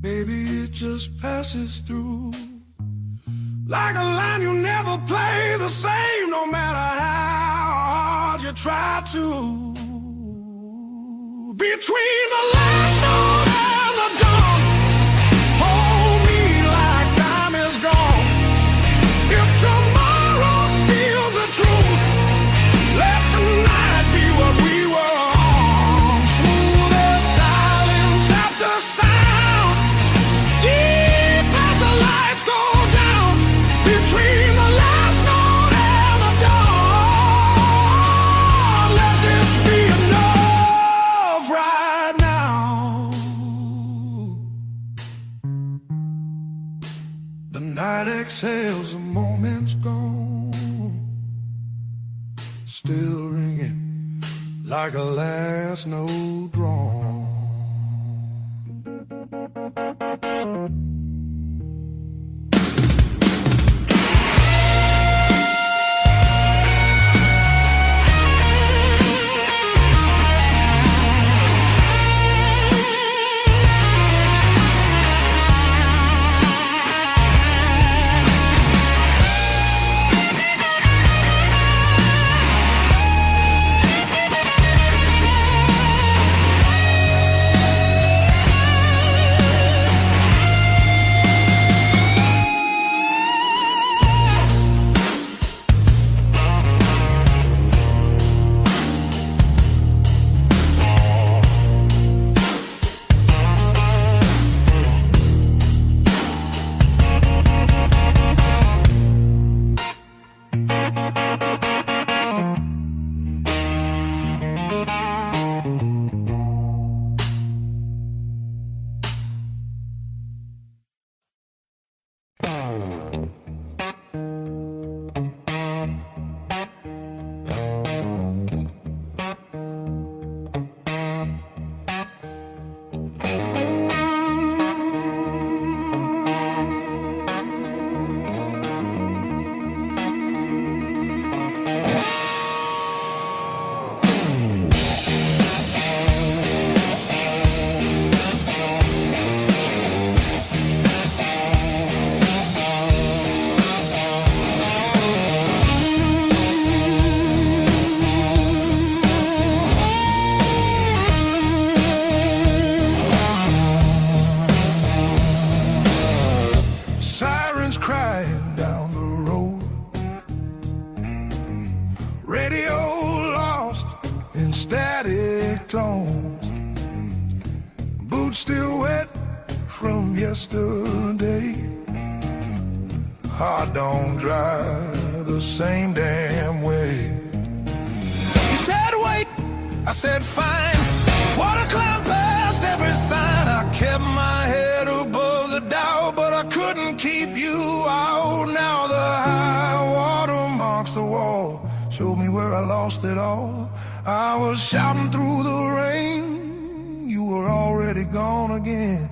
Maybe it just passes through. Like a line you never play the same, no matter how hard you try to. Between the last note and the dawn, hold me like time is gone. If tomorrow steals the truth, let tonight be what we were on. Smooth as silence after sound, deep as the lights go down. Between the last note and the dawn, let this be enough right now. The night exhales, the moment's gone, still ringing like a last note drawn. Sirens crying down the road, radio lost in static tones, boots still wet from yesterday, heart don't drive the same damn way. You said wait, I said fine, water climbed past every sign. I kept my head above the Dow, but I couldn't keep you out. Now the high water marks the wall, showed me where I lost it all. I was shouting through the rain, you were already gone again.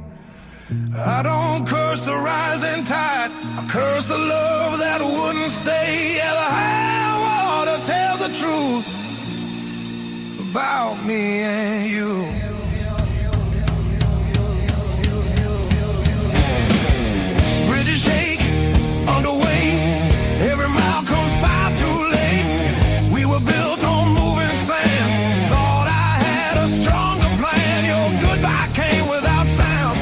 I don't curse the rising tide, I curse the love that wouldn't stay. Yeah, the high water tells the truth about me and you. Bridges shake underway, every mile comes far too late. We were built on moving sand, thought I had a stronger plan. Your goodbye came without sound,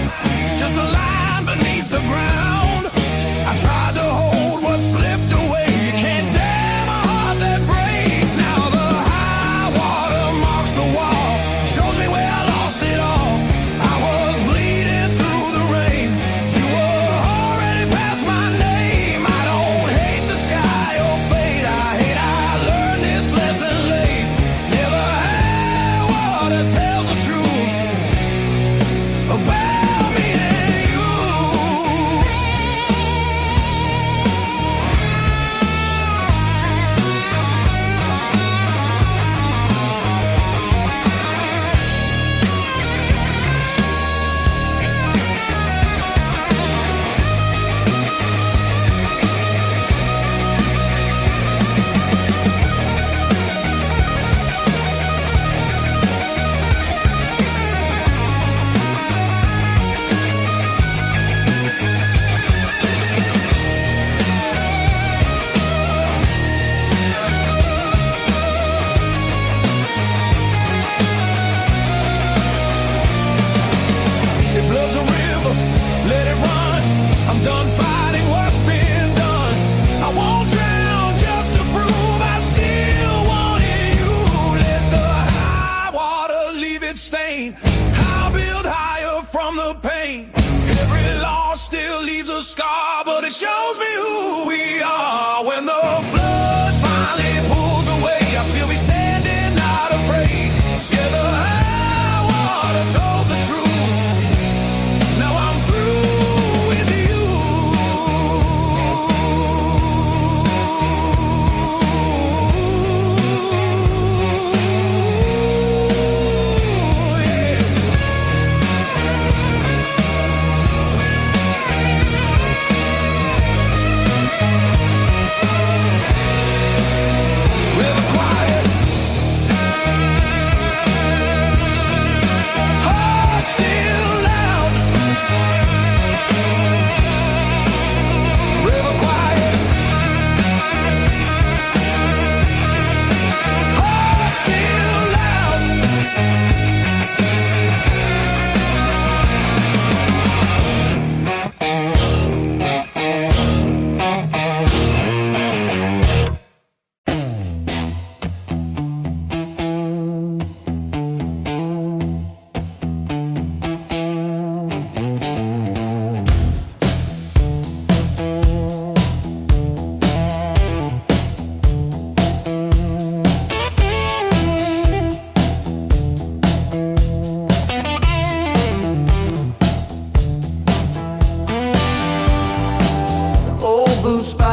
just a line beneath the ground. I tried to hold what slipped away, you can't damn a heart that breaks. Now the high water marks the wall, shows me where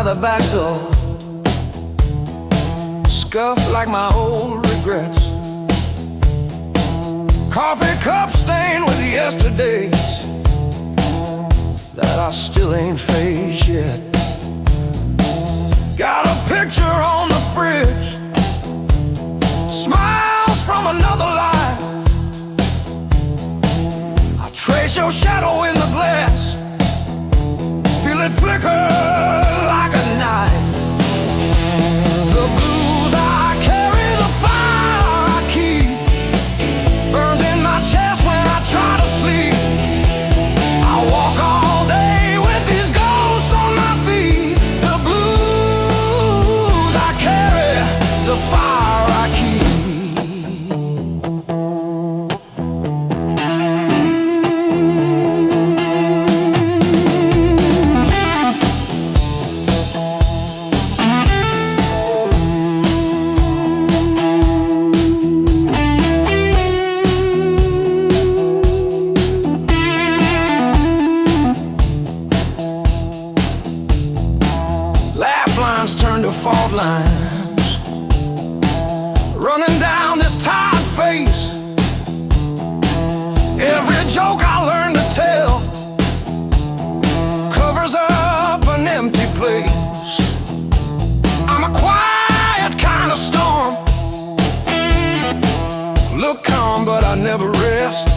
the back door, scuffed like my old regrets. Coffee cup stained with yesterdays that I still ain't faced yet. Got a picture on the fridge, smiles from another life. I trace your shadow in the glass, feel it flicker like a knife. The blues I carry, the fire I keep, burns in my chest when I try to sleep. I walk all day with these ghosts on my feet. The blues I carry, the fire I keep. Turn to fault lines, running down this tired face. Every joke I learn to tell covers up an empty place. I'm a quiet kind of storm, look calm but I never rest.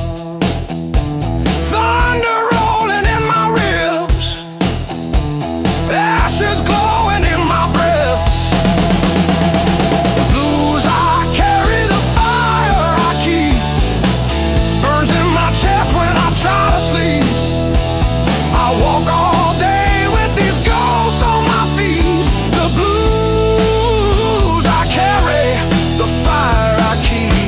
Thunder rolling in my ribs, ashes glowing in my breath. The blues I carry, the fire I keep, burns in my chest when I try to sleep. I walk all day with these ghosts on my feet. The blues I carry, the fire I keep.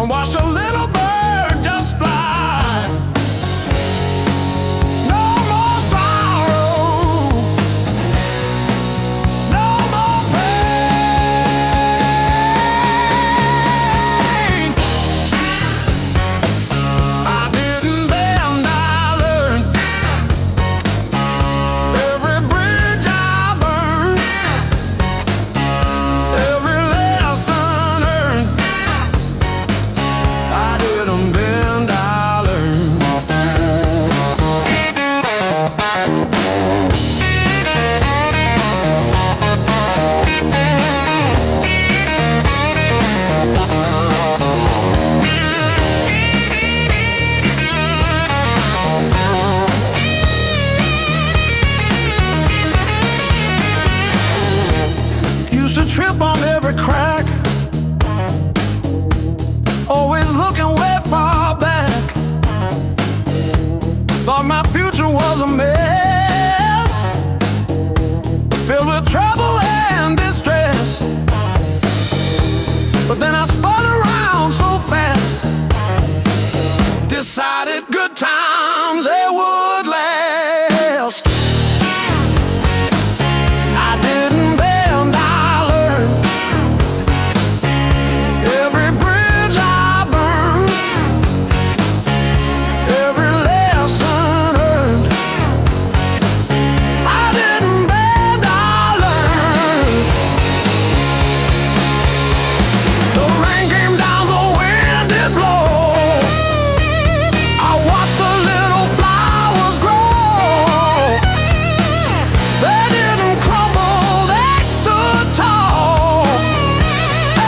and watched a little bird just fly. No more sorrow, no more pain. I didn't bend, I learned. Every bridge I burned, every lesson earned. I didn't bend, I learned. Used to trip on every crack, always looking way far back. Thought my future was a mess, filled with trouble and distress. But then I spun around so fast, decided good times they would last. I didn't bend, I learned. Every bridge I burned, every lesson earned. I didn't bend, I learned. The rain came down, the wind did blow. I watched the little flowers grow. They didn't crumble, they stood tall.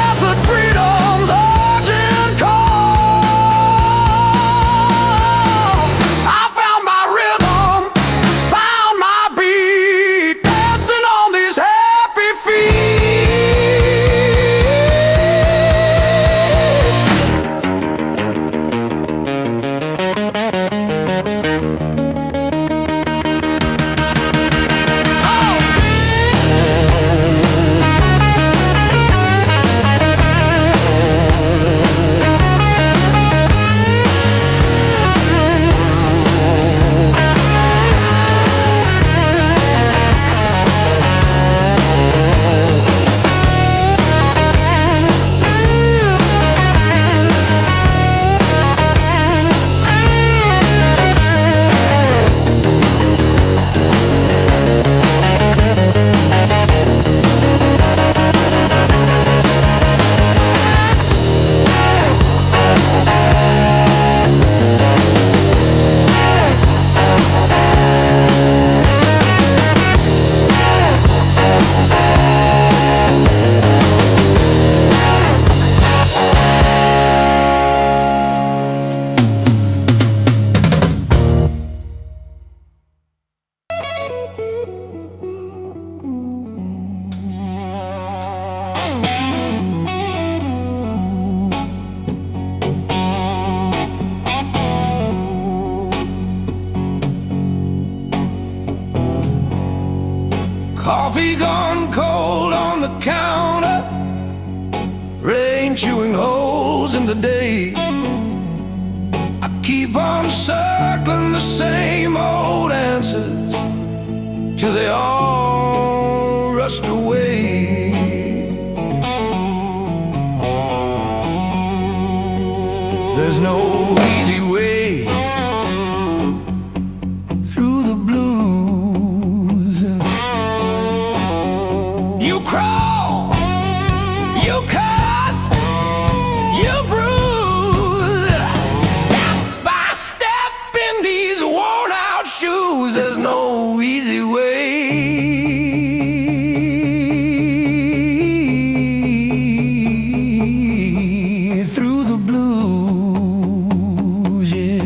Answered freedom's urgent call. I found my rhythm, found my beat, dancing on these happy feet. Coffee gone cold on the counter, rain chewing holes in the day. I keep on circling the same old answers till they all rust away. There's no easy way through the blues. You crawl, you cuss, you bruise, step by step in these worn out shoes. There's no easy way through the blues, yeah.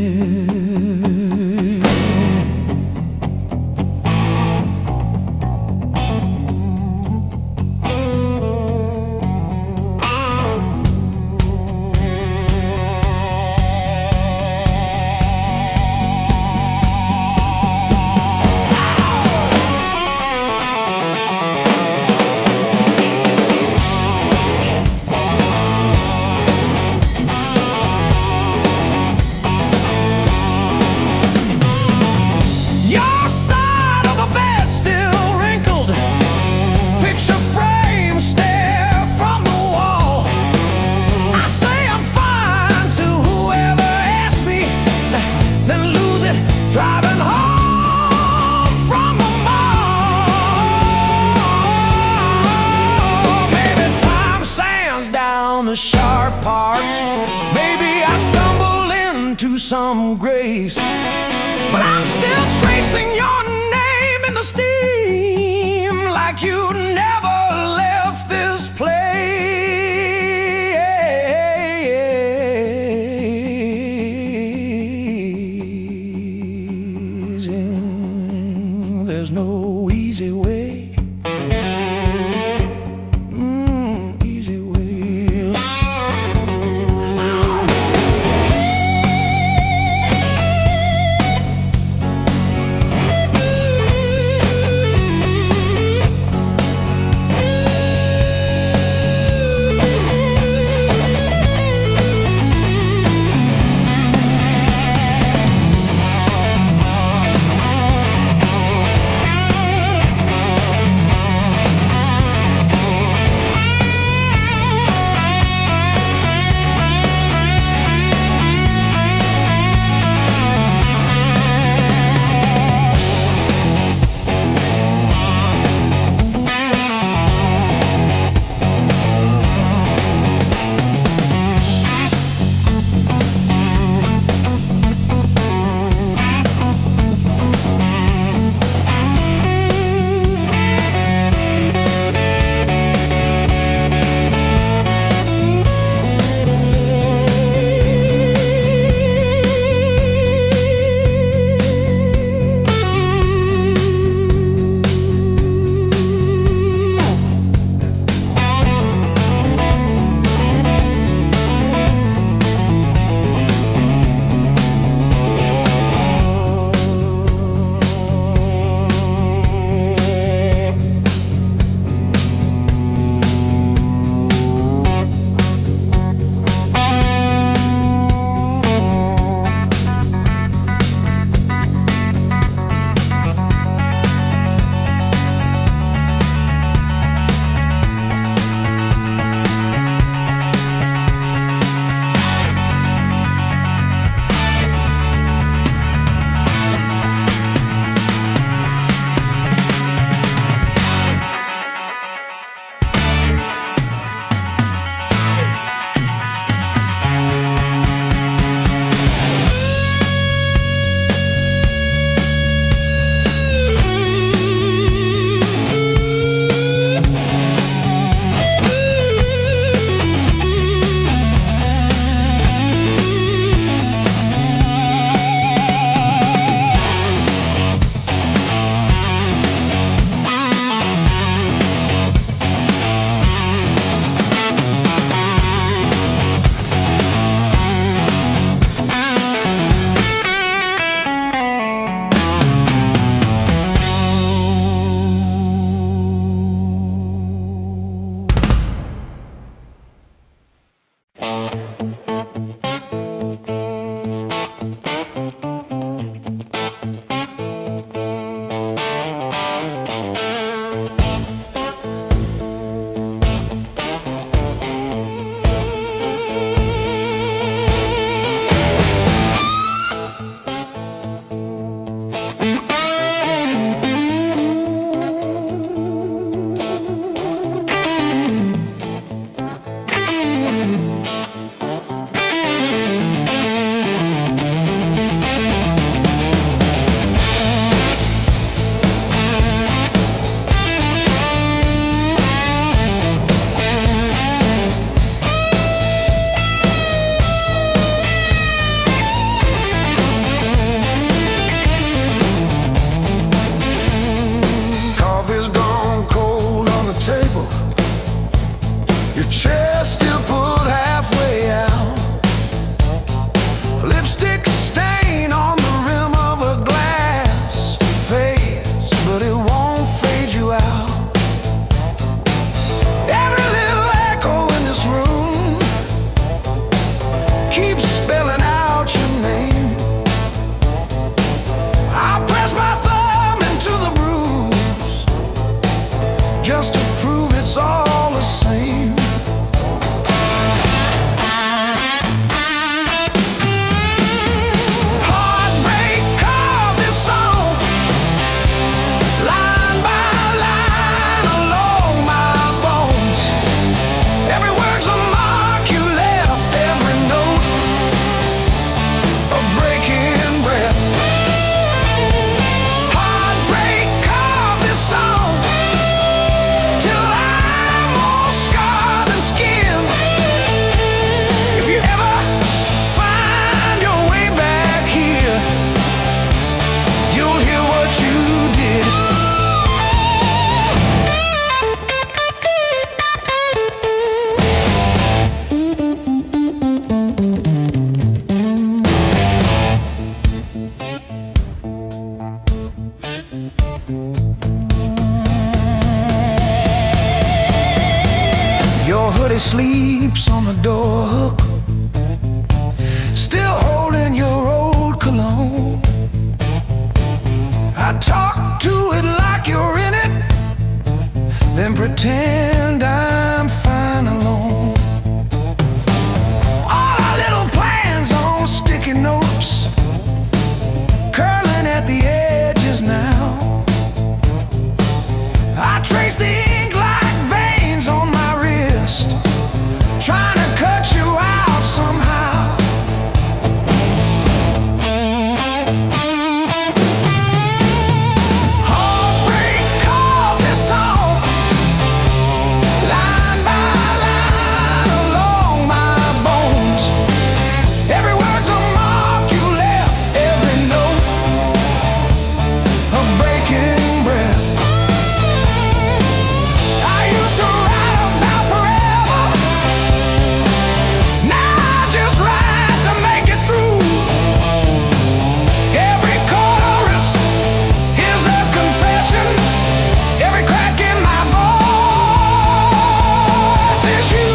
you some grace, but I'm still tracing your name in the steam like you never left this place. And there's no easy way. Easy way. still holding your old cologne. I talk to it like you're in it, then pretend I'm fine alone. All our little plans on sticky notes, curling at the edges now. I trace the ink like veins on my wrist, trying to cut you out somehow. Heartbreak called this song, line by line along my bones. Every word's a mark you left, every note a breaking breath. I used to write about forever, now I just write to make it through. Every chorus is a confession, every crack in my voice is you.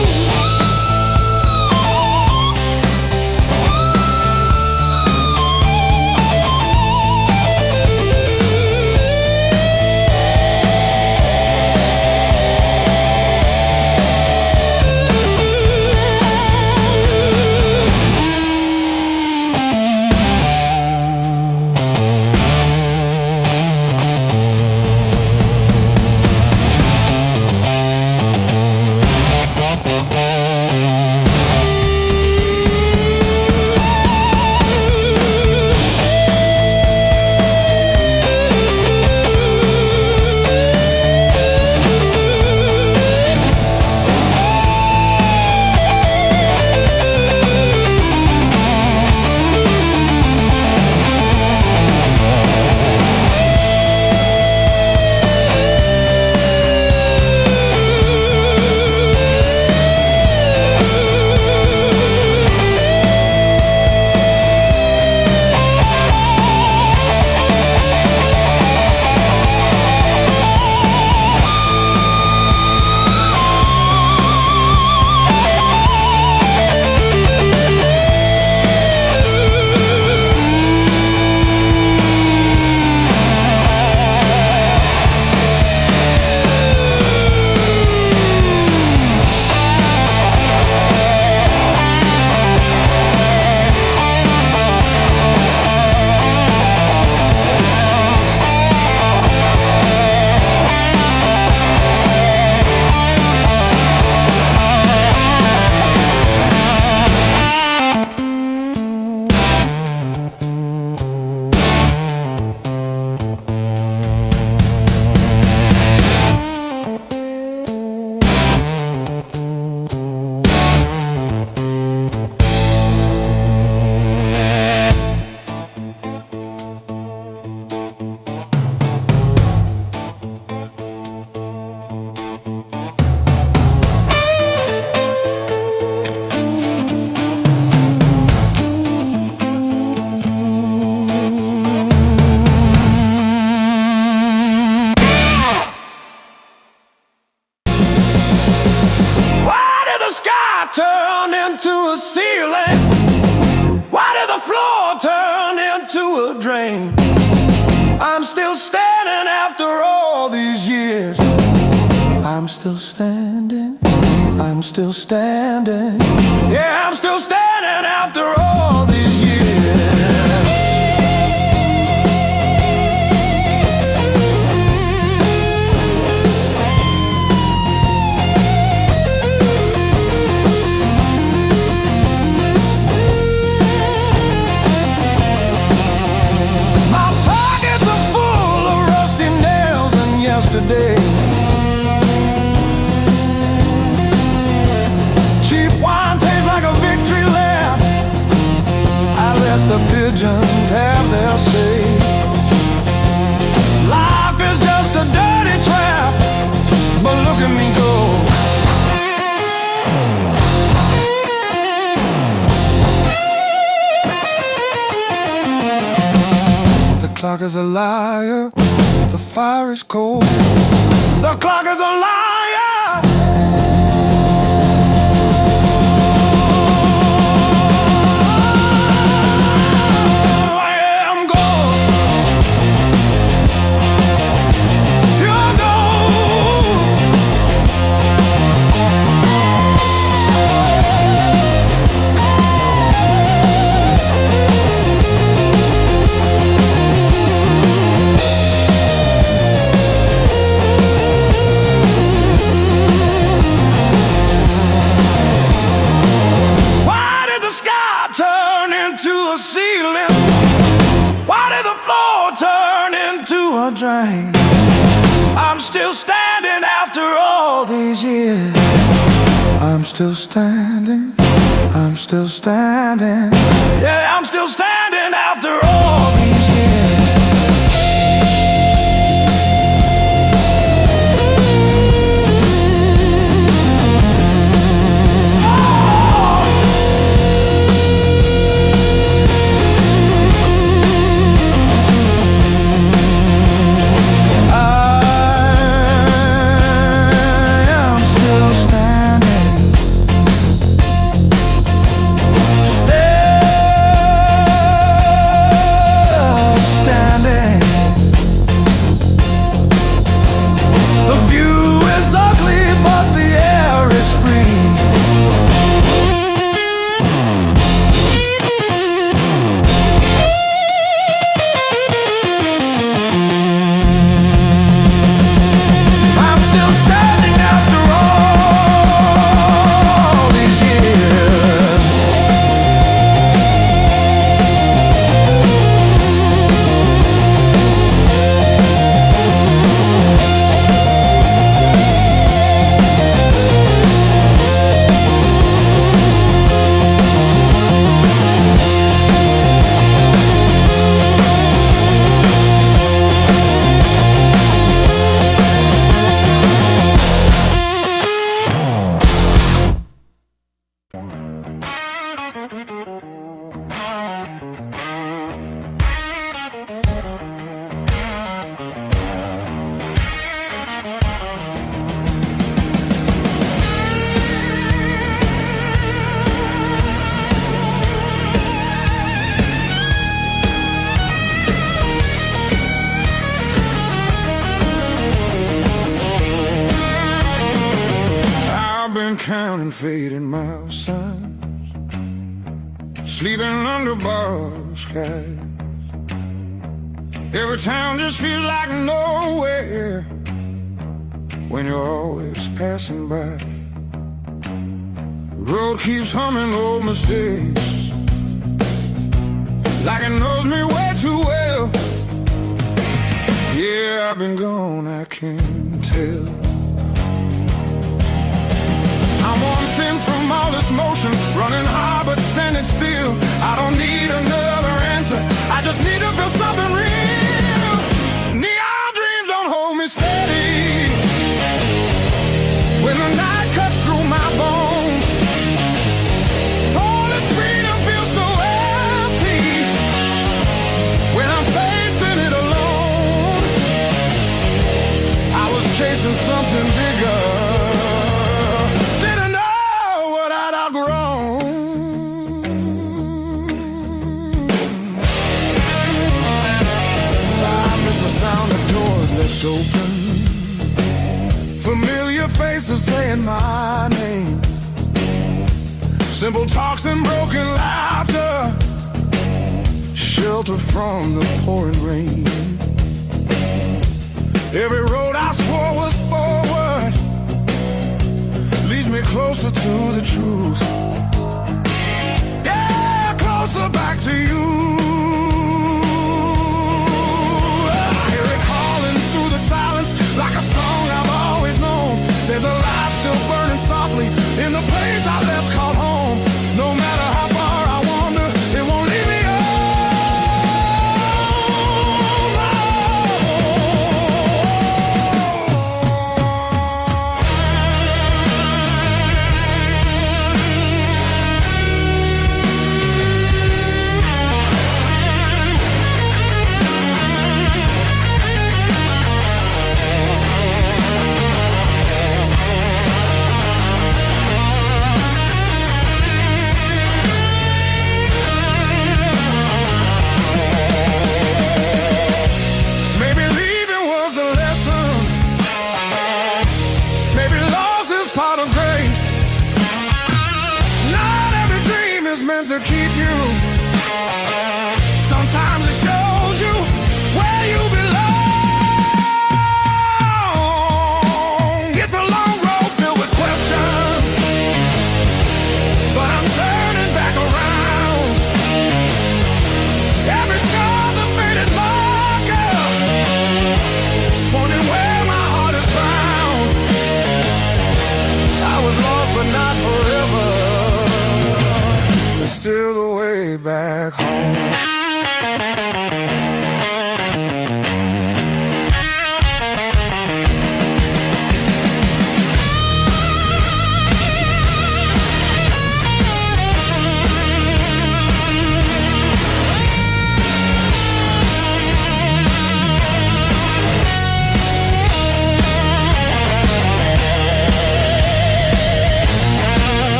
Why did the sky turn into a ceiling? Why did the floor turn into a drain? I'm still standing after all these years. I'm still standing, I'm still standing. Yeah, I'm still standing after all these years. Yesterday, cheap wine tastes like a victory lap. I let the pigeons have their say. Life is just a dirty trap, but look at me go. The clock is a liar, the fire is cold. The clock is a liar. ceiling? Why did the floor turn into a drain? I'm still standing after all these years. I'm still standing, I'm still standing. Yeah, I'm still standing after all these years. Counting fading miles, sleeping under borrowed skies. Every town just feels like nowhere when you're always passing by. The road keeps humming old mistakes like it knows me way too well. Yeah, I've been gone, I can't tell. I'm one thing from all this motion, running hard but standing still. I don't need another answer, I just need to feel something real. Neon dreams don't hold me steady when the night cuts through my bones. All this freedom feels so empty when I'm facing it alone. I was chasing something bigger, open, familiar faces saying my name, simple talks and broken laughter, shelter from the pouring rain. Every road I swore was forward leads me closer to the truth. Yeah, closer back to you. Like a song I've always known, there's a light still burning softly in the place I left called home. No matter how far I wander, it won't leave me to keep you. Sometimes it shows you where you belong. It's a long road filled with questions, but I'm turning back around. way back home.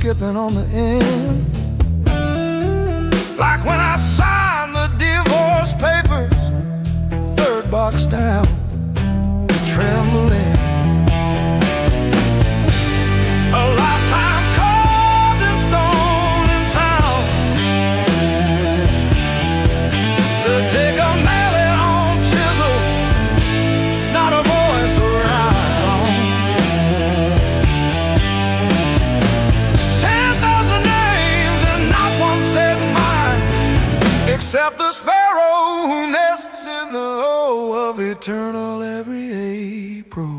skipping on the end. Like when I signed the divorce papers, third box down, trembling. A lifetime carved in stone and sound. They'll take a mallet on chisel, not a voice around. 10,000 names and not one said mine, except the sparrow who nests in the O of eternal every April.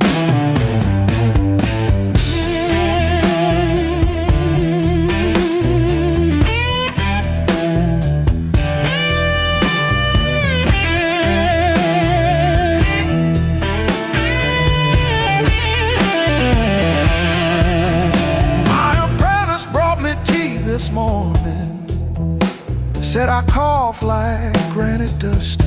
This morning said I cough like granite dust.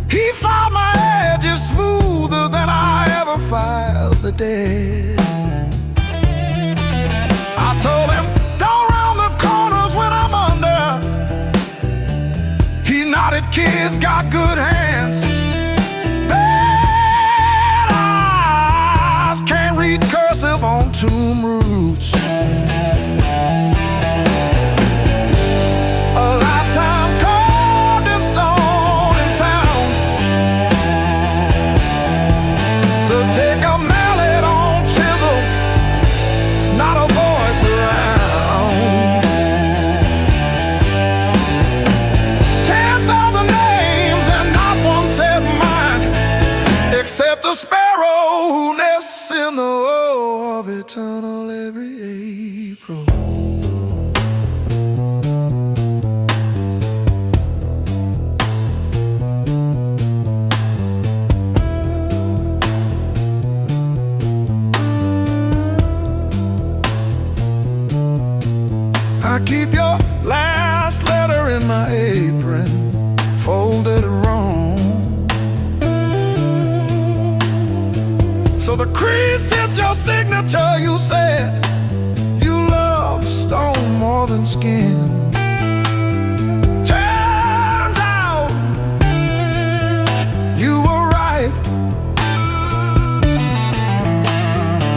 He filed my edges smoother than I ever filed the dead. I told him, don't round the corners when I'm under. He nodded, kids got good hands, bad eyes, can't read cursive on tomb roots. The sparrow who nests in the O of eternal every April. I keep your last letter in my apron, folded wrong. So the crease hits your signature. You said you love stone more than skin. Turns out you were right,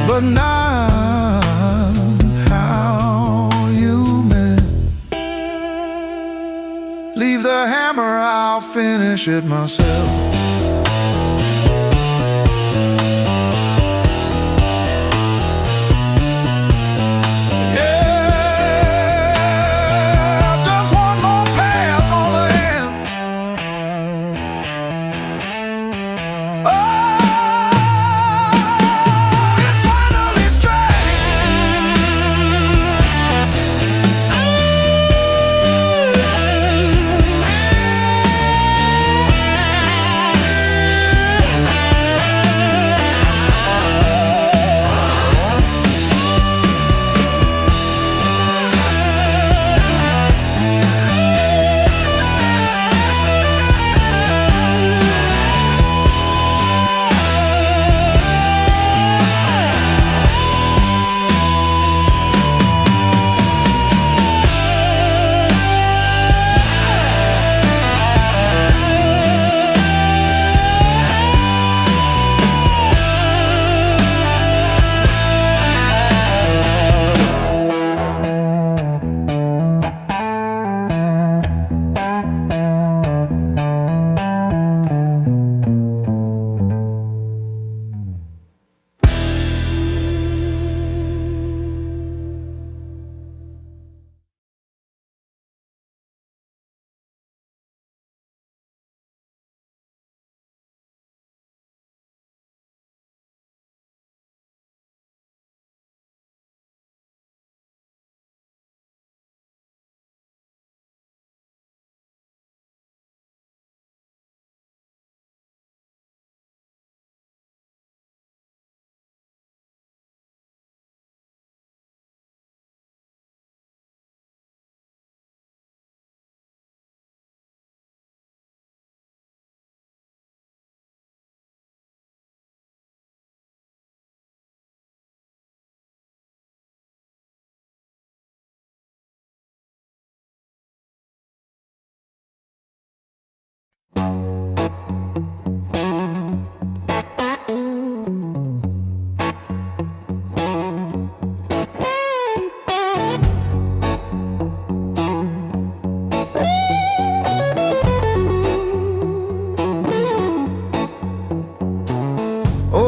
but not how you meant. Leave the hammer, I'll finish it myself.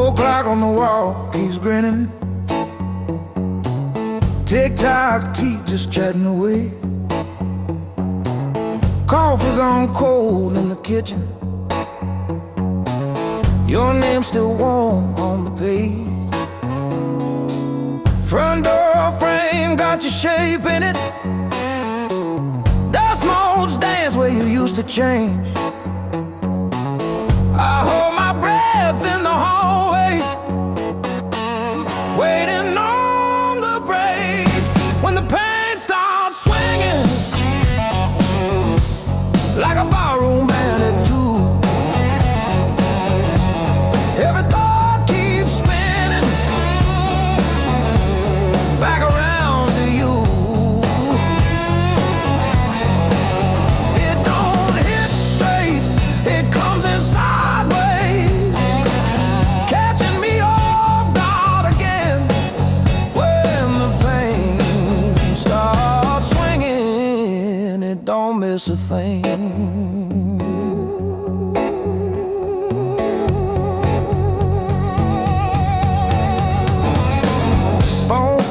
Old clock on the wall keeps grinning. Tick-tock, teeth just chatting away. Coffee gone cold in the kitchen. Your name's still warm on the page. Front door frame got your shape in it. Dust motes dance where you used to change. I hold my breath in the hallway, waiting on the break. When the pain starts swinging like a barroom band at two. Every thought keeps spinning back around to you. It don't hit straight, it comes in sideways, catching me off guard again. When the pain starts swinging, it don't miss a thing.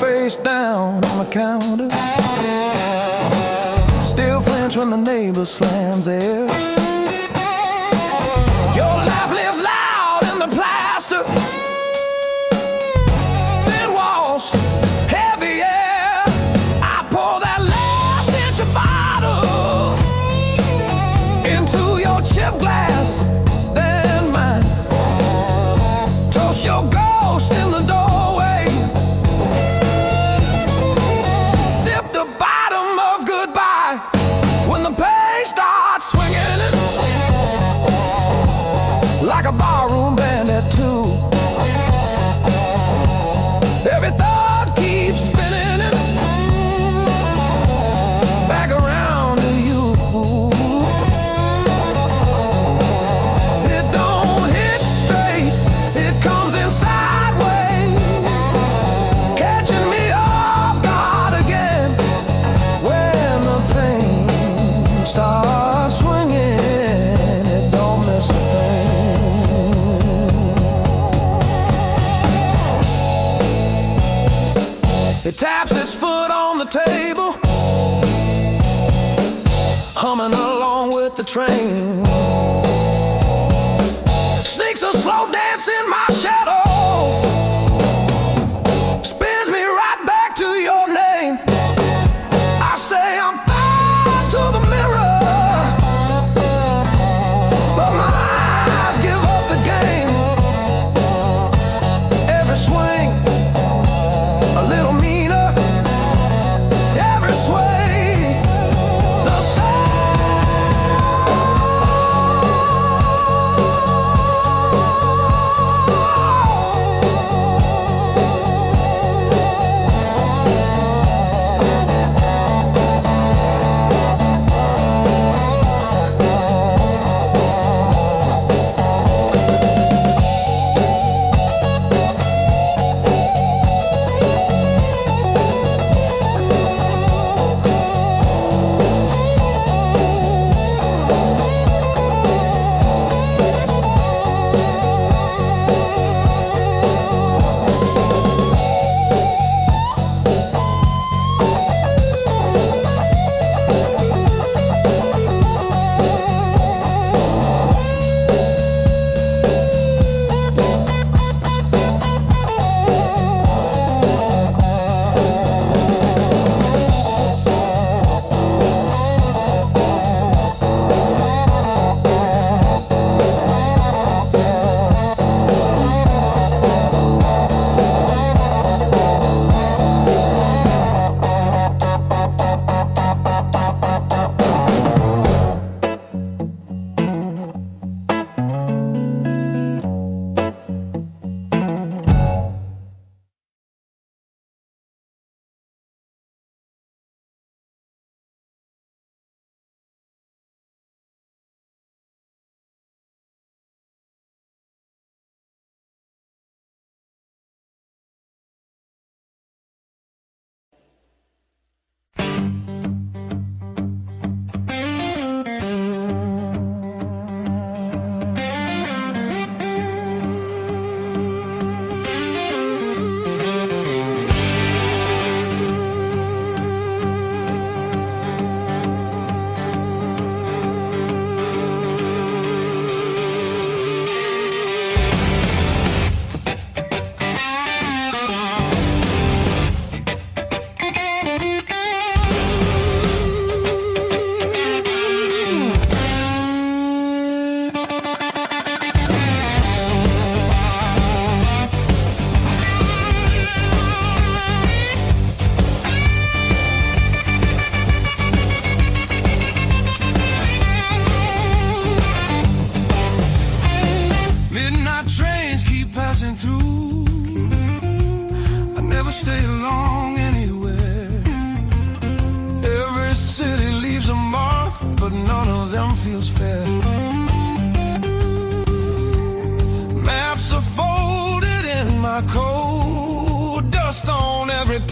Face down on the counter, still flinch when the neighbor slams theirs. Your laugh lives loud in the plaster, thin walls, heavy air. I pour that last inch of bottle into your chip glass, then mine. Toast your ghost in the doorway. Like a barroom band at two. Every thought keeps spinning back around to you. It don't hit straight, it comes in sideways, catching me off guard again. When the pain starts swinging, it don't miss a thing. It taps its foot on the table, humming along with the train. Sneaks a slow dance in my shadow, spins me right back to your name. I say I'm fine to the mirror, but my eyes give up the game. Every swing a little meaner, every sway the same.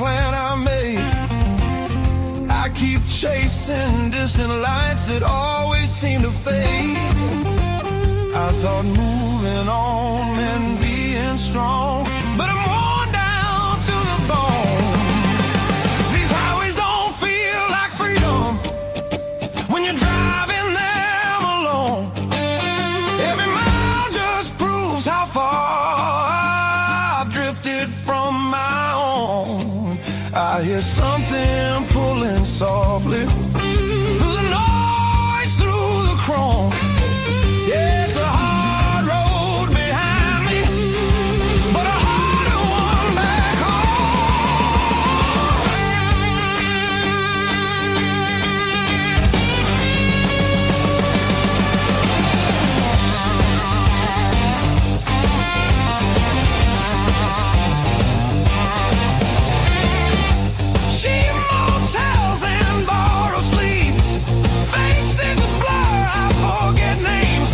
plan I made. I keep chasing distant lights that always seem to fade. I thought moving on meant being strong, but I'm worn down to the bone. These highways don't feel like freedom when you're driving them alone. Every mile just proves how far I've drifted from my own. I hear something pulling softly through the noise, through the chrome. Yeah, it's a hard road behind me, but a harder one back cheap motels and borrowed sleep, faces a blur, I forget names.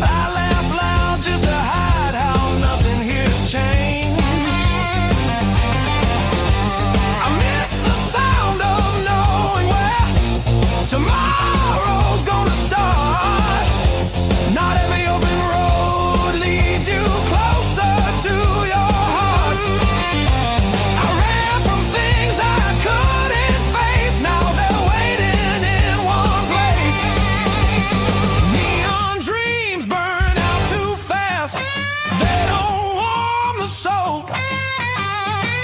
I laugh loud just to hide how nothing here's changed. I miss the sound of knowing where tomorrow's gonna start. Not every open road leads you closer to your heart. I ran from things I couldn't face, now they're waiting in one place. Neon dreams burn out too fast, they don't warm the soul.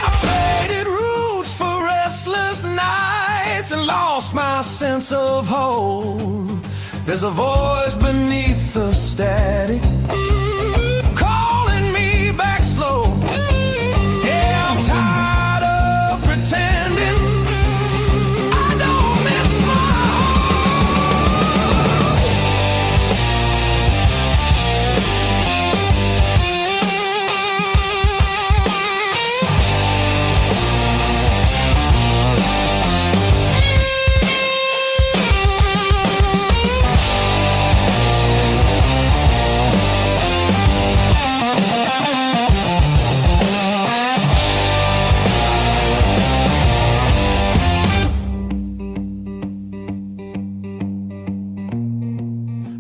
I traded roots for restless nights and lost my sense of hold. There's a voice beneath the static calling me back slow. Yeah, I'm tired of pretending I don't miss my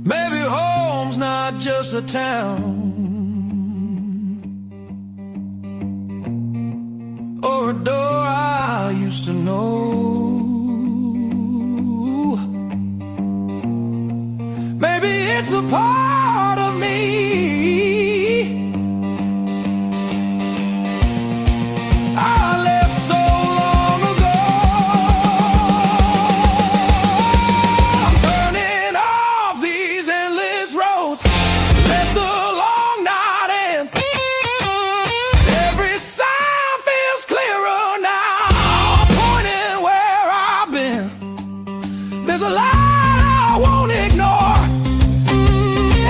maybe home's not just a town or a door I used to know. Maybe it's a part of me I left so long ago. I'm turning off these endless roads, let the long night end. Every sound feels clearer now, pointing where I've been. There's a light I won't ignore,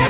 and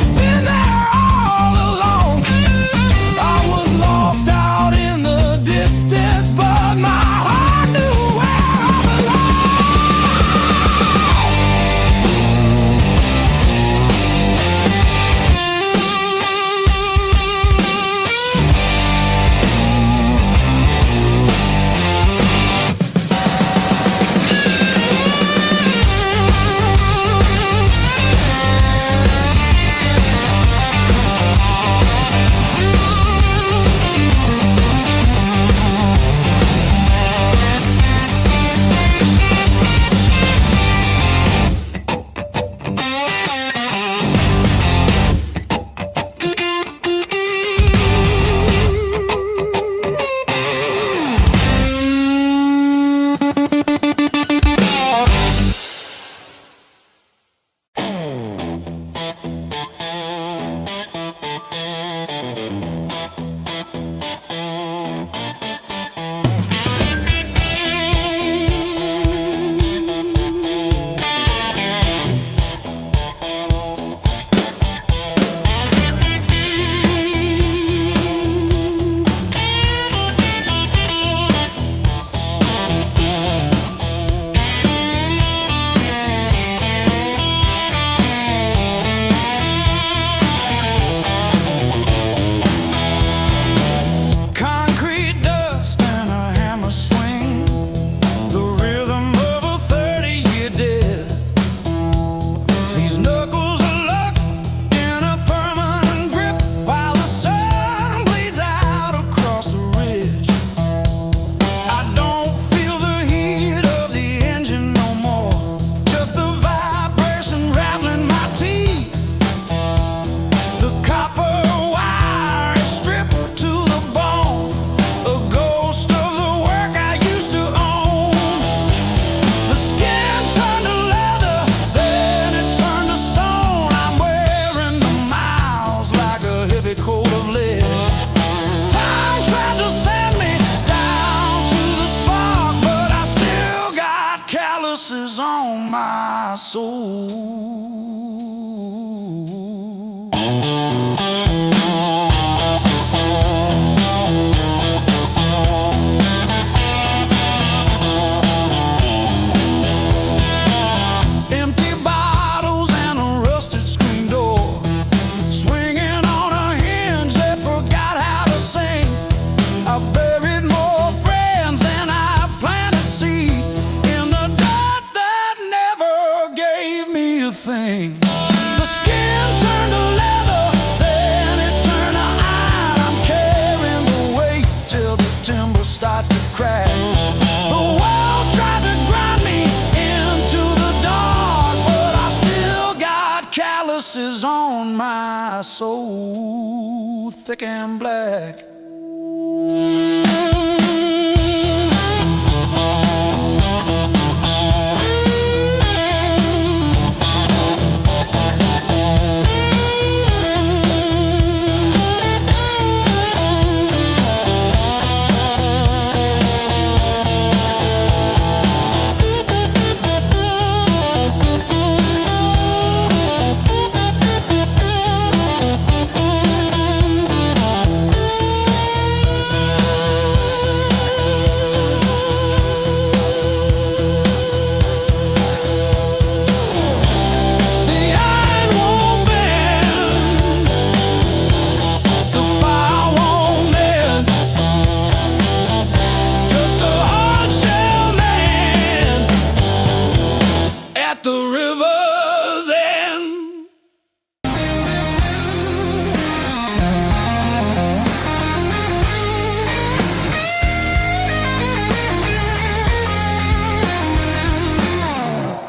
eyes so thick and black.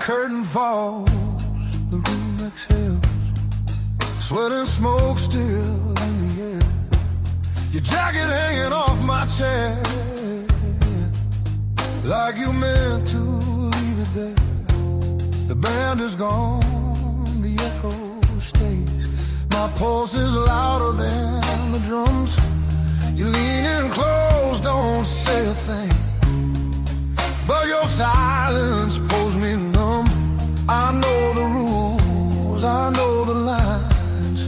Curtain falls, the room exhales, sweat and smoke still in the air. Your jacket hanging off my chair, like you meant to leave it there. The band is gone, the echo stays. My pulse is louder than the drums. You lean in close, don't say a thing, but your silence pulls me numb. I know the rules, I know the lines.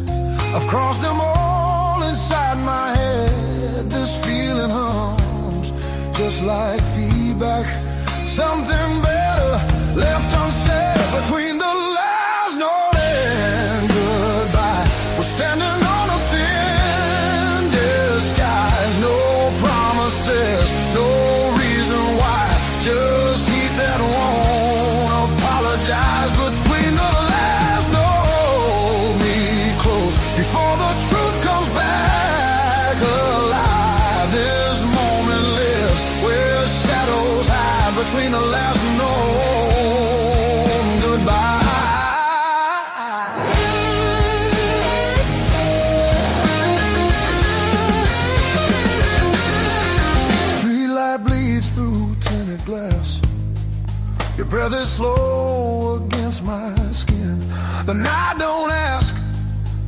I've crossed them all inside my head. This feeling hums just like feedback. Something better left unsaid between the last note and goodbye. We're standing on a thin disguise. No promises, no reason why. Just heat that won't apologize. Between the last note, me close before the truth comes back alive. This moment lives where shadows hide. Between the last note and goodbye. Street light bleeds through tinted glass. Your breath is slow against my skin. The night don't ask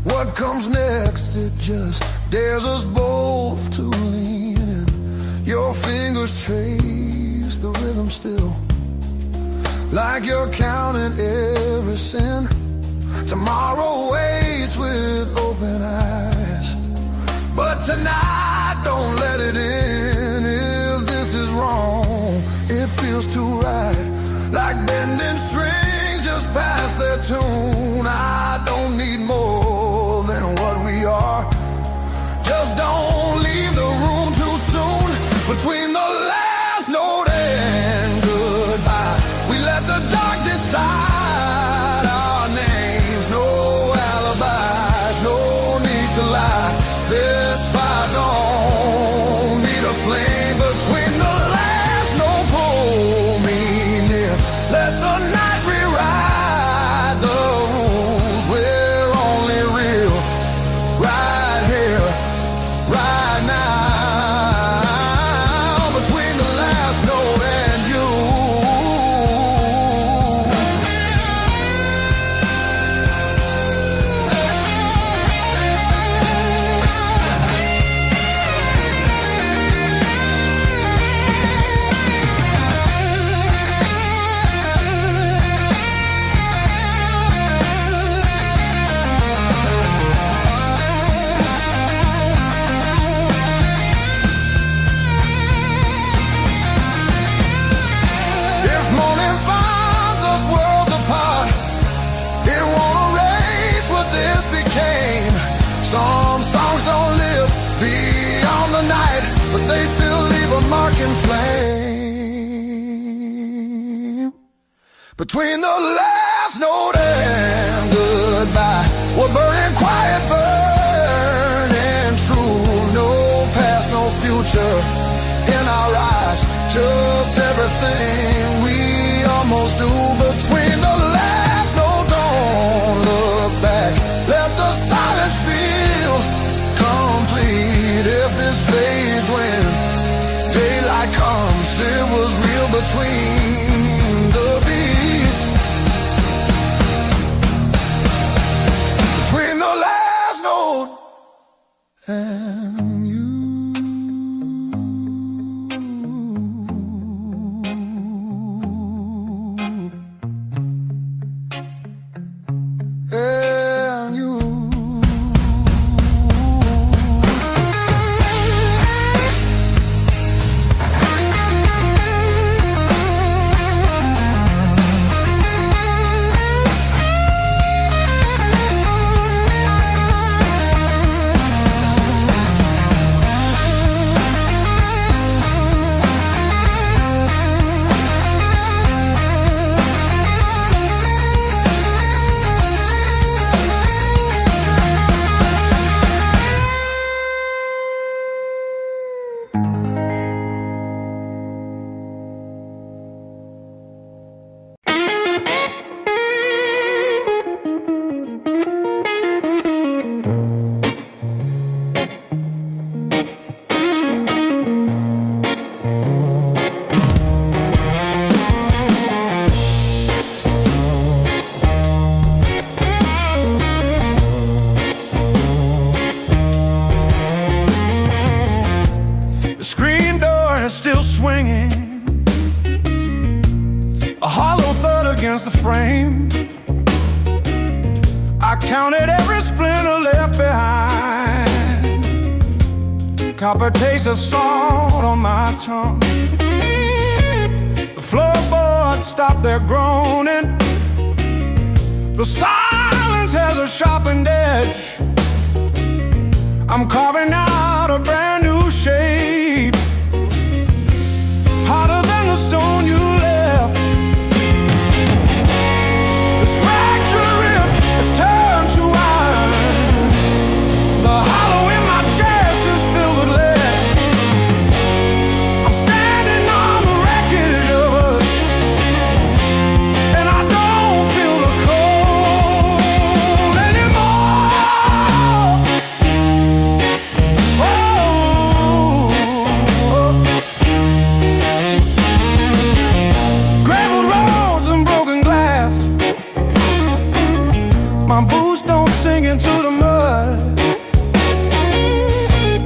what comes next. It just dares us both to lean in. Your fingers trace the rhythm still, like you're counting every sin. Tomorrow waits with open eyes, but tonight don't let it in. If this is wrong, it feels too right, like bending strings just past their tune. I don't need more than what we are. Just don't leave the room too soon. Between the last note and goodbye, we let the dark decide our names. No alibis, no need to lie. This fire don't need a flame. Between the last note, pull me near. Let the night rewrite the rules. We're only real right here, right now. Between the last note and you. If morning finds us worlds apart, it won't erase what this became. Some songs don't live beyond the night, but they still leave a mark in flame. Between the last note and goodbye, we're burning quiet, burning true. No past, no future in our eyes. Just everything we almost do. Between the last note, don't look back. Let the silence feel it was real between the beats, between the last note and you. And you. Still swinging, a hollow thud against the frame. I counted every splinter left behind, copper taste of salt on my tongue. The floorboards stopped their groaning, the silence has a sharpened edge. I'm carving out a brand new shape, harder than the stone you left. This fractured rib has turned to iron. The hollow in my chest is filled with lead. I'm standing on the wreckage of us, and I don't feel the cold anymore. Gravel roads and broken glass, my boots don't sink into the mud.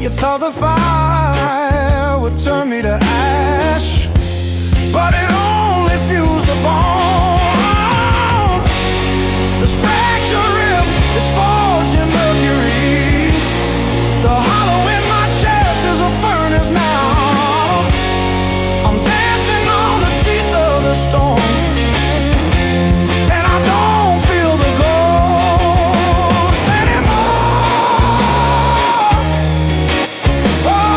You thought the fire would turn me to ash, but it only fused the bone. This fractured rib is forged in mercury. The hollow in my chest is a furnace now. I'm dancing on the teeth of the storm, and I don't feel the ghost anymore. Oh,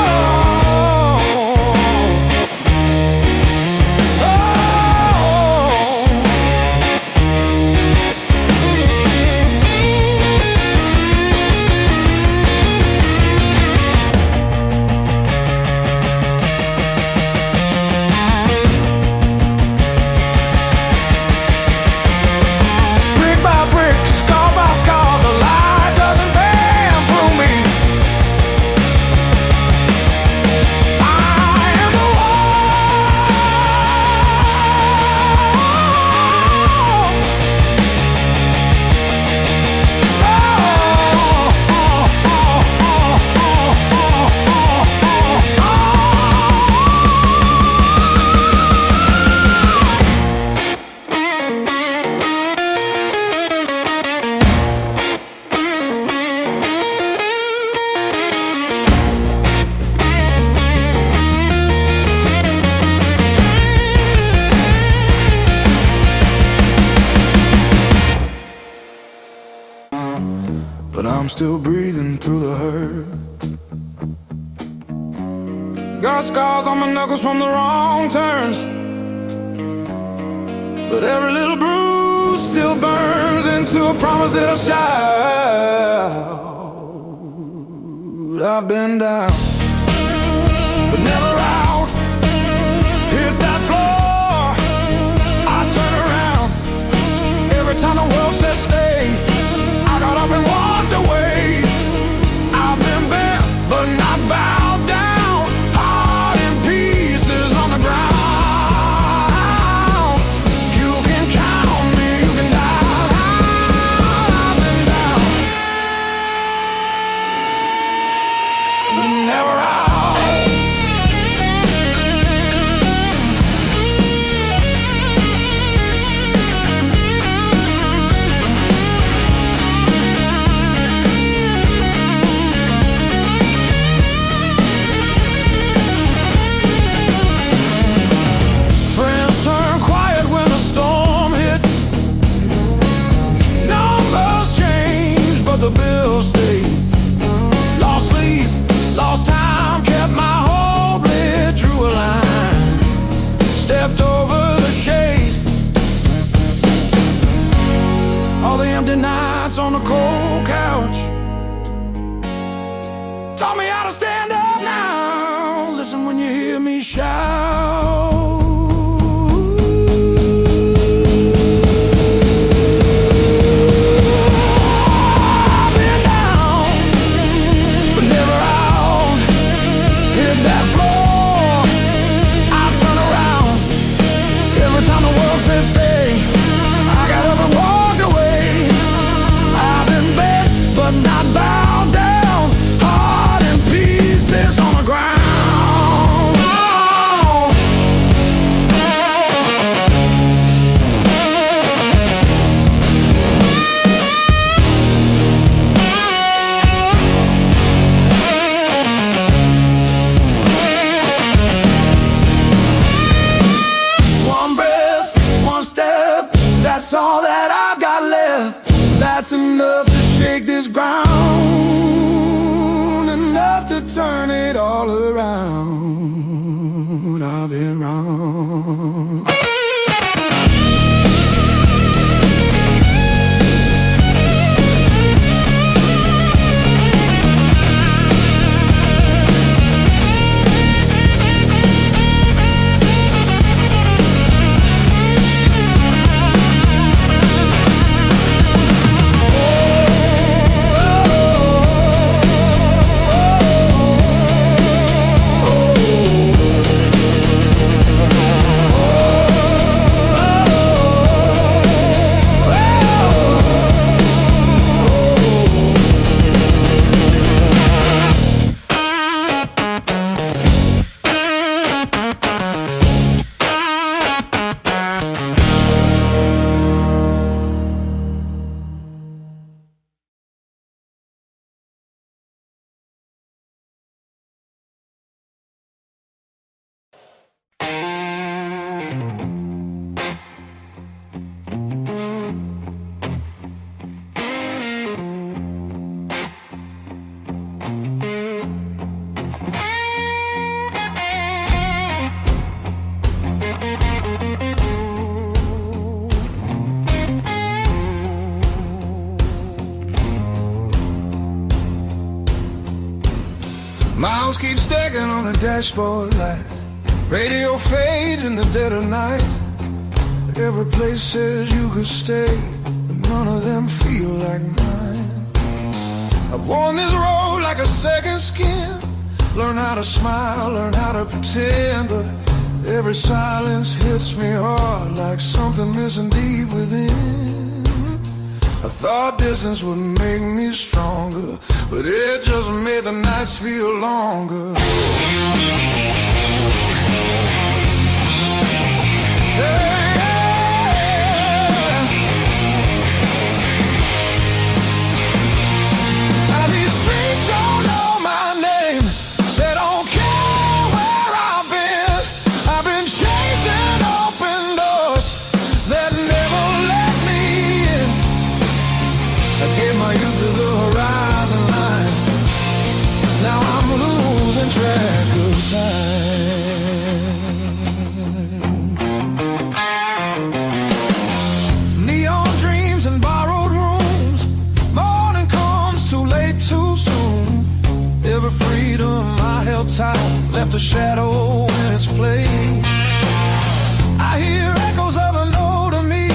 brick by brick, scar by scar, the light doesn't bend through me. I am the but I'm still breathing through the hurt. Got scars on my knuckles from the wrong turns, but every little bruise still burns into a promise that I shout. I've been down, but never out. Hit that floor, I turn around. Every time the world says stay, I got up and walked away. I've been bent, but not bowed down. Heart in pieces on the ground. never out. Friends turn quiet when the storm hit. Numbers change, but the bills stay. Lost sleep, lost time, kept my hope lit, drew a line, stepped over the shade. All the empty nights on the cold couch taught me how to stand up now. Listen when you hear me shout. That's all that I've got left. That's enough to shake this ground, enough to turn it all around. I've been wrong. Miles keep stacking on the dashboard light. Radio fades in the dead of night. Every place says you could stay, but none of them feel like mine. I've worn this road like a second skin. Learn how to smile, learn how to pretend, but every silence hits me hard like something missing deep within. I thought distance would make me stronger, but it just made the nights feel longer. Now these streets don't know my name. They don't care where I've been. I've been chasing open doors that never let me in. I gave my youth to the horizon line. Now I'm losing track of time. Neon dreams and borrowed rooms. Morning comes too late, too soon. Every freedom I held tight left a shadow in its place. I hear echoes of an older me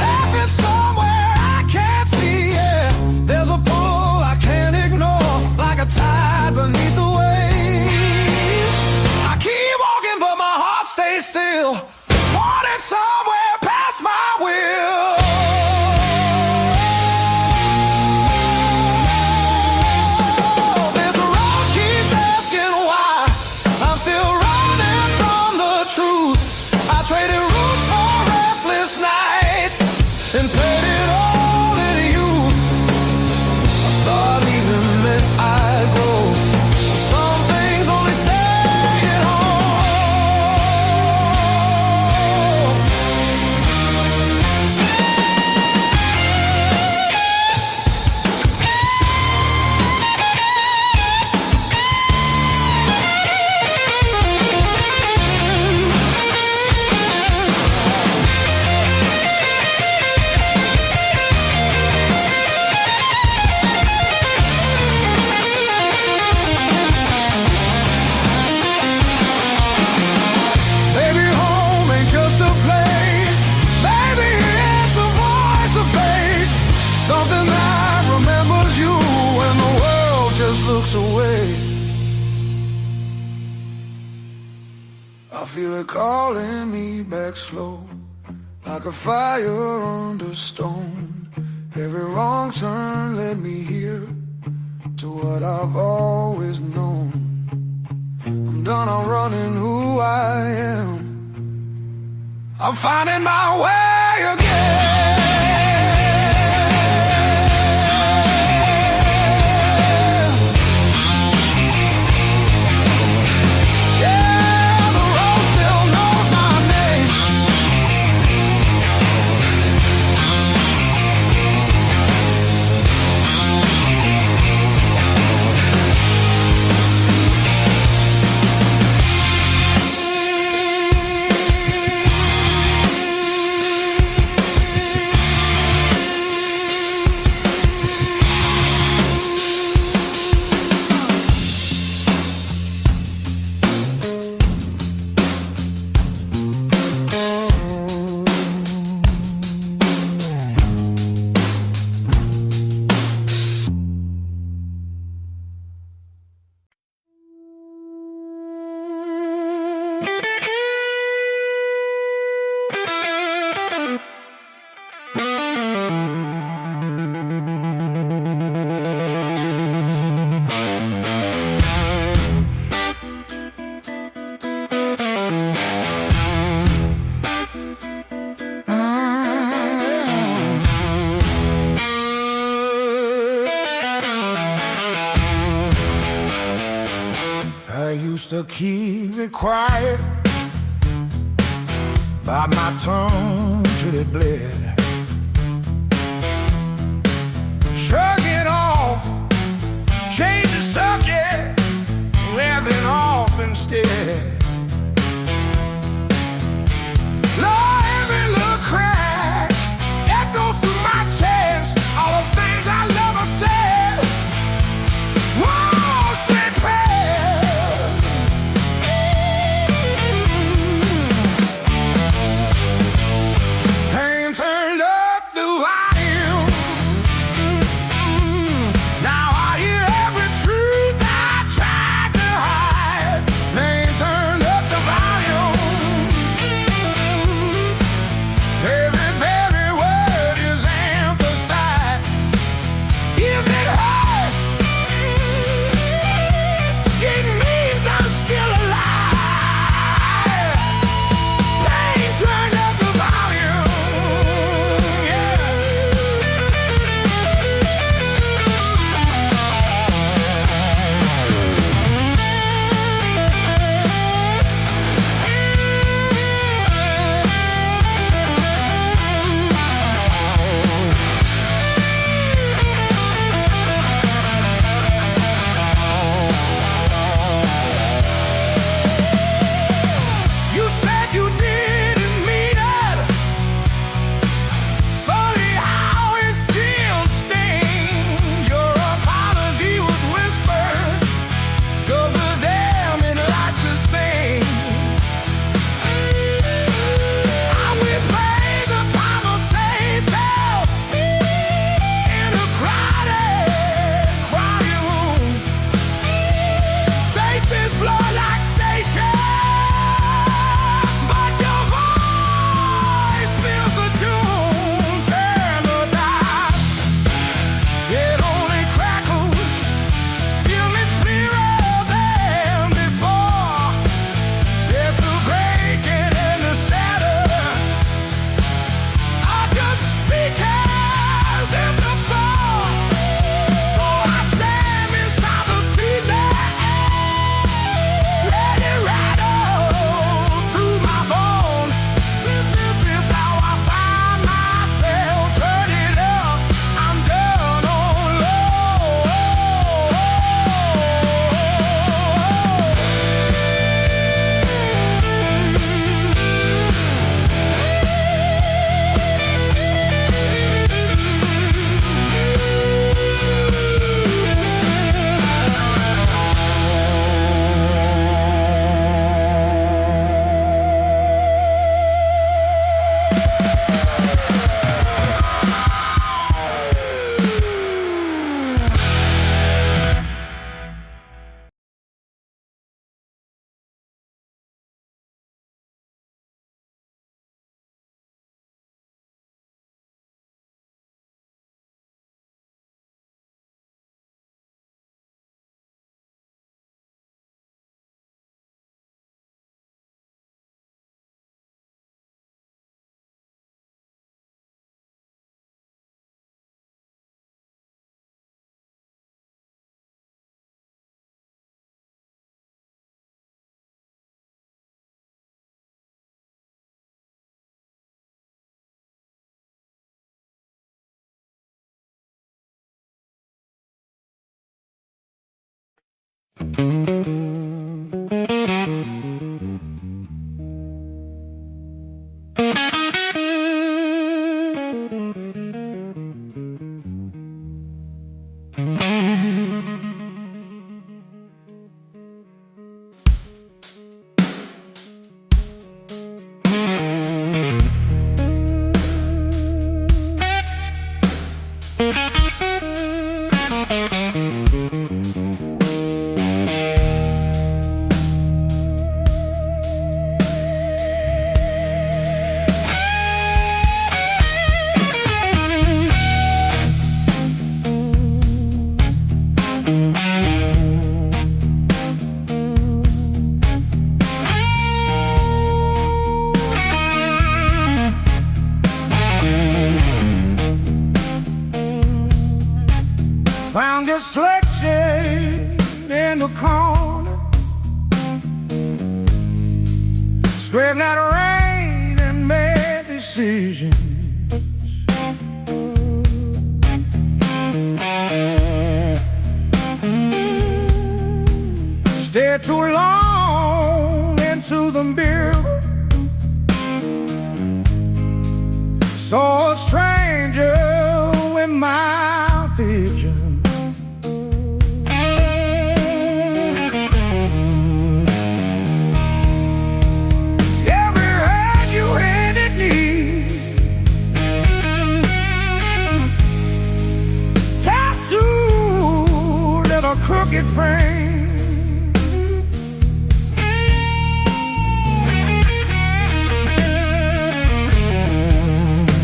laughing somewhere I can't see. Yeah, there's a pull I can't ignore, like a tide beneath the waves. I keep walking, but my heart stays still, pointing somewhere past my will. This road keeps feel it calling me back slow, like a fire under stone. Every wrong turn led me here to what I've always known. I'm done outrunning who I am. I'm finding my way again. I used to keep it quiet, bite my tongue till it bled, shrug it off, change the subject, laughing off instead. Lord, every little crack echoes through my chest, all the things I love I said. Whoa, stay past. Pain turn selection in the corner, straightened out rain and made decisions. Stayed too long into the mirror, saw a stranger in my vision. Every hand you handed me, tattooed in a crooked frame.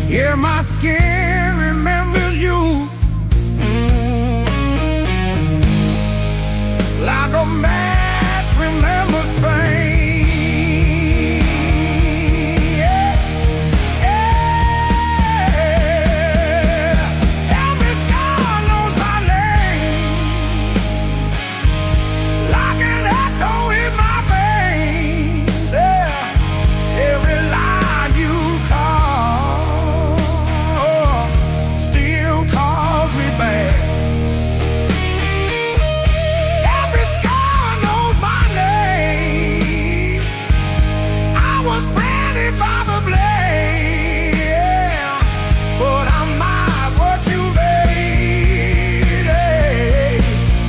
Yeah, my skin remembers you like a match remembers Spain. Yeah, yeah. Every scar knows my name, like an echo in my veins. Yeah, every line you call calls me back. Every scar knows my name. I was branded by the blade, yeah, but I'm not what you made. Hey,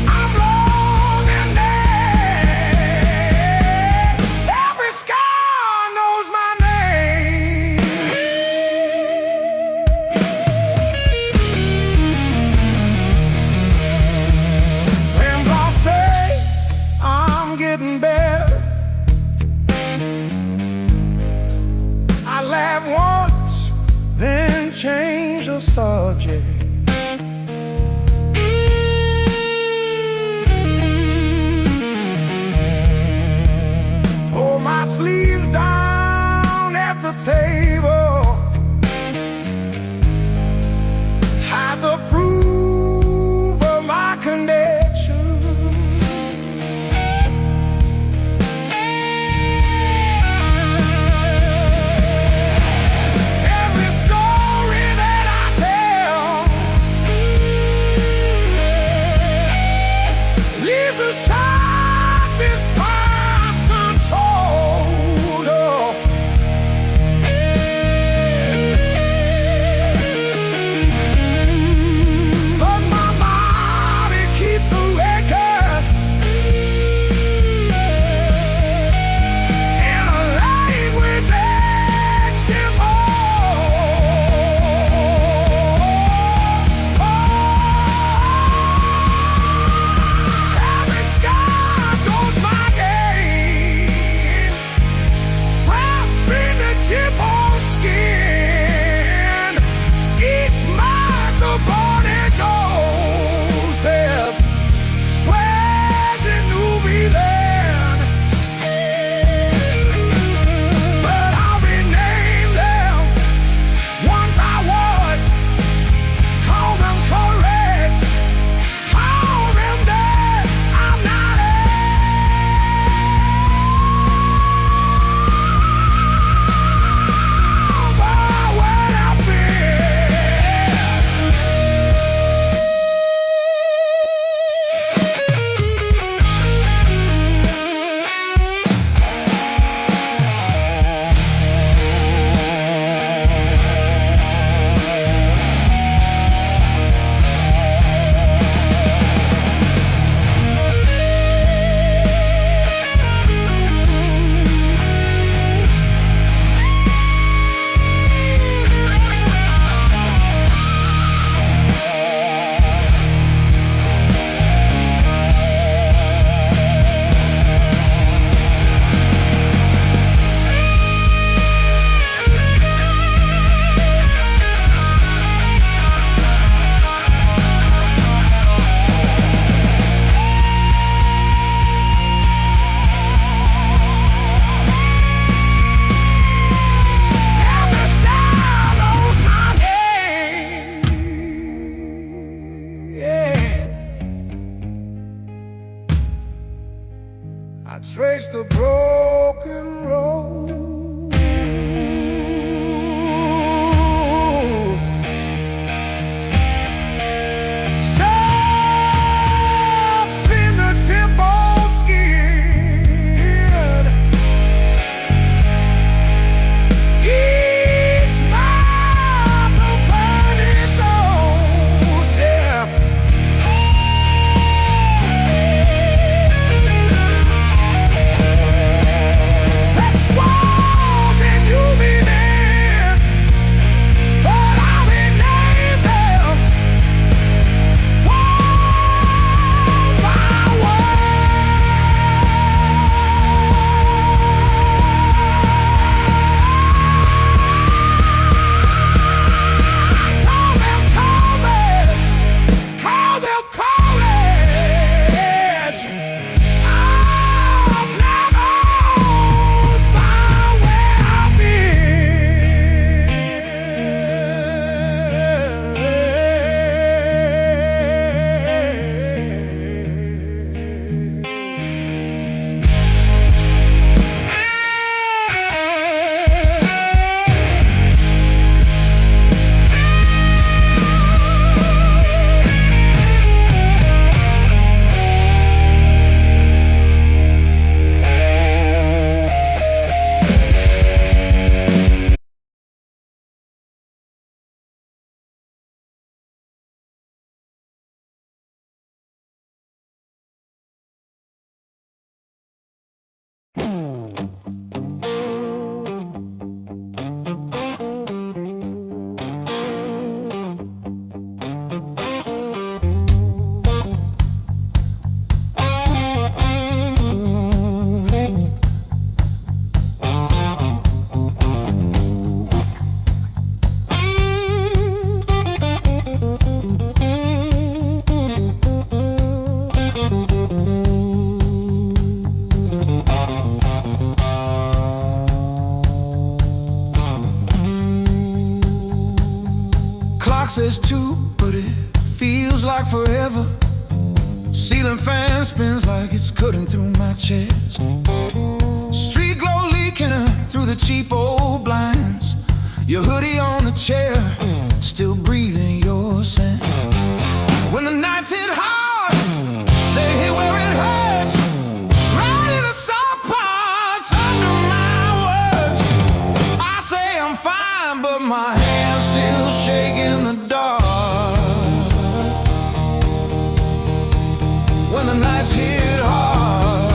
I'm long and dead. Every scar knows my name. Getting better. I laugh once, then change the subject. Pull my sleeves down at the table, hide the proof of my connection. I trace the broken road. Says two, but it feels like forever. Ceiling fan spins like it's cutting through my chest. Street glow leaking through the cheap old blinds. Your hoodie on the chair, still breathing your scent. When the nights hit hard, they hit where it hurts. Right in the soft parts under my words. I say I'm fine, but my hand's still shaking the dark. When the nights hit hard,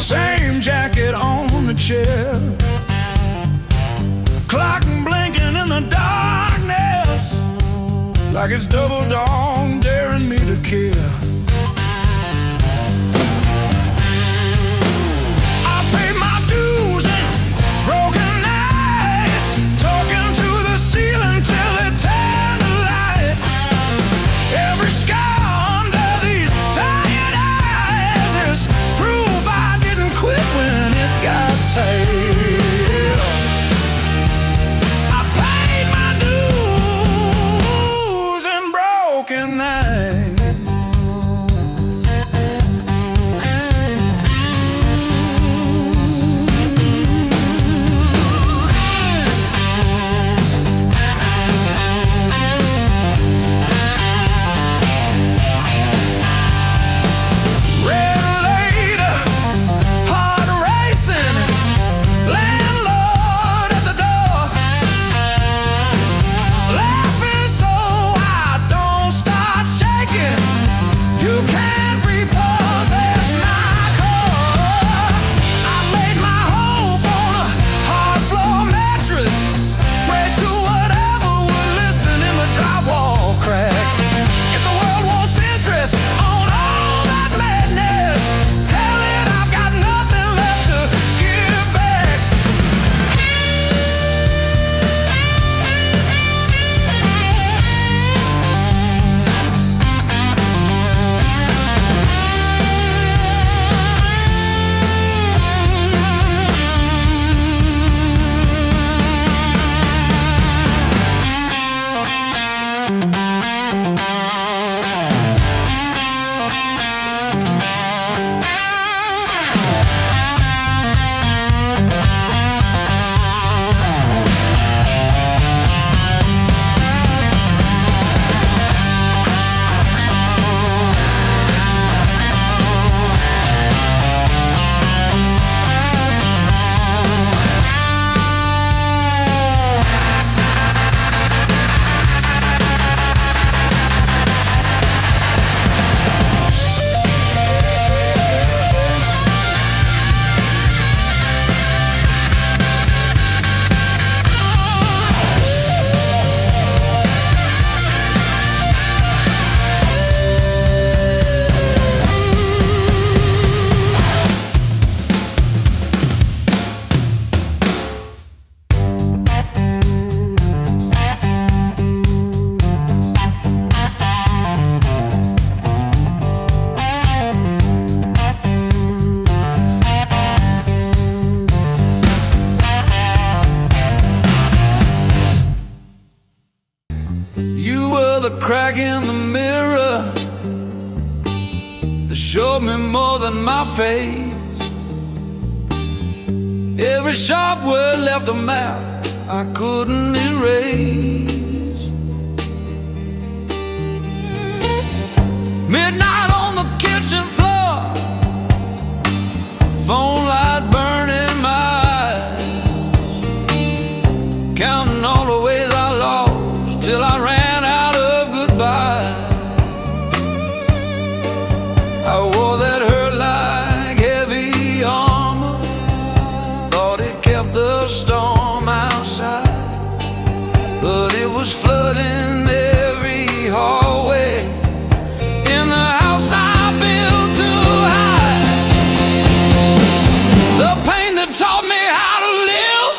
Same jacket on the chair, clock blinking in the darkness, like it's double dawn daring me to care. I paid my dues and broken nights, talking to the ceiling till it turned to light. Every scar under these tired eyes is proof I didn't quit when it got tight. I paid my dues and broken nights. The crack in the mirror that showed me more than my face. Every sharp word left a map I couldn't erase. Midnight on the kitchen floor, phone light burning my eyes, counting all the ways I lost till I ran out of goodbye. I wore that hurt like heavy armor, thought it kept the storm outside, but it was flooding every hallway in the house I built too high. The pain that taught me how to live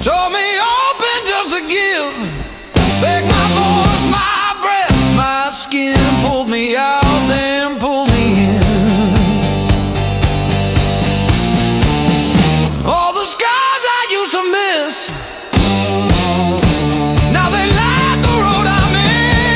taught me open just to give. Back my voice, my breath, my skin pulled me out, then pulled me in. All the scars I used to miss, now they light the road I'm in.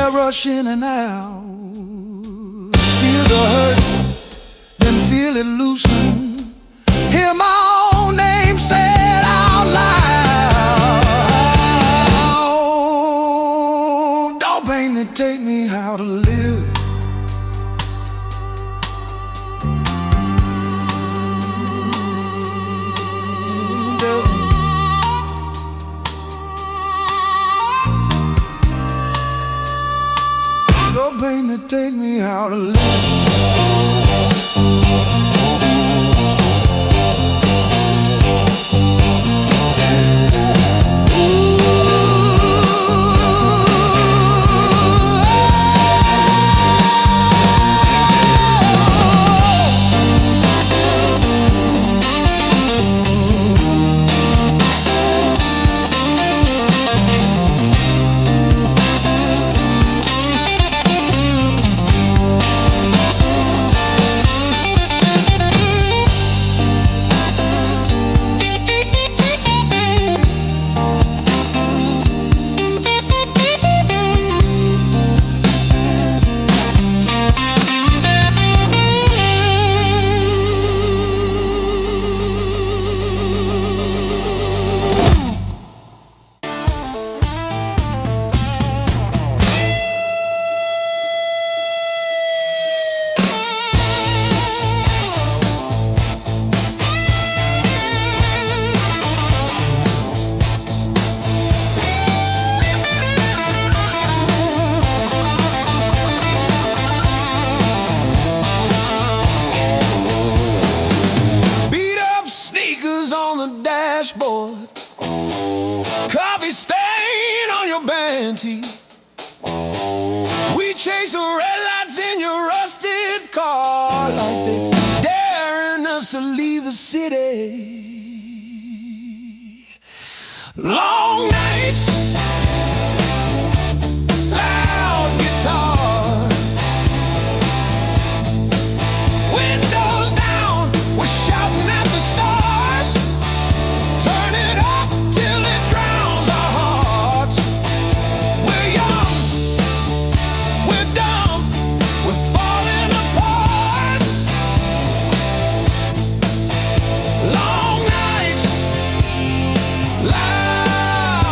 air rush in and out. Feel the hurt, then feel it loosen. Hear my own name said out loud. Don't pain that take me how to live. Don't pain that take me how to live. Dashboard, coffee stain on your Banty. We chase the red lights in your rusted car like they daring us to leave the city. Long nights, loud guitar, windows down, we're shouting at the stars. Turn it up till it drowns our hearts. We're young, we're dumb, we're falling apart. Long nights, loud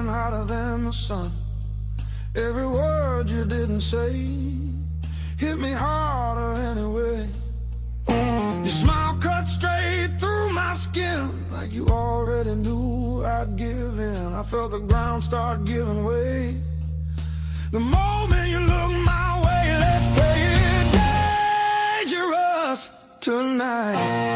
burning hotter than the sun. Every word you didn't say hit me harder anyway. Your smile cut straight through my skin, like you already knew I'd give in. I felt the ground start giving way. The moment you look my way, let's play it dangerous tonight.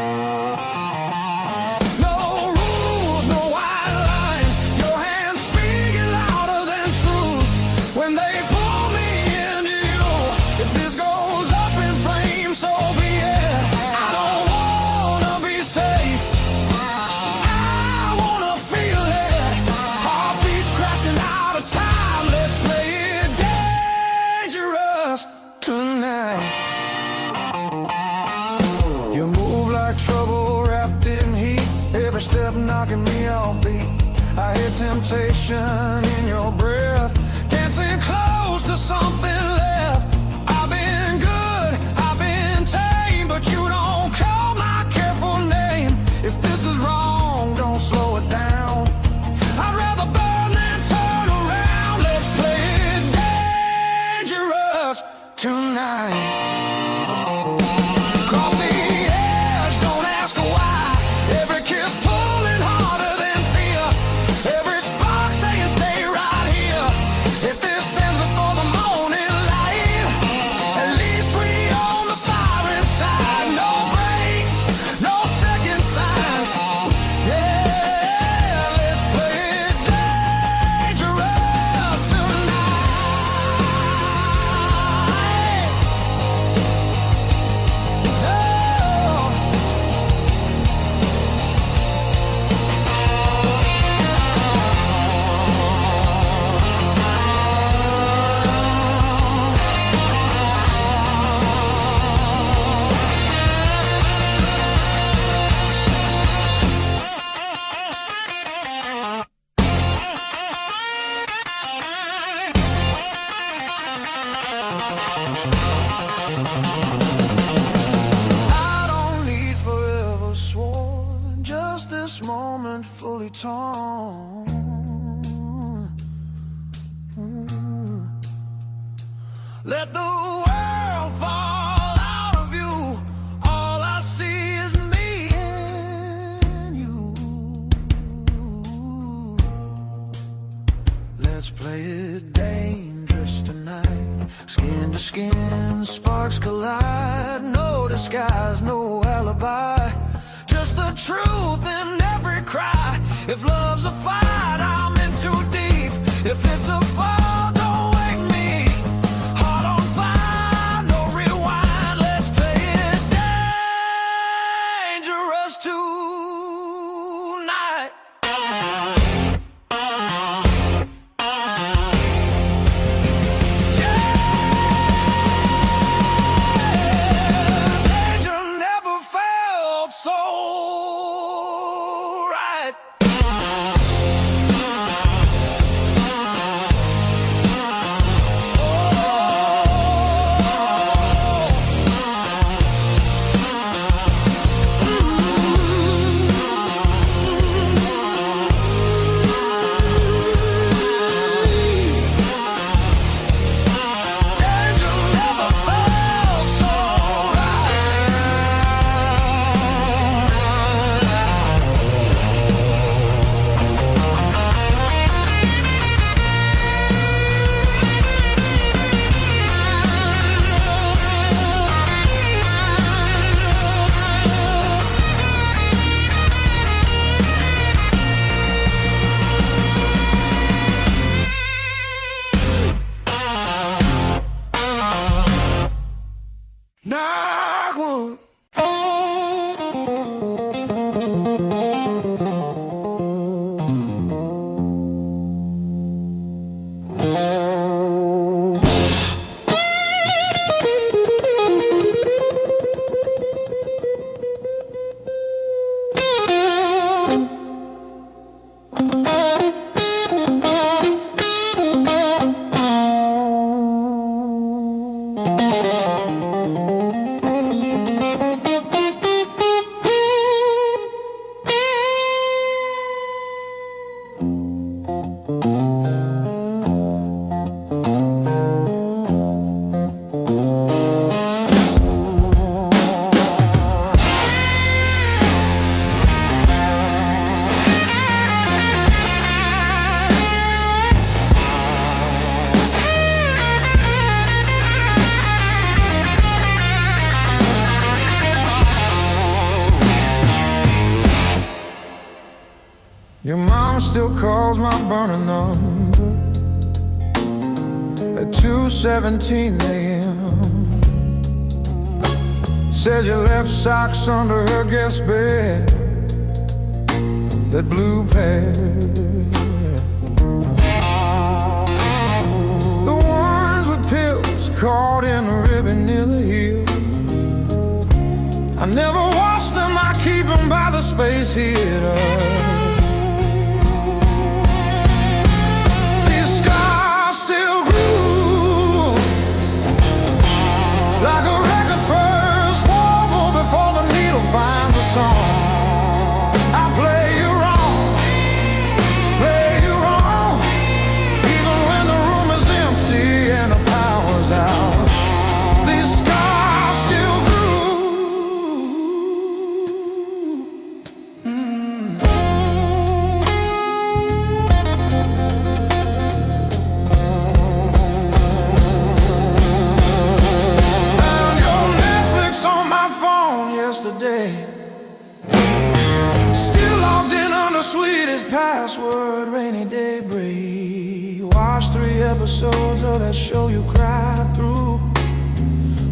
Knocking me off beat. I hear temptation in your breath, dancing close to something left. I've been good, I've been tame, but you don't call my careful name. If this is wrong, don't slow it down. I'd rather burn than turn around. Let's play it dangerous tonight. Fully torn. Let the world fall out of you. All I see is me and you. Let's play it dangerous tonight. Skin to skin, sparks collide. No disguise, no alibi. Just the truth in every cry. If love's a fight, I'm in too deep. If it's a fall, don't wake me. Heart on fire, no rewind. Let's play it dangerous tonight. Danger never felt so right. calls my burning number at 2:17 a.m. Said you left socks under her guest bed, that blue pair, the ones with pills caught in the ribbon near the heel. I never wash them, I keep them by the space heater. These scars still groove like a record's first warble before the needle finds the song. I play you wrong, even when the room is empty and the power's out. These scars still yesterday, still logged in on the sweetest password, rainy day breeze. Watched 3 episodes of that show you cried through,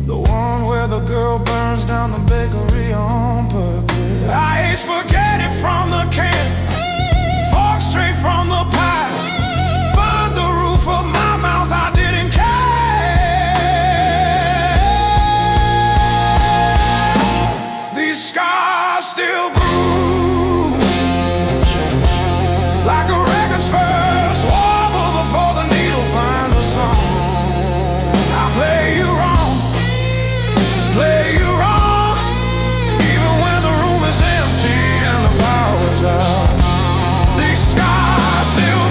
the one where the girl burns down the bakery on purpose. I ate spaghetti from the can, fork straight from the pie, burned the roof of my mouth, I didn't care. Scars still groove like a record's first warble before the needle finds a song. I play you wrong, even when the room is empty and the power's out. These scars still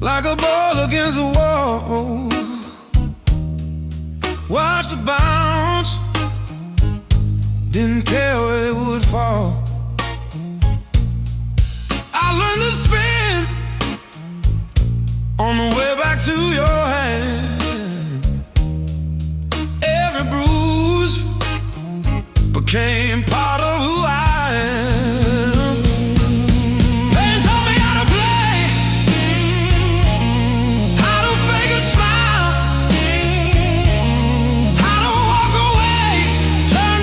like a ball against the wall. Watched it bounce, didn't care where it would fall. I learned to spin on the way back to your hand. Every bruise became part of who I am. Pain taught me how to play, how to fake a smile, how to walk away, turn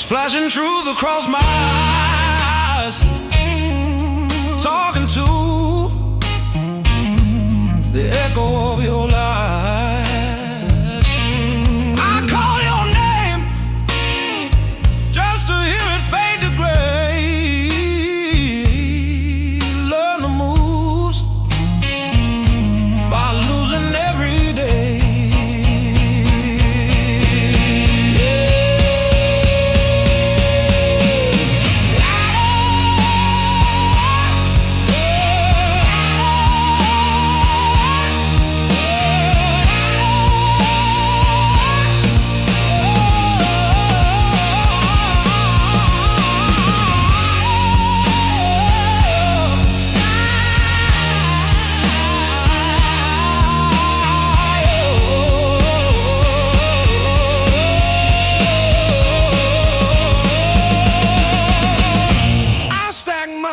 splashing truth across my eyes, talking to the echo of your lies. I call your name just to hear it fade to gray. Learn the moves by losing every day.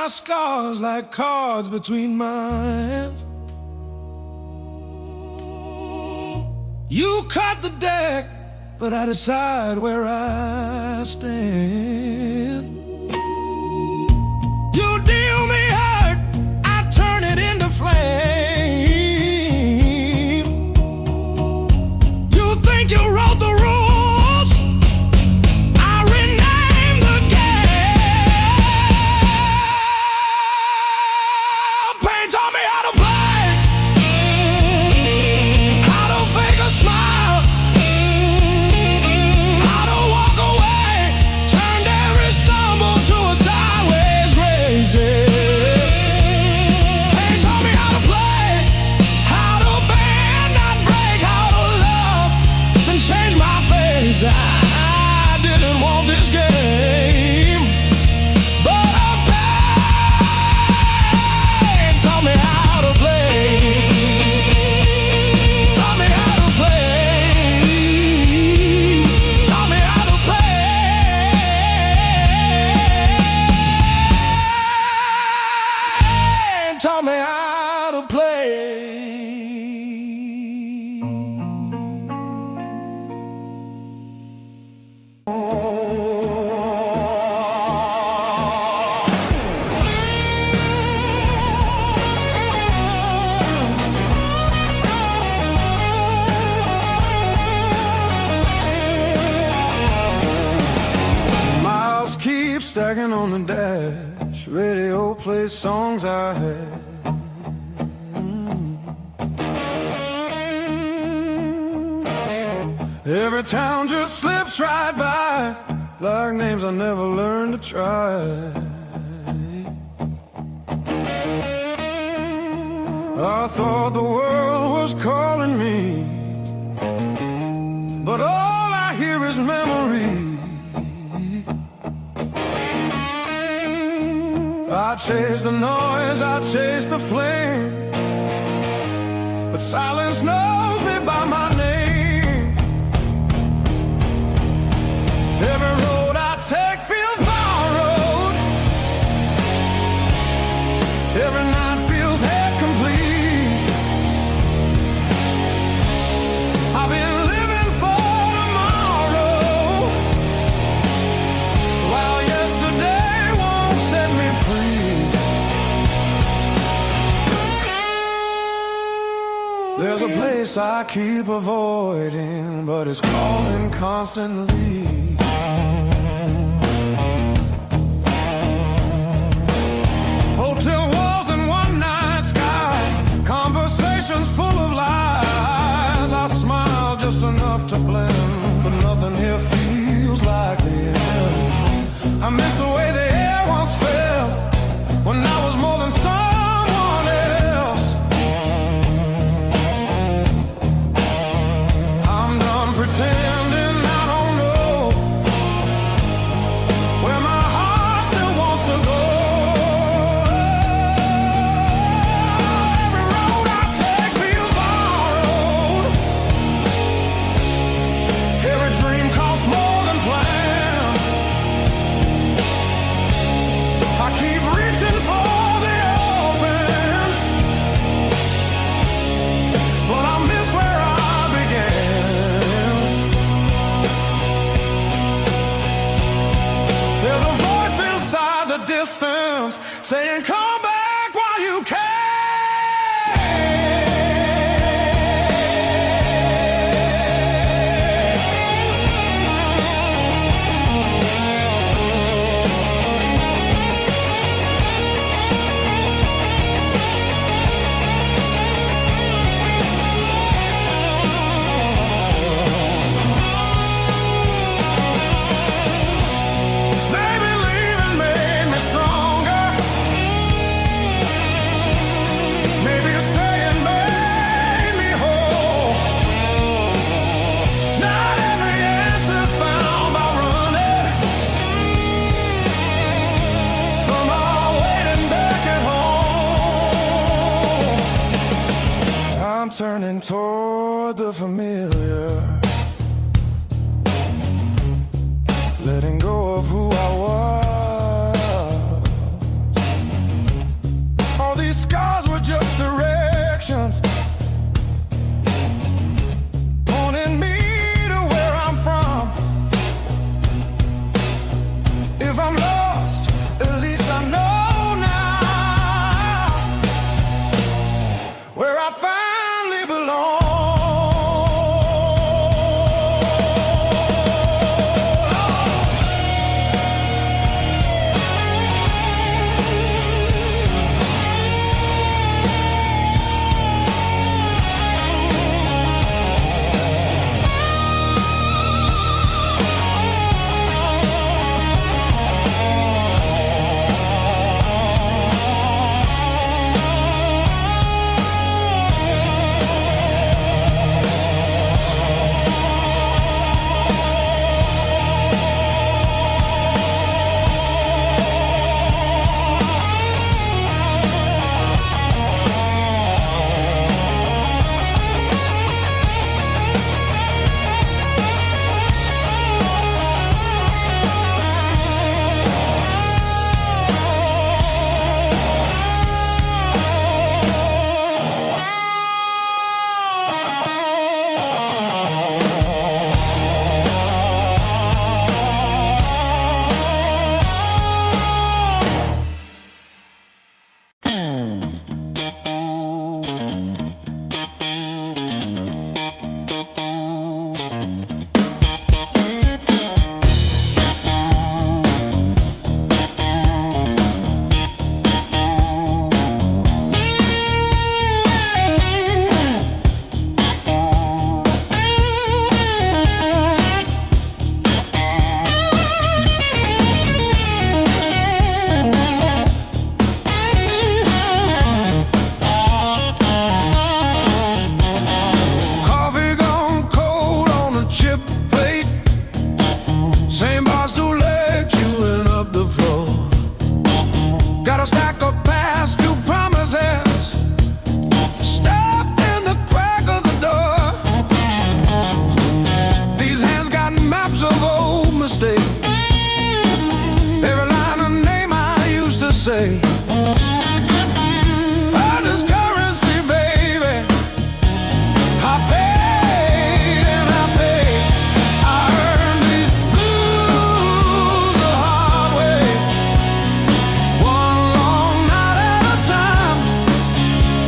Scars like cards between my hands. You cut the deck, but I decide where I stand. You deal me hurt, I turn it into flame. You think you wrote the rules, I rename the game. Pain taught me how to play, how to fake a smile, how to walk away, turned every stumble to a sideways grace. Pain taught me how to play, how to bend, not break, how to love, then change my face. I didn't want this game, but pain taught me how to play. Taught me how to play. Taught me how to play. Taught me how to play. Miles keep stacking on the dash. Radio plays songs I had. Every town just slips right by, like names I never learned to try. I thought the world was calling me, but all I hear is memory. I chase the noise, I chase the flame, but silence knows me by my name. Every road I take feels borrowed, every night feels half complete. I've been living for tomorrow, while yesterday won't set me free. There's a place I keep avoiding, but it's calling constantly. Hotel walls and one-night skies, conversations full of lies. I smile just enough to blend, but nothing here feels like the end. I miss the way the air once felt, when I was more than someone else. I'm done pretending I don't know saying come back while you can. Turning toward the familiar, letting go of who I was. All these scars were just directions, pointing me to where I'm from. If I'm lost, at least I know now where I found say hard as currency, baby. I paid and I paid. I earned these blues the hard way, one long night at a time.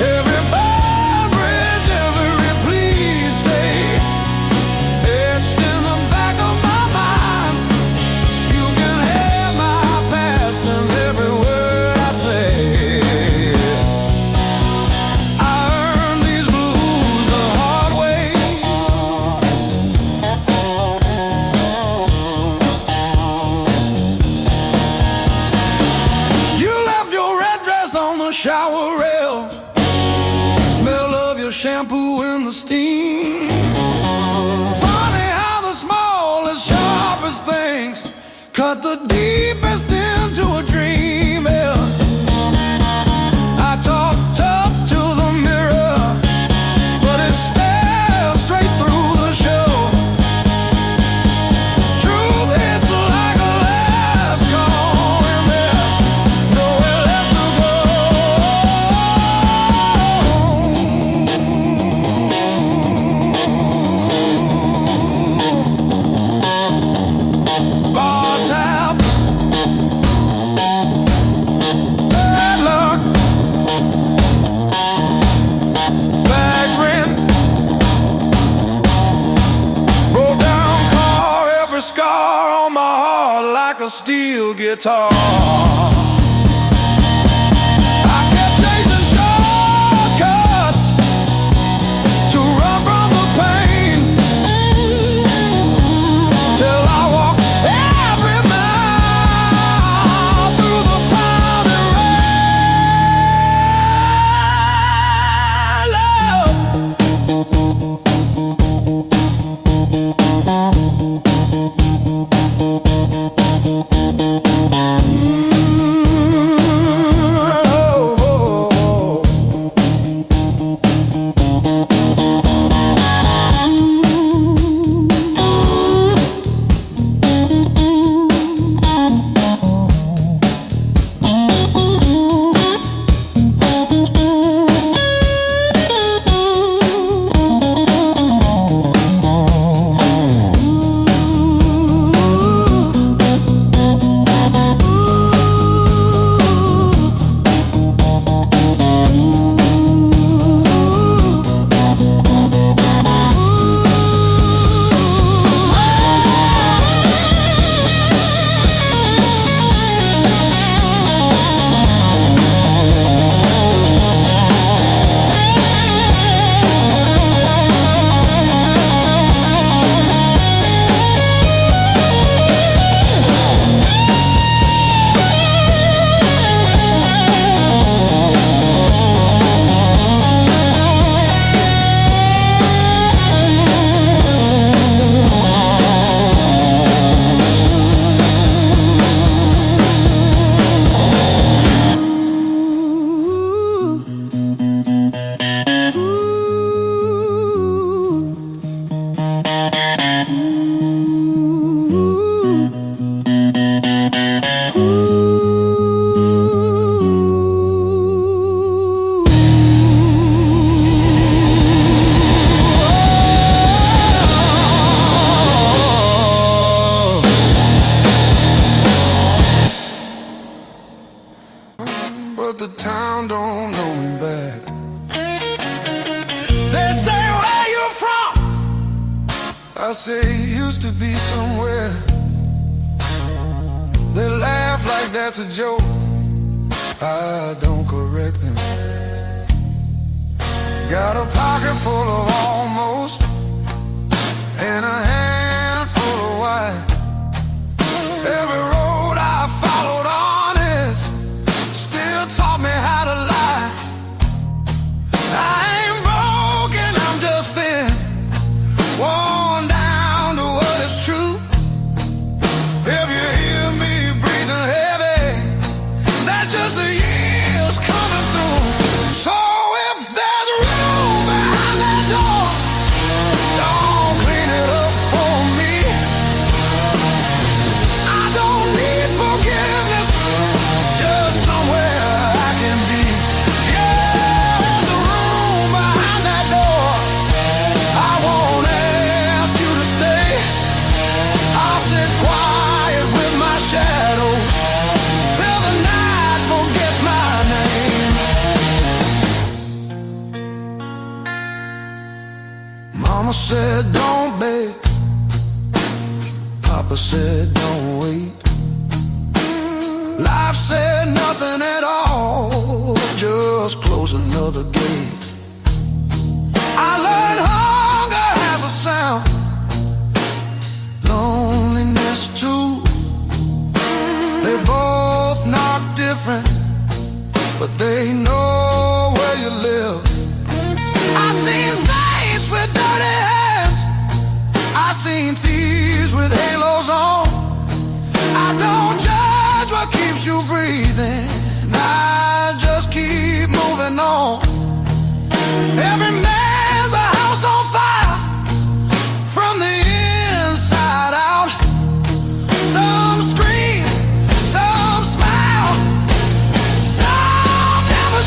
Every bar bridge, every please stay, etched in the back of my mind. You can have my past and every word I say. I earned these blues the hard way. You left your red dress on the shower rail, smell of your shampoo in the steam. Funny how the smallest, sharpest things cut the deepest into a dream. Yeah. I talk tough to the mirror, but it stares straight through the show. Truth hits like a last call, and there's nowhere left to go. Bar tab, a steel guitar. I kept chasing shortcuts to run from the pain, till I walked every mile through the pounding but the town don't know me back. They say, where you from? I say, used to be somewhere. They laugh like that's a joke. I don't correct them. Got a pocket full of almost, and a handful of white. Every road I followed honest still taught me how to lie. I ain't broken, I'm just thin, worn down to what is true. If you hear me breathing heavy, that's just the years coming through. So if there's room behind that door, don't clean it up for me. I don't need forgiveness, just somewhere I can be. Yeah, there's a room behind that door. I won't ask you to stay. I'll sit quiet with my shadows till the night forgets my name. Mama said don't beg, Papa said don't wait. Life said nothing at all, just close another gate. I learned hunger has a sound, loneliness too. They both knock different, but they know where you live. I seen saints with dirty hands, I seen thieves with halos on. I don't judge what keeps you breathing, I just keep moving on. Every man's a house on fire, from the inside out. Some scream, some smile, some never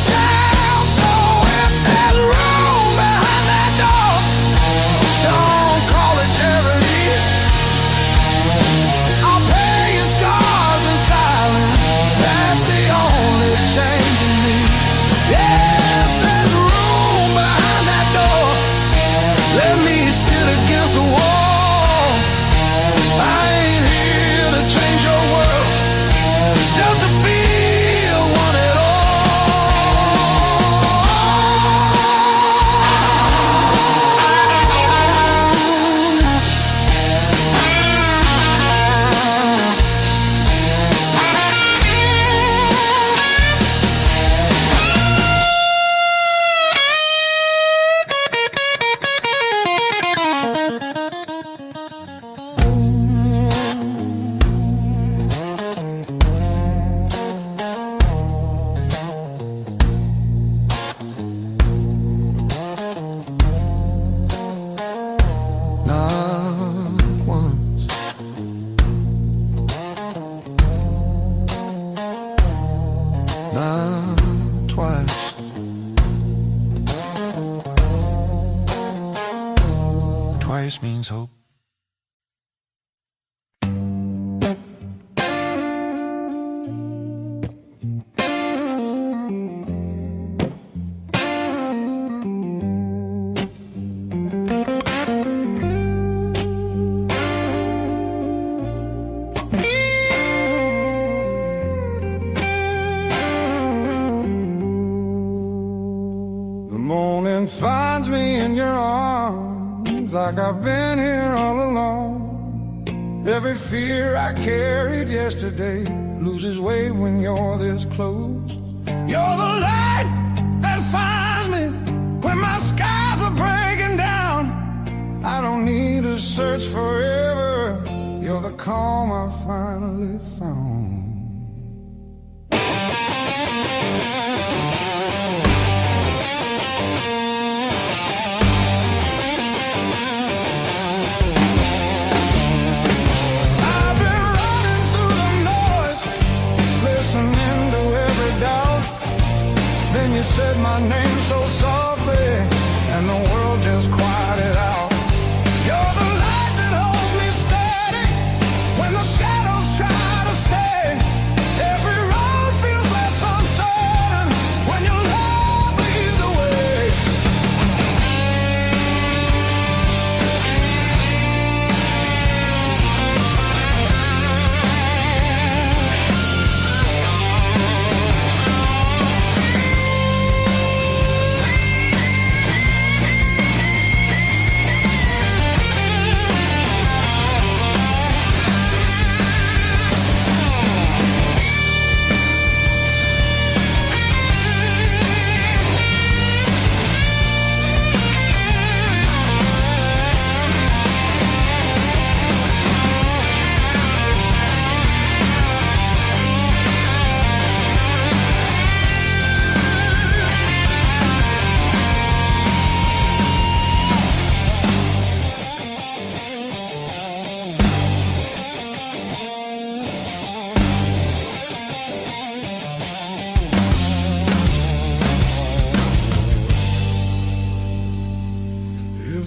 not twice. Twice means hope. Morning finds me in your arms like I've been here all along. Every fear I carried yesterday loses weight when you're this close. You're the light that finds me when my skies are breaking down. I don't need to search forever. You're the calm I finally found. You said my name so softly, and the world just quieted out. You're the light that holds me steady when the shadows try to stay. Every road feels less uncertain when your love leads the way.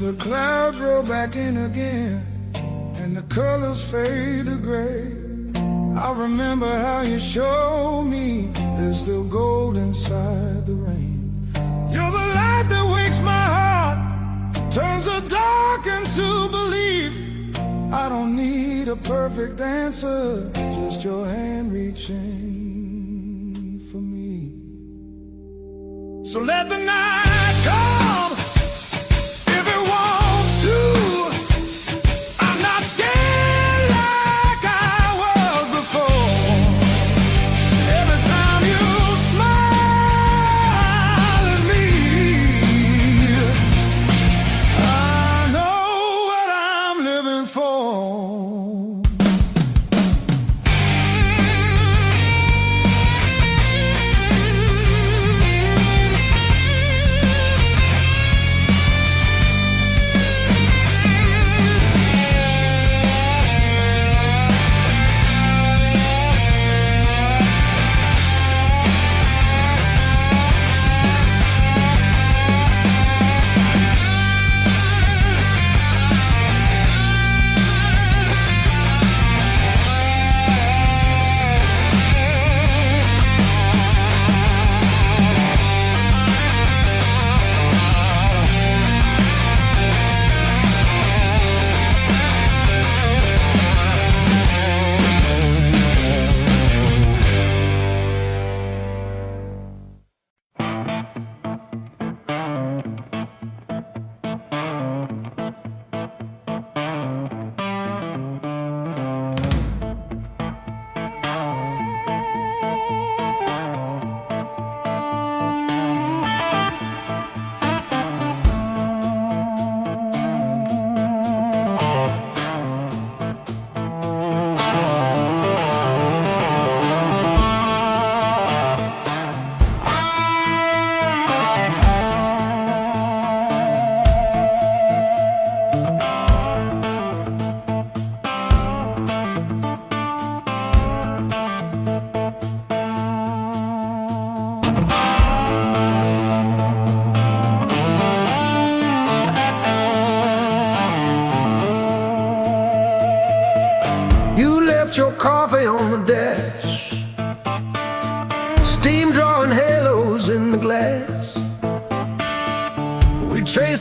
The clouds roll back in again and the colors fade to gray. I remember how you showed me there's still gold inside the rain. You're the light that wakes my heart, turns the dark into belief. I don't need a perfect answer, just your hand reaching for me. So let the night come.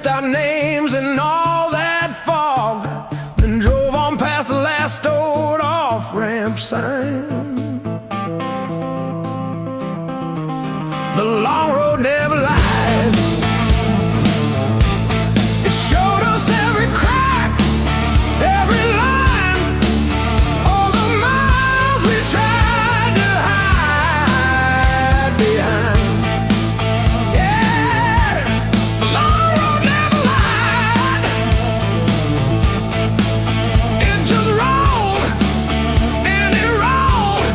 erased our names in all that fog, then drove on past the last old off-ramp sign. The long road never lied. It showed us every crack, every line, all the miles we tried to hide behind. Yeah, the long road never lied. It just rolled and it rolled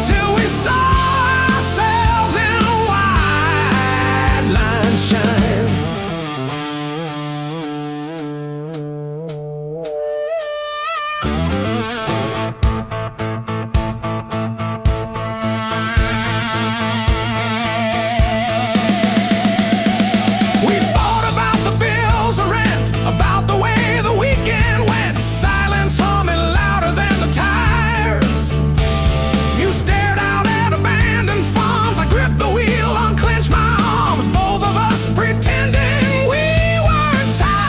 till we saw ourselves in a wide line shine. We fought about the bills of rent, about the way the weekend went, silence humming louder than the tires. You stared out at abandoned farms, I gripped the wheel, unclenched my arms, both of us pretending we weren't tired.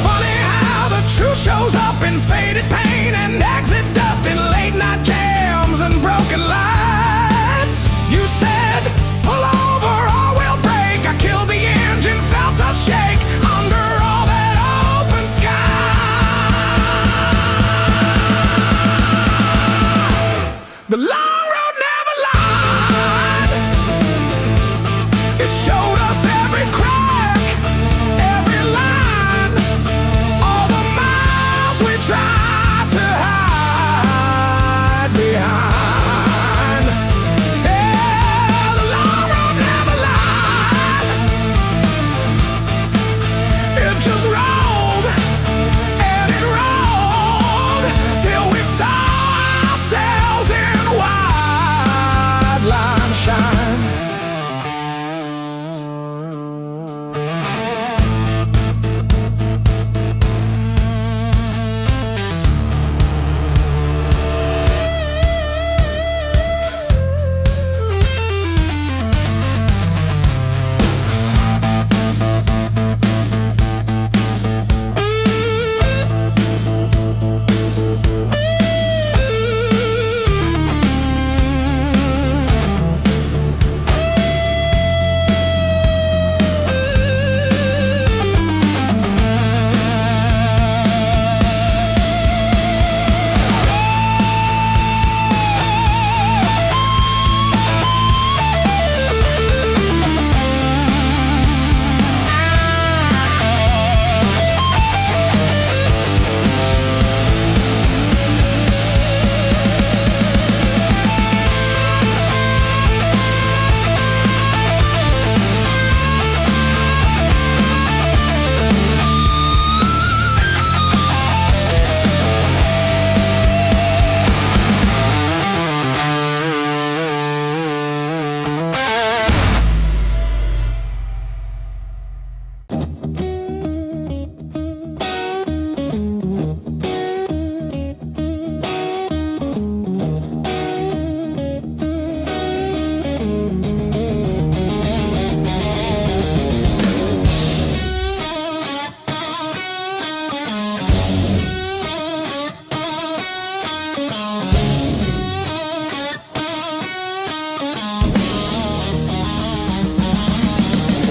Funny how the truth shows up in faded paint and exit dust in late night jams and broken lights. You said, pull over or we'll break. I killed the engine, felt us shake under all that open sky. The long road never lied. It showed us every crack, every line, all the miles we tried to hide behind. Yeah, the long road never lied. It just rolled and it rolled till we saw ourselves in wide line shine.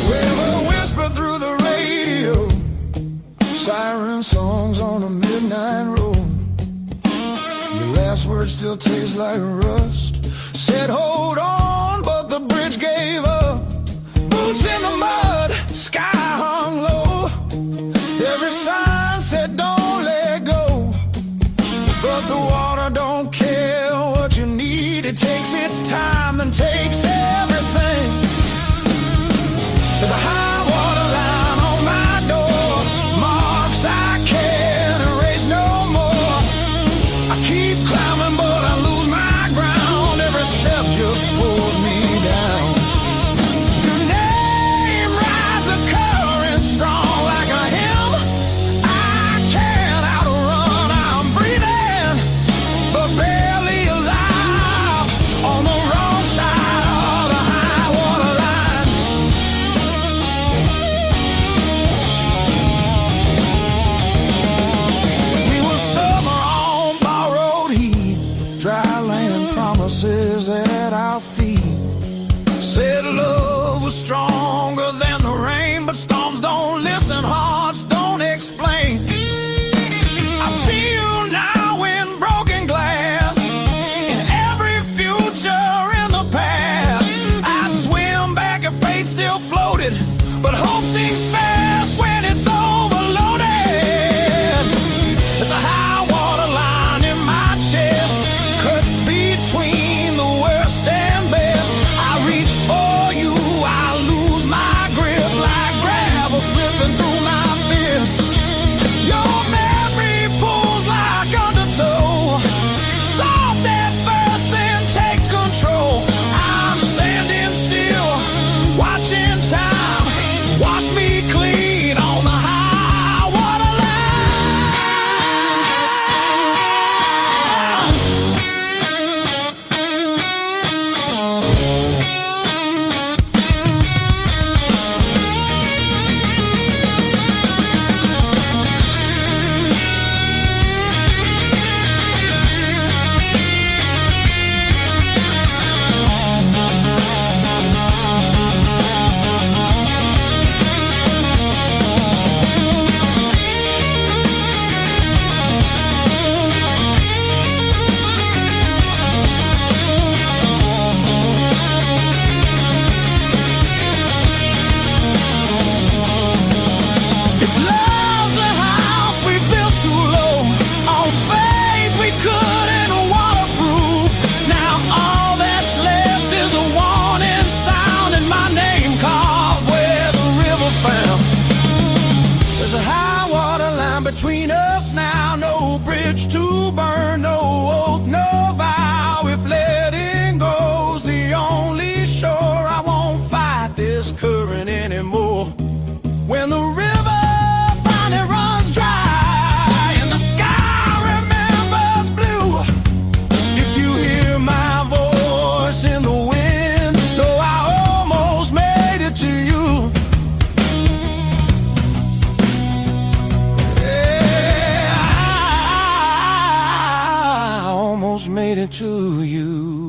River whisper through the radio, siren songs on a midnight road. Your last words still taste like rust. Said hold on, but the bridge gave up. Boots in the mud, sky hung low. Every sign said don't let go, but the water don't care what you need. It takes its time, then takes everything. There's a high water line on my door, marks I can't Said love was stronger than the rain, but storms don't listen, hearts don't explain. I see you now in broken glass, in every future in the past. I'd swim back if fate still floated, but hope sinks fast when it's overloaded. There's a high water line in my chest, cuts between the worst and best. I reach for you, I lose my grip like gravel slipping through my fist. Your memory pulls like undertow, soft at first then takes control. I'm standing still, watching time wash me clean on the high water between us now, no bridge to burn, no oath, no vow. If letting go's the only shore, I won't fight this current anymore. When the river finally runs dry and the sky remembers blue, if you hear my voice in the wind, know I almost made it to you. Made it to you.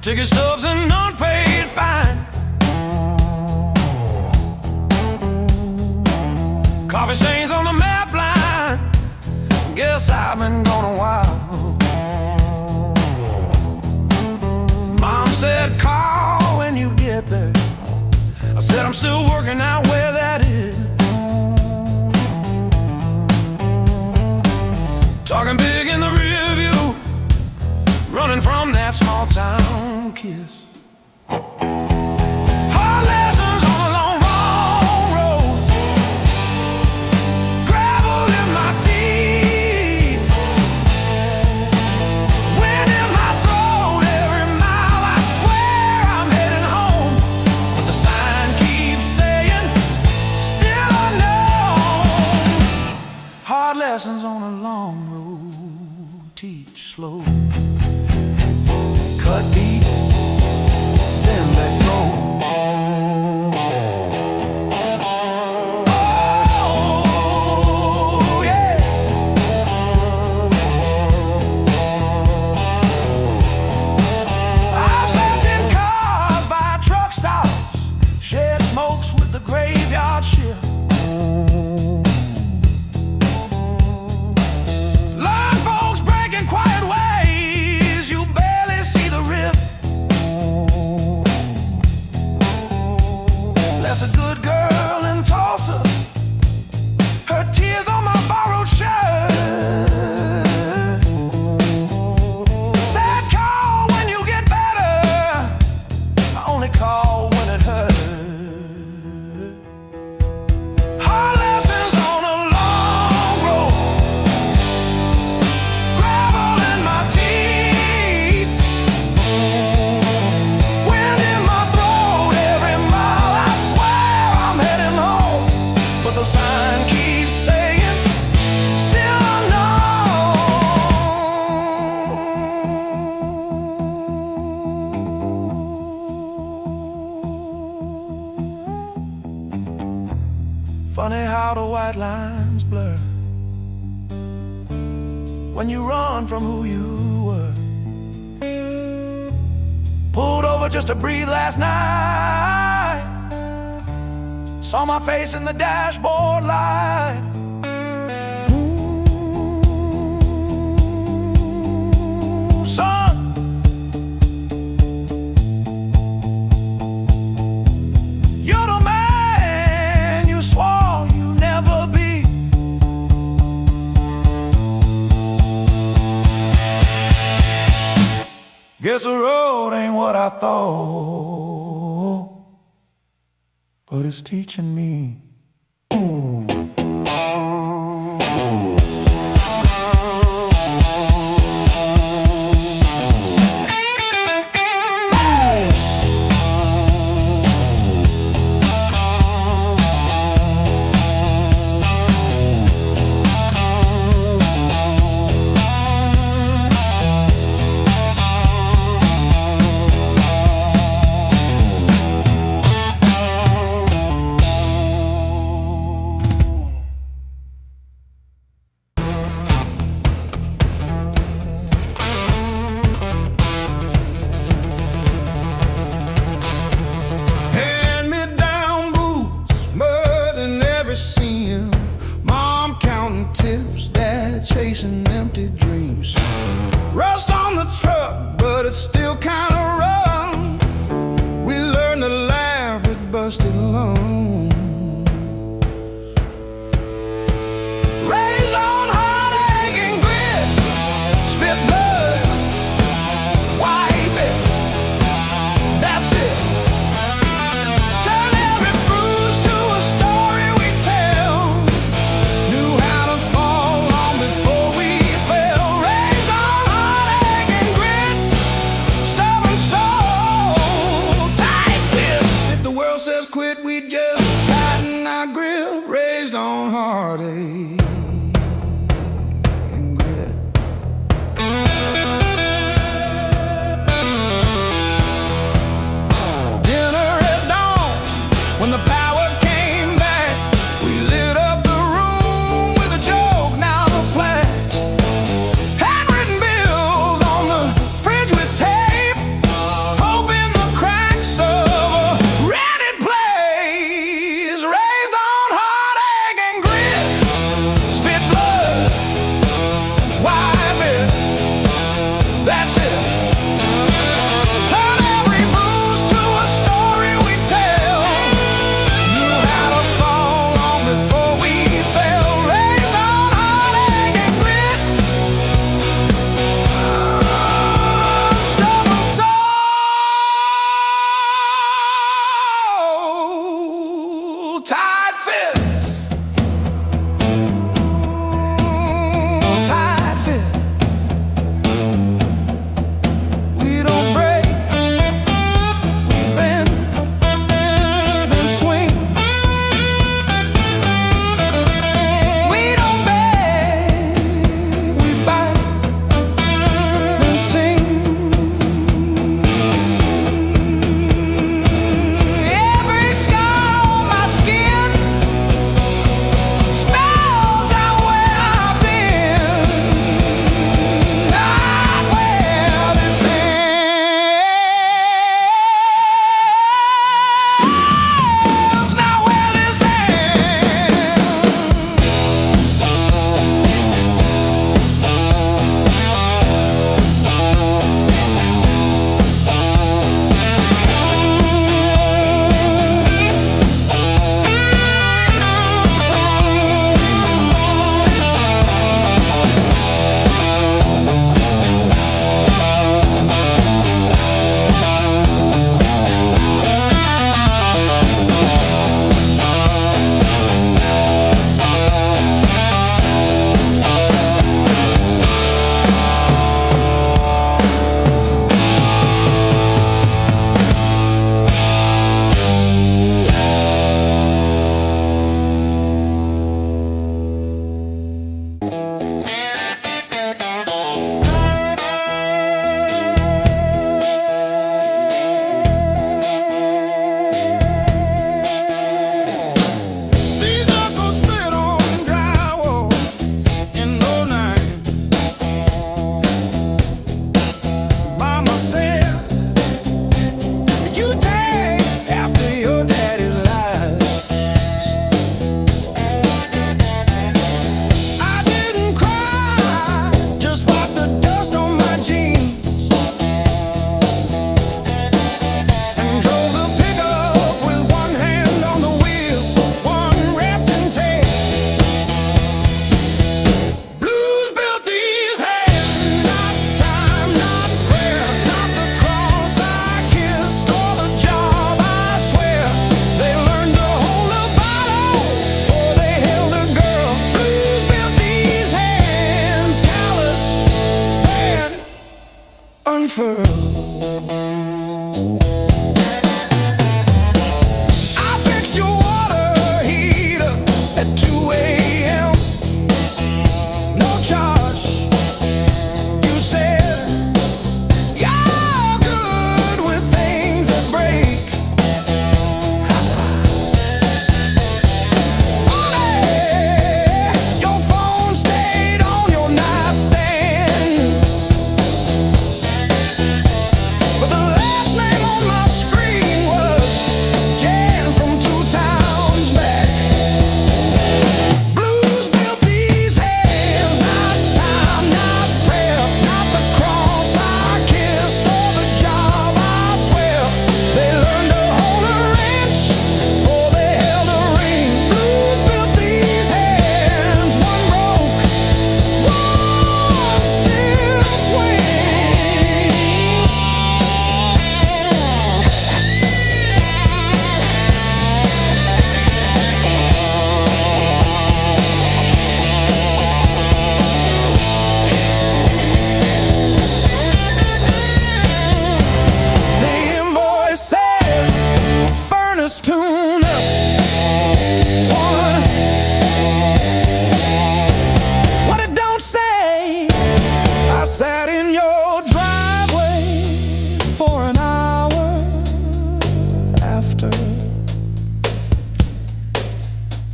Ticket stubs and unpaid fine, coffee stains on the map line. Guess I've been gone a while. Mom said call when you get there. I said I'm still working out where that is. Talking big in the rear view, running from that small town kiss. Hard lessons on a long, long road, gravel in my teeth, wind in my throat. Every mile I swear I'm heading home, but the sign keeps saying still unknown. Hard lessons on a long road, teach slow. Cut deep, then let go. Funny how the white lines blur when you run from who you were. Pulled over just to breathe last night. Saw my face in the dashboard light. Ooh, son, you're the man you swore you'd never be. Guess the road ain't what I thought, but it's teaching me. Mom counting tips, dad chasing empty dreams. Rust on the truck, but it's still kinda rough. We learned to laugh at busted lungs. Raised on heartache and grit, spit blood, wipe it, that's it. Turn every bruise to a story we tell. Knew how to fall long before we fell. Raised on heartache and grit, stubborn soul, tight fist. If the world says quit, we just tighten our grip. Raised on heartache and grit. Dinner at dawn, when the power came back, we lit up the room with a joke, now the plan. Handwritten bills on the fridge with tape, hope in the cracks of a rented place. Raised on heartache and grit, spit blood, wipe it, that's it. Turn every bruise to a story we tell. Knew how to fall long before we fell. Raised on heartache and grit, stubborn soul, tight fit, tight fit. We don't break, we bend, then swing. We don't beg, we bite, then sing. Every scar on my skin unfurled. I fixed your water heater at 2 a.m. No charge. You said you're good with things that break. Your phone stayed on your nightstand, but the last name on my screen was Jan from 2 towns back. Blues built these hands, not time, not prayer, not the cross I kissed or the job I swear. They learned to hold a wrench before they held a ring. Blues built these hands, one broke, one still swings. The invoice says furnace tune up. What it don't say, I sat in your driveway for an hour after,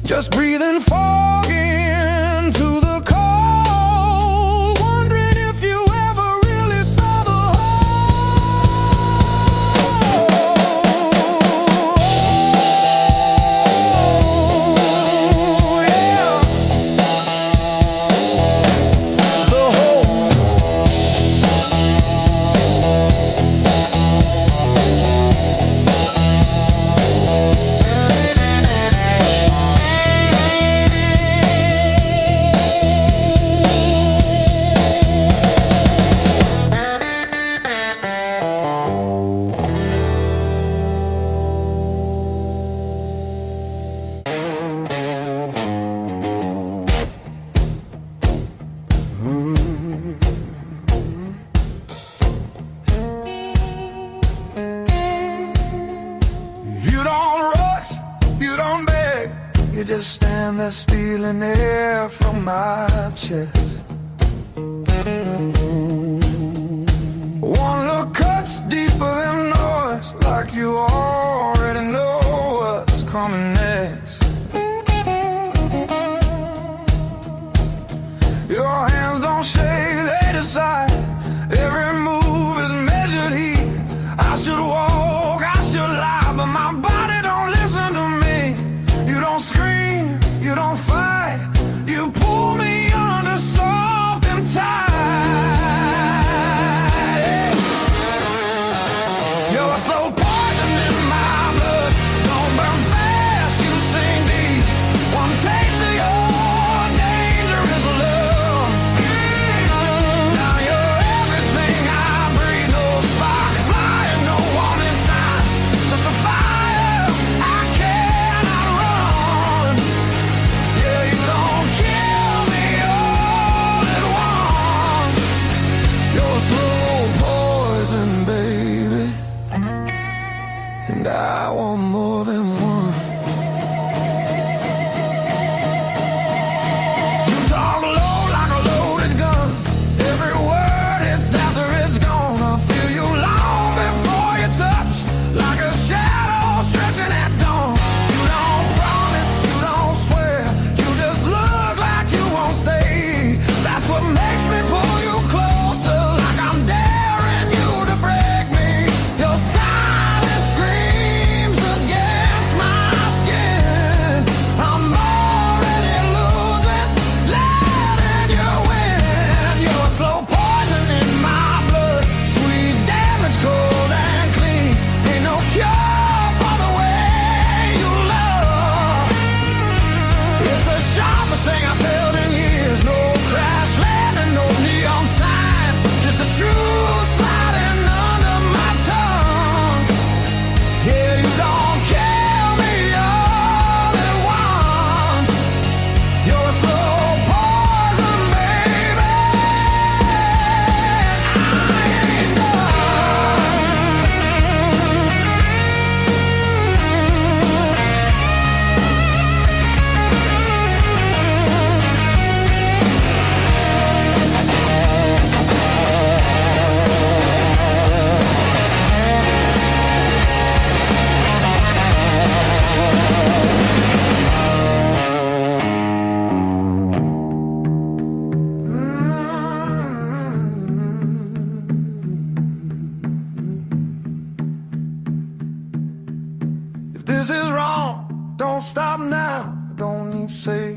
just breathing fog into the cold, wondering if you ever really saw the whole. Yeah. The whole. You don't rush, you don't beg, you just stand there stealing air from my chest. One look cuts deeper than noise, like you already know what's coming next. Your hands don't shake, they decide. Every move is measured heat. I should walk, I should lie, but my body don't listen to me. You don't scream, you don't fight, you pull me under soft and tight. You're a slow poison in my blood, don't burn fast,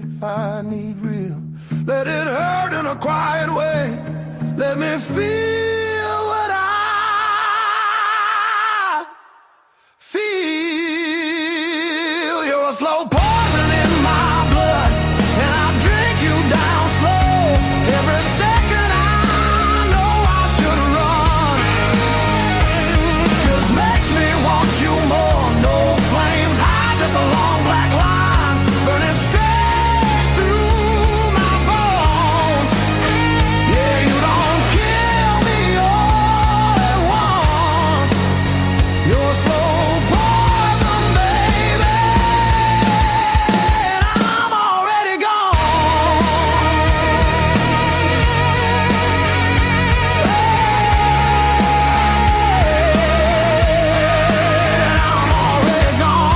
if I need real. Let it hurt in a quiet way. Let me feel what I feel. You're a slow poison in my blood, and I drink you down slow. Every second I know I should run. Just makes me want you more. No flames high, just a long black line burning straight through my bones. Yeah, you don't kill me all at once. You're slow poison, baby, and I'm already gone. I'm already gone.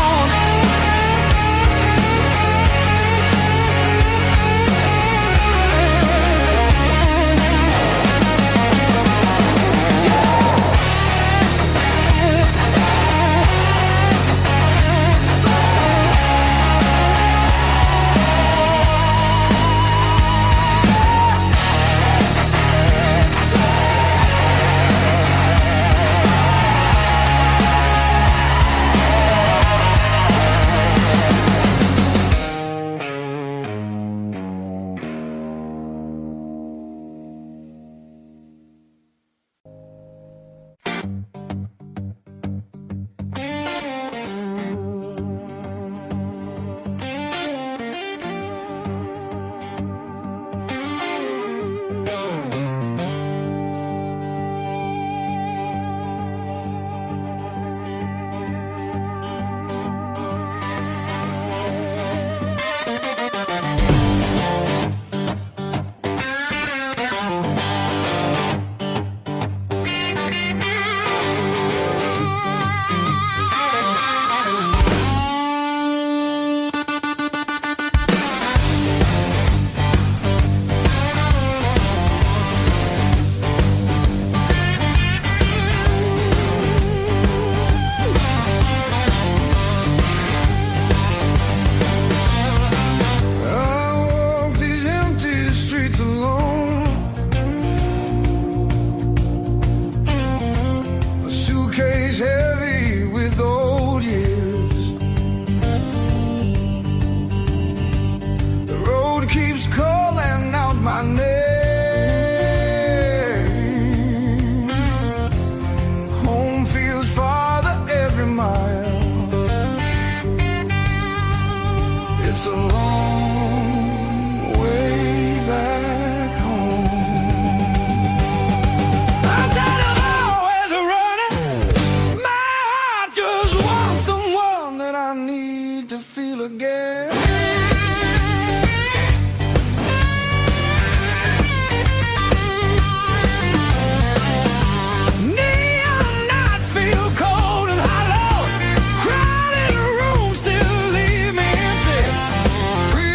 Free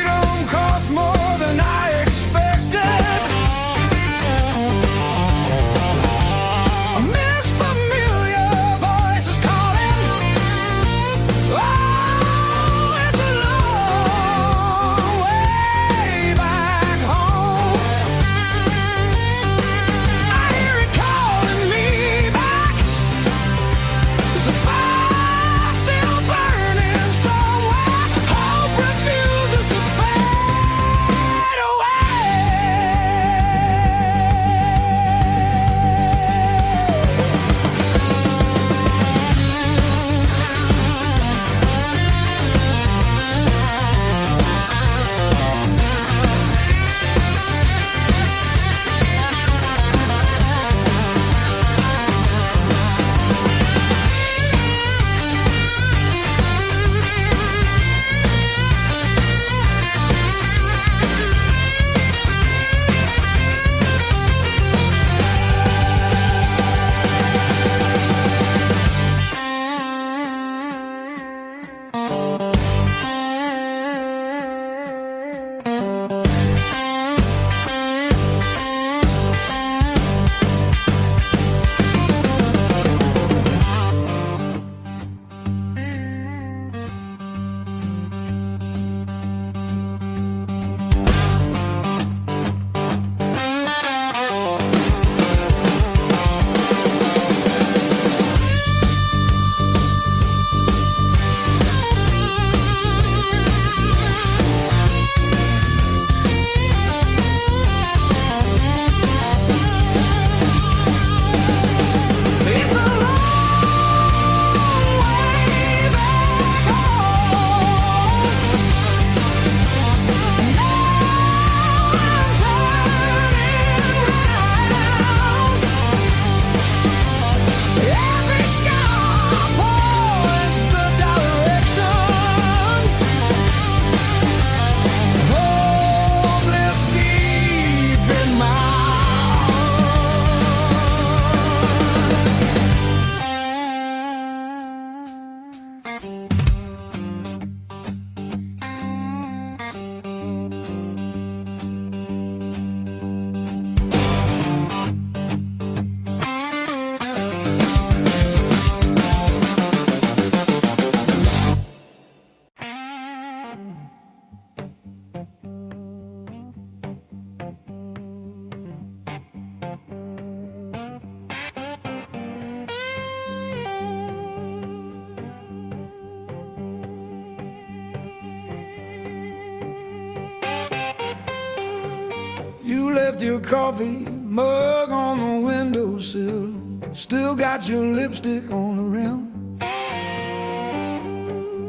You left your coffee mug on the windowsill, still got your lipstick on the rim,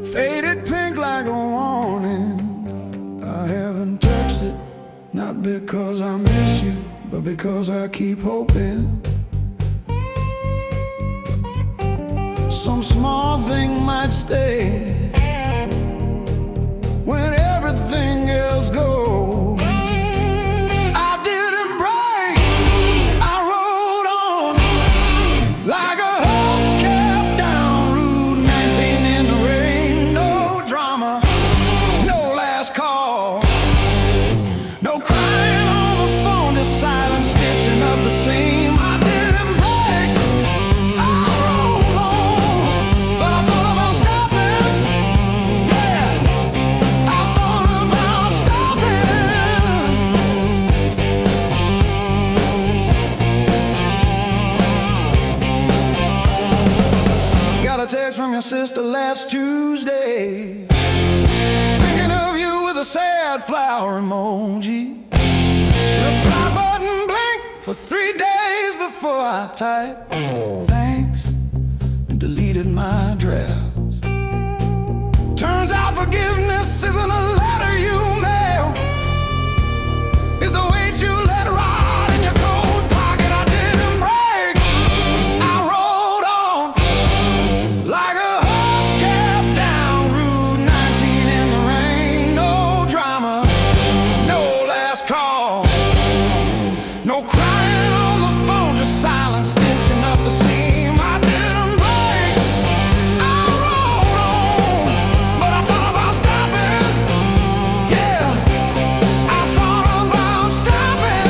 faded pink like a warning. I haven't touched it, not because I miss you, but because I keep hoping some small thing might stay when everything else goes. I didn't break, I rode on like a hubcap down Route 19 in the rain. No drama, no last call, no crying on the phone, just silent stitching up the seam. I didn't break, I rode on, but I thought about stopping. Yeah, I thought about stopping. Got a text from your sister last Tuesday, thinking of you with a sad flower emoji. Reply button blinked for 3 days before I typed thanks and deleted my drafts. Turns out forgiveness isn't a letter you mail, it's the weight you let ride in your coat pocket. I didn't break, I rode on like a hubcap down Route 19 in the rain. No drama, no last call, no crying on the phone, just silent stitching up the seam. I didn't break, I rode on, but I thought about stopping. Yeah, I thought about stopping.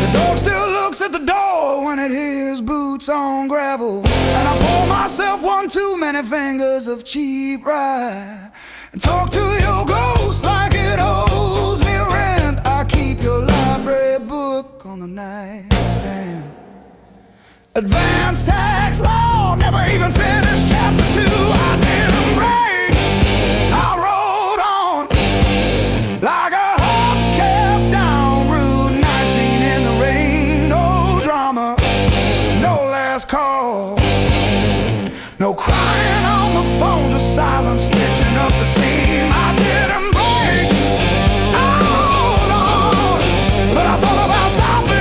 The dog still looks at the door when it hears boots on gravel, and I pour myself one too many fingers of cheap rye and talk to your ghost like it owes me rent. I keep your library book on the nightstand, advanced tax law, never even finished chapter 2. I didn't break, I rode on like a hubcap down Route 19 in the rain. No drama, no last call, no crying on the phone, just silent stitching up the seam. I didn't break, I rode on, but I thought about stopping.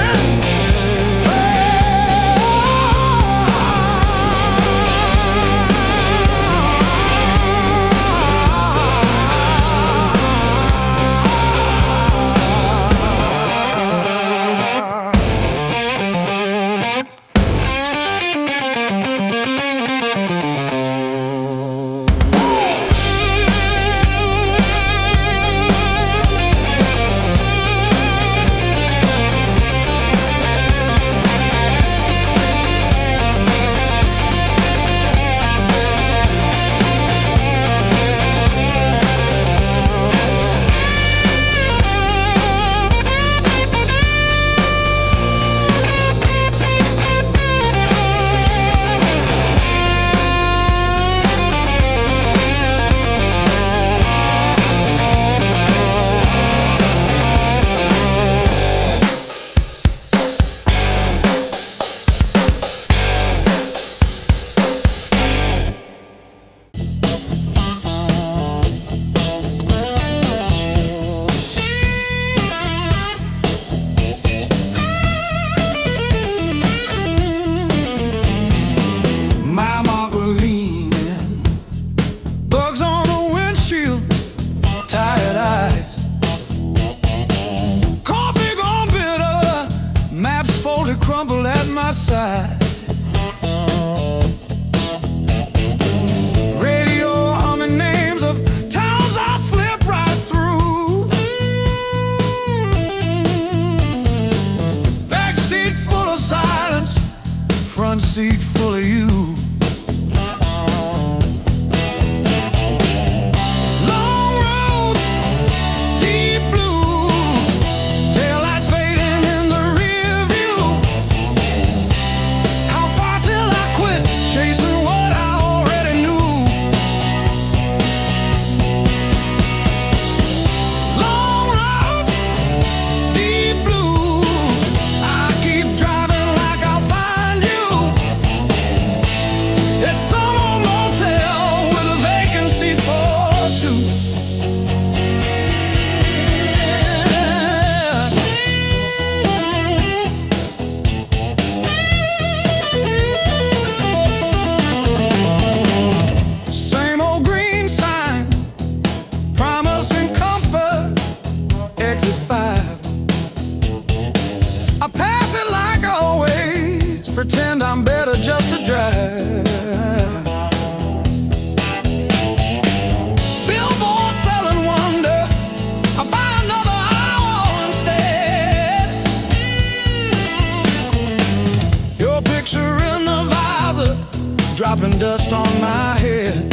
dropping dust on my head.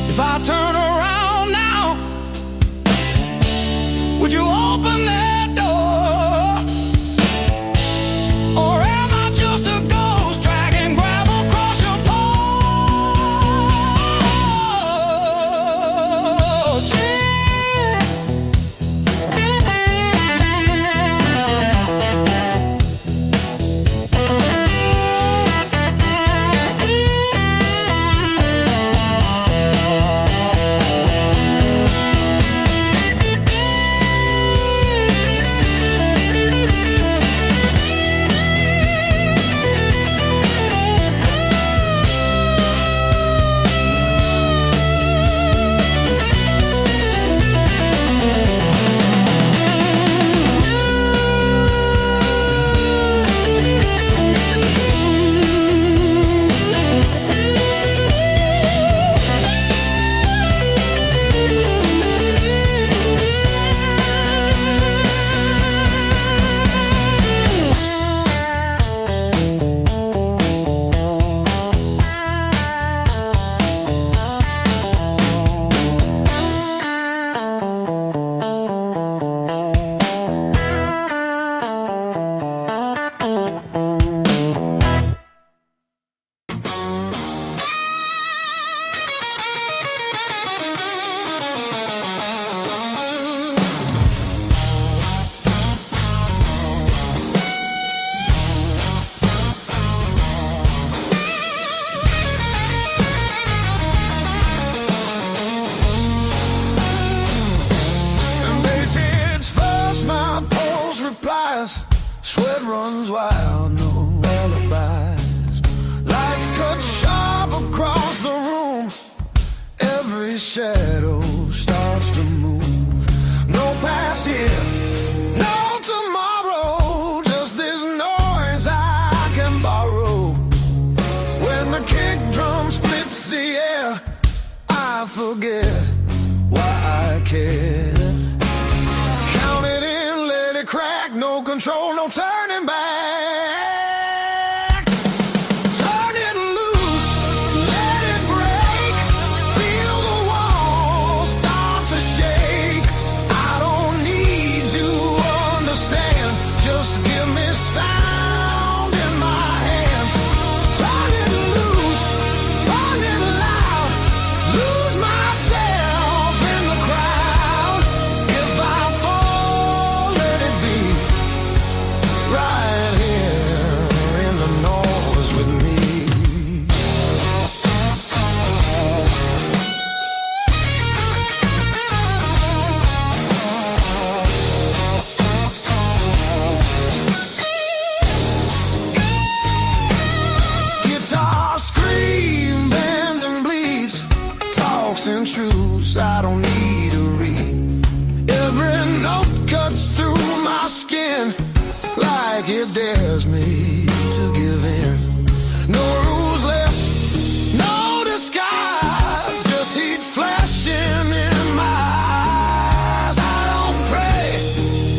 If I turn around now, would you open that door? Or am I just a ghost dragging gravel across your porch? Sweat runs wild, no alibis. Lights cut sharp across the room. Every shadow starts to move. No past here, no tomorrow. Just this noise I can borrow. When the kick drum splits the air, I forget why I care. Count it in, let it crack. No control, no turning back. Turn it loose, let it break. Feel the walls start to shake. I don't need to understand. Just give me sound in my hands. Turn it loose, burn it loud. Lose myself in the crowd. If I fall, let it be right here in the noise with me. Guitar scream, bends and bleeds, talks and truths I don't need to read. Every note cuts through my skin like it dares me to give in. No rules left, no disguise, just heat flashing in my eyes. I don't pray,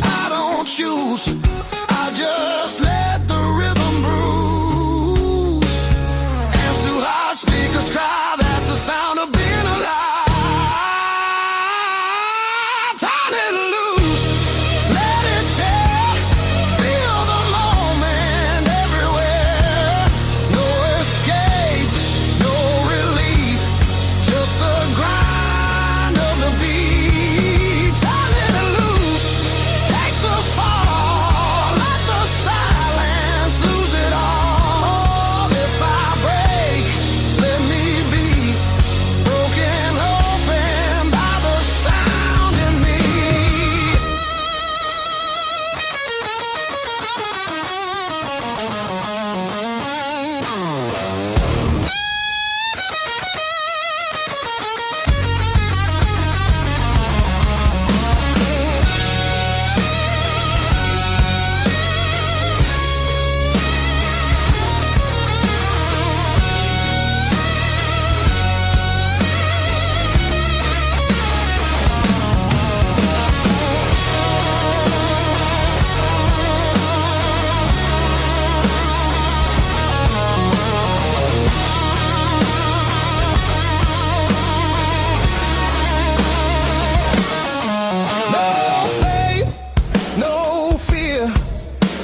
I don't choose, I just let the rhythm bruise. Amps too high, speakers cry, that's the sound of being alive. Turn it loose, let it tear. Feel the moment everywhere. No escape, no relief, just the grind of the beat. Turn it loose, take the fall,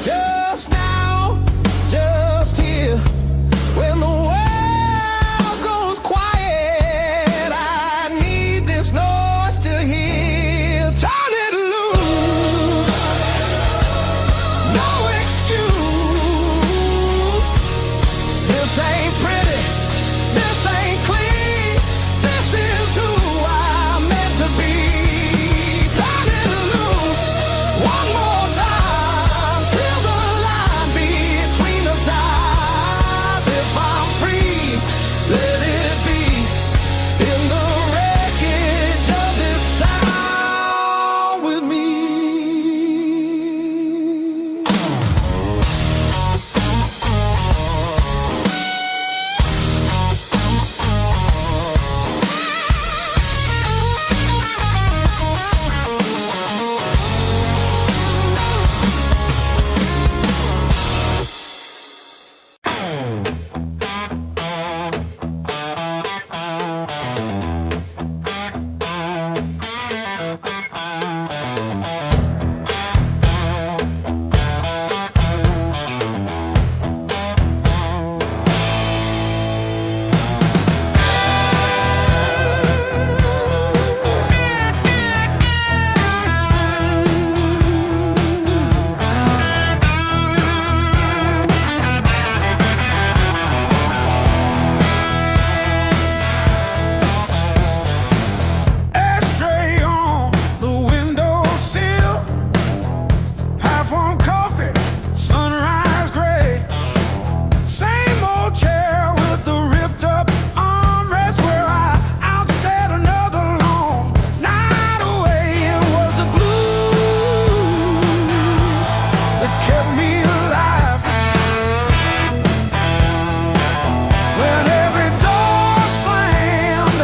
Just now, just here, when the world goes quiet, I need this noise to hear. Turn it loose, no excuse. This ain't pretty, this ain't clean, this is who I'm meant to be. Turn it loose, one more time, till the line between the stars. If I'm free, let it be in the wreckage of this sound with me. Ashtray on the windowsill, half on coffee, sunrise gray. Same old chair with the ripped up armrest where I outstayed another long night away. It was the blues that kept me alive. When every door slammed,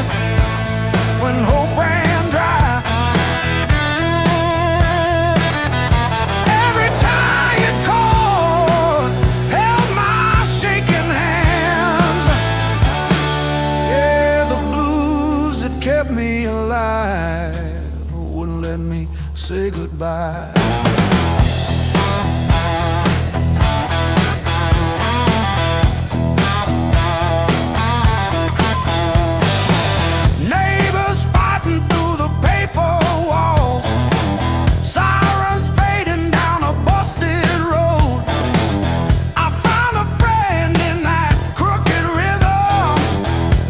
when hope ran dry, every tired chord held my shaking hands. Yeah, the blues that kept me alive wouldn't let me say goodbye. Neighbors fighting through the paper walls, sirens fading down a busted road. I found a friend in that crooked rhythm,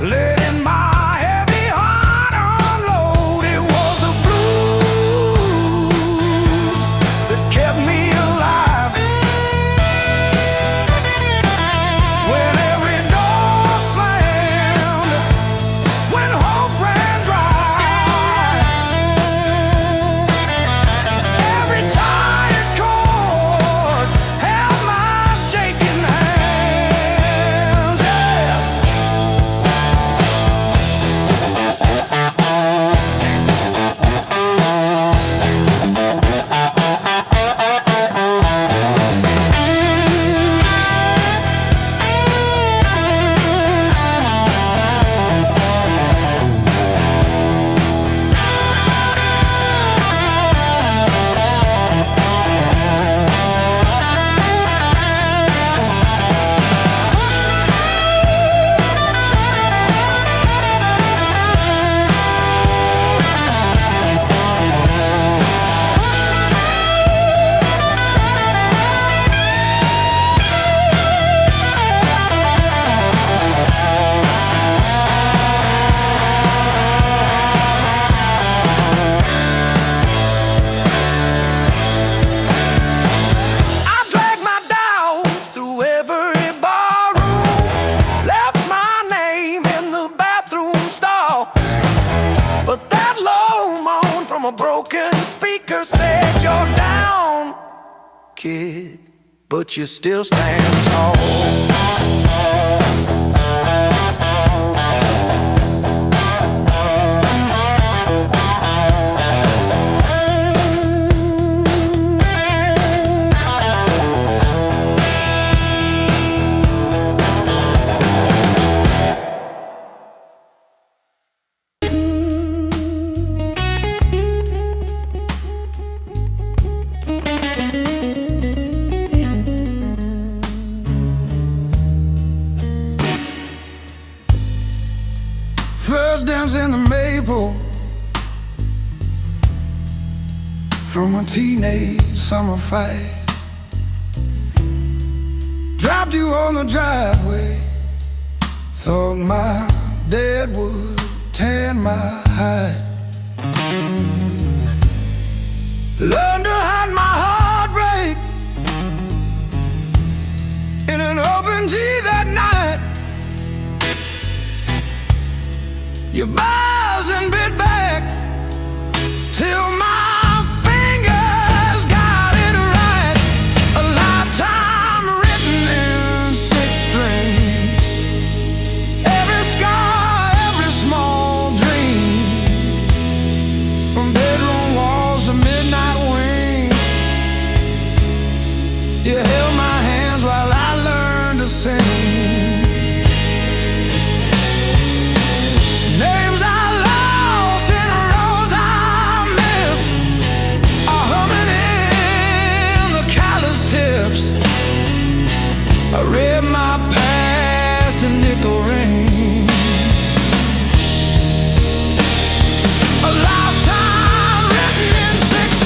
letting my heavy heart unload. It was the blues that kept me alive. When every door slammed, when hope ran dry, every tired chord held my shaking hands. Yeah. I dragged my dogs through every barroom, left my name in the bathroom stall. But that low moan from a broken speaker said, "You're down, kid, but you still stand tall." from a teenage summer fight. Dropped you on the driveway. Thought my dad would tan my hide. Learned to hide my heartbreak in an open G that night. You buzz and bit back till my fingers got it right. A lifetime written in 6 strings. Every scar, every small dream, from bedroom walls to midnight wings. You held my hands while I learned to sing. Names I lost and roads I missed are humming in the callous tips. I read my past in nickel rings. A lifetime written in 6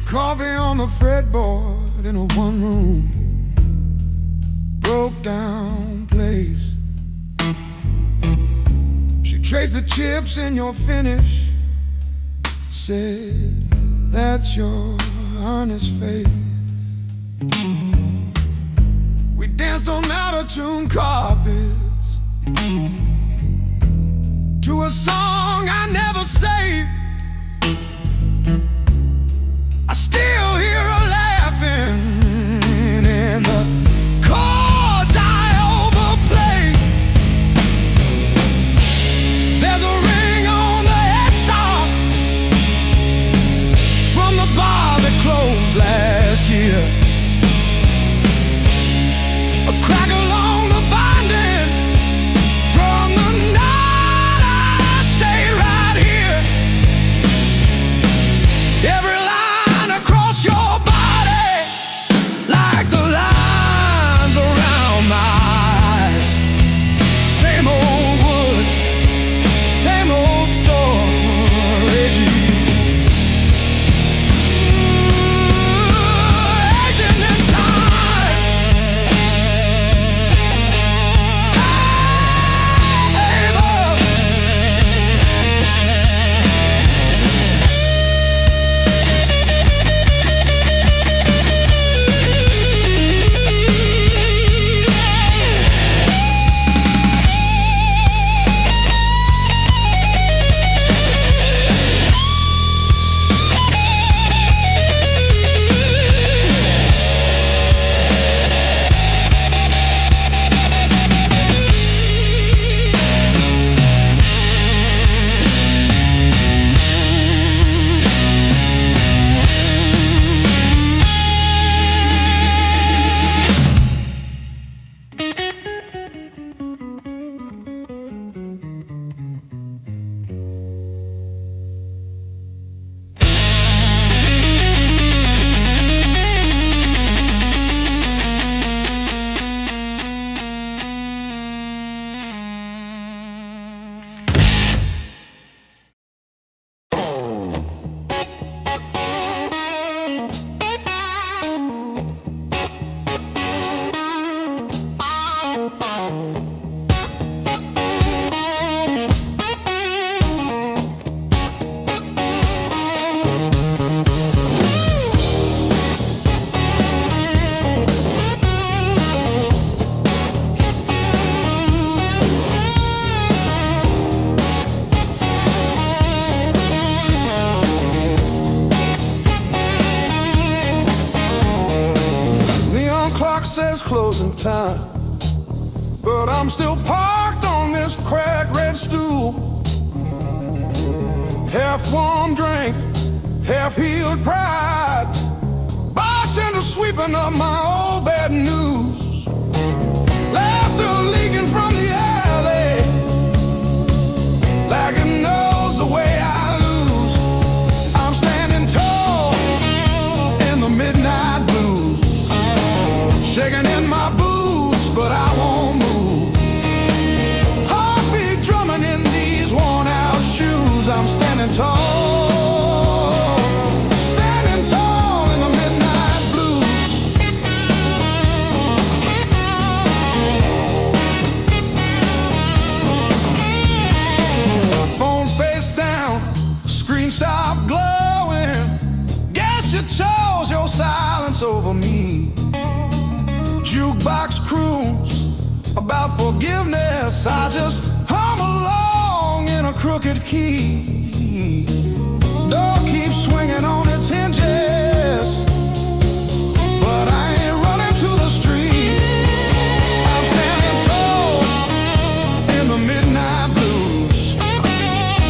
Coffee on the fretboard in a one-room broke down place. She traced the chips in your finish, said, "That's your honest face." We danced on out-of-tune carpets to a song I never saved. I still hear her laughing in the chords I overplay. There's a ring on the headstock from the bar that closed last year. A crack along the binding from the night I stayed right here. Every line across your body, like the lines around my eyes. Same old wood, same old story. Aging in time. Hey, love. Clock said time. But I'm still parked on this cracked red stool. Half warm drink, half healed pride. Bartender sweeping up my old bad news. Laughter leaking from the alley, like it knows the way I lose. I'm standing tall in the midnight blues, shaking in my boots, but I won't move. Heartbeat drumming in these worn out shoes. I'm standing tall, standing tall in the midnight blues. Phone face down, screen stopped glowing. Guess you chose your silence over me. Jukebox croons about forgiveness. I just hum along in a crooked key. Door keeps swinging on its hinges, but I ain't running to the street. I'm standing tall in the midnight blues,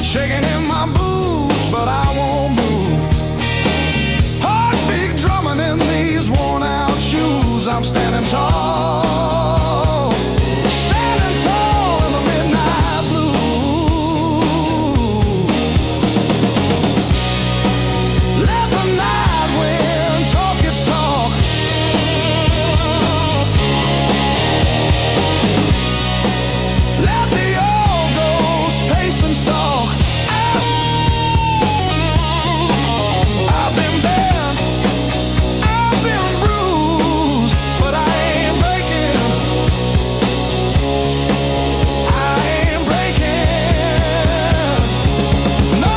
shaking in my boots, but I won't move. Heartbeat drumming in these worn out shoes. I'm standing tall, standing tall in the midnight blue. Let the night wind talk its talk. Let the old ghost pace and stalk. I've been bent, I've been bruised, but I ain't breaking. I ain't breaking. No.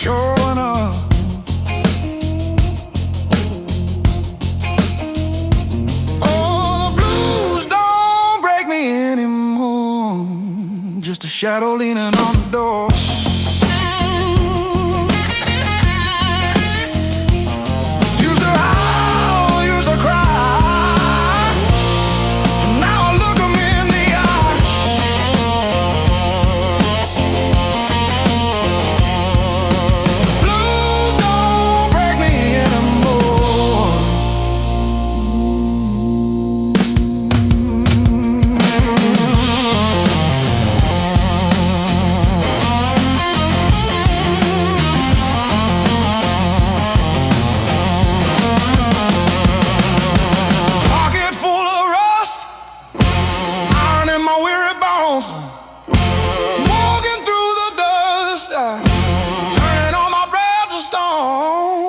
showing up. Oh, the blues don't break me anymore. Just a shadow leaning on the door. Used to howl, used to cry. Now look at me walking through the dust, turning all my breath to stone.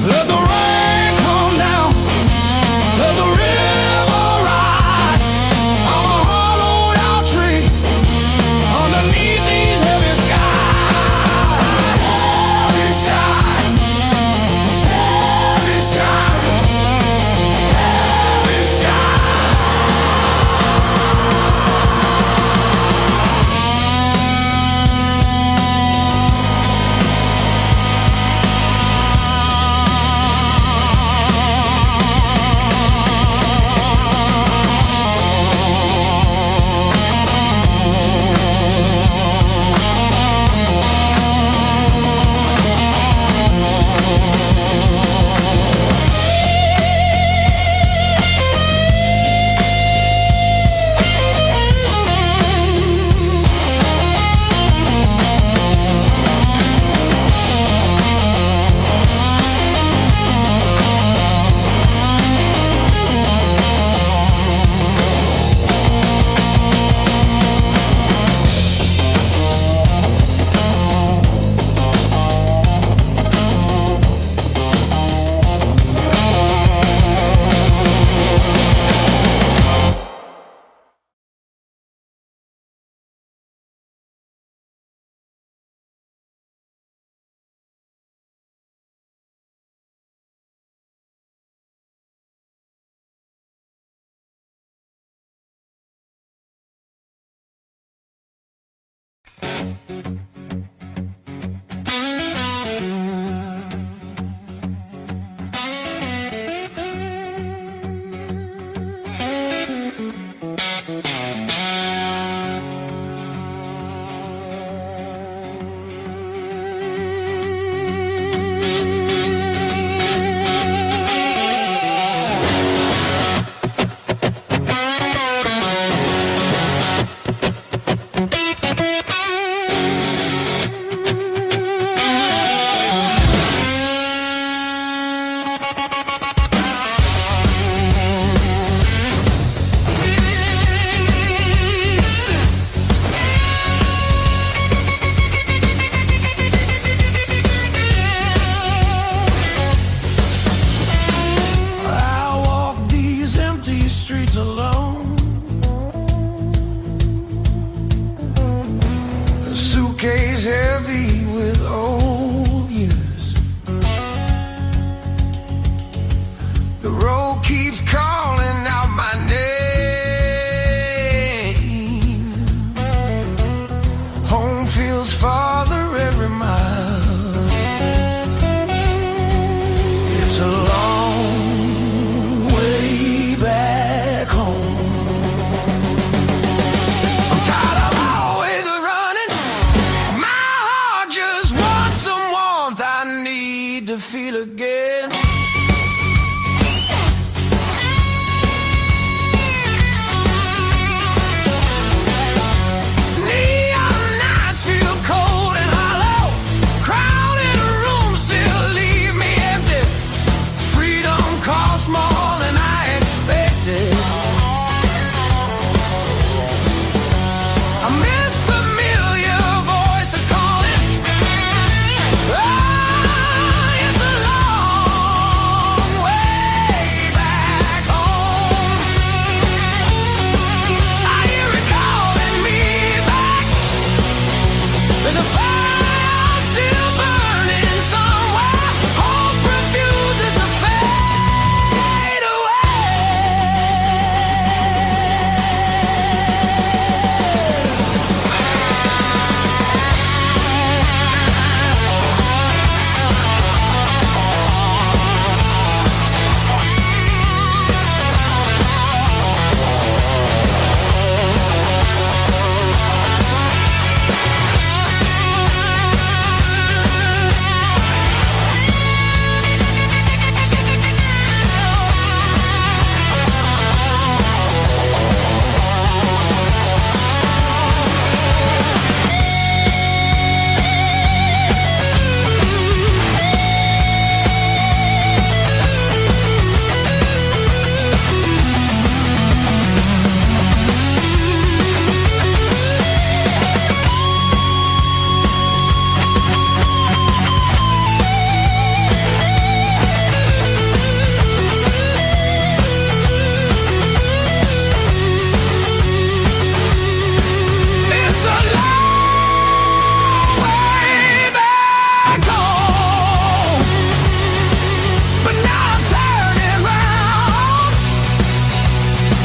Let the rain come down, let the river rise.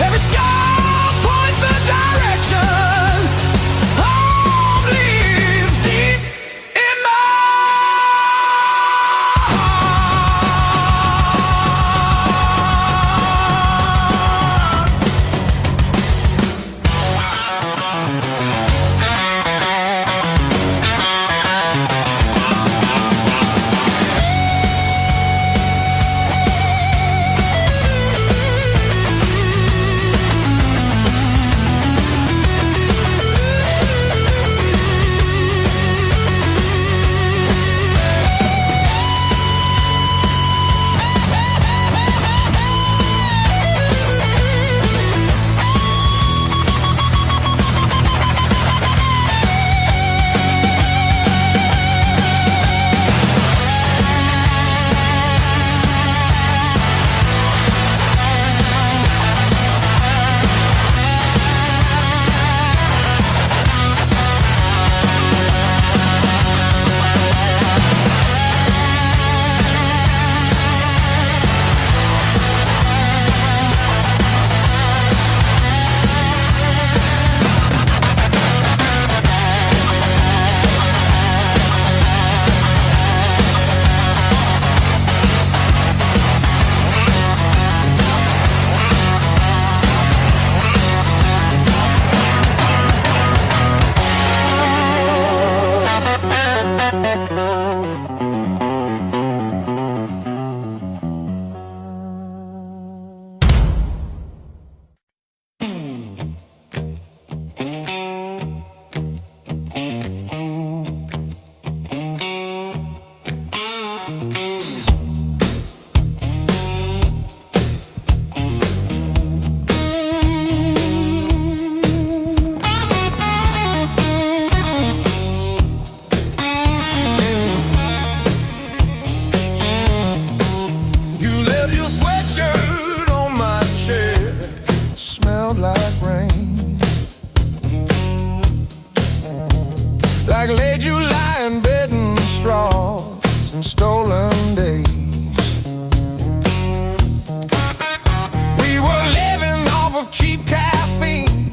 Every scar points the direction. Home lives deep in my like late July in bed and straws and stolen days. We were living off of cheap caffeine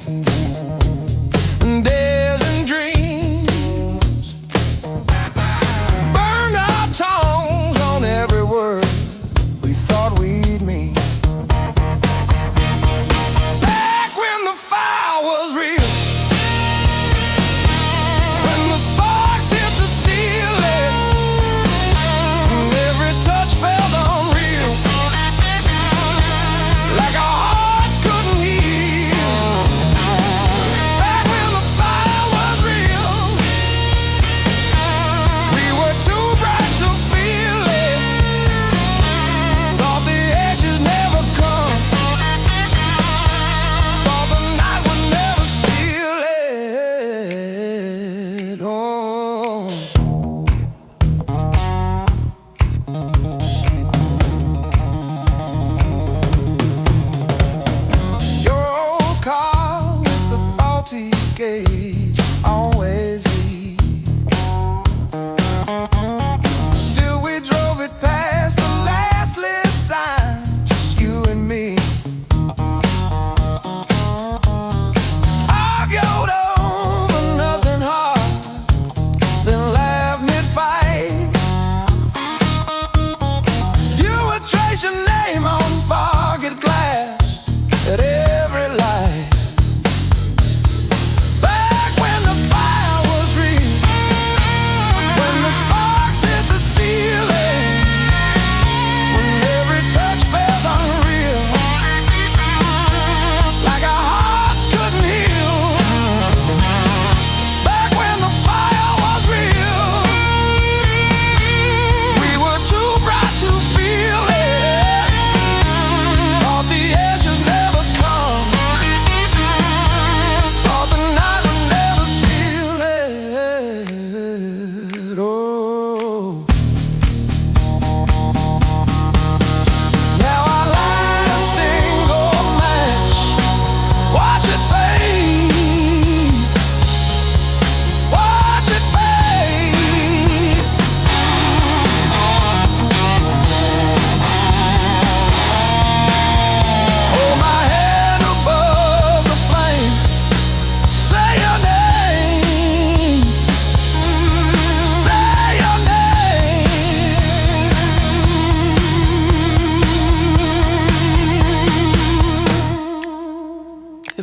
and days and dreams. Burned our tongues on every word we thought we'd mean. Back when the fire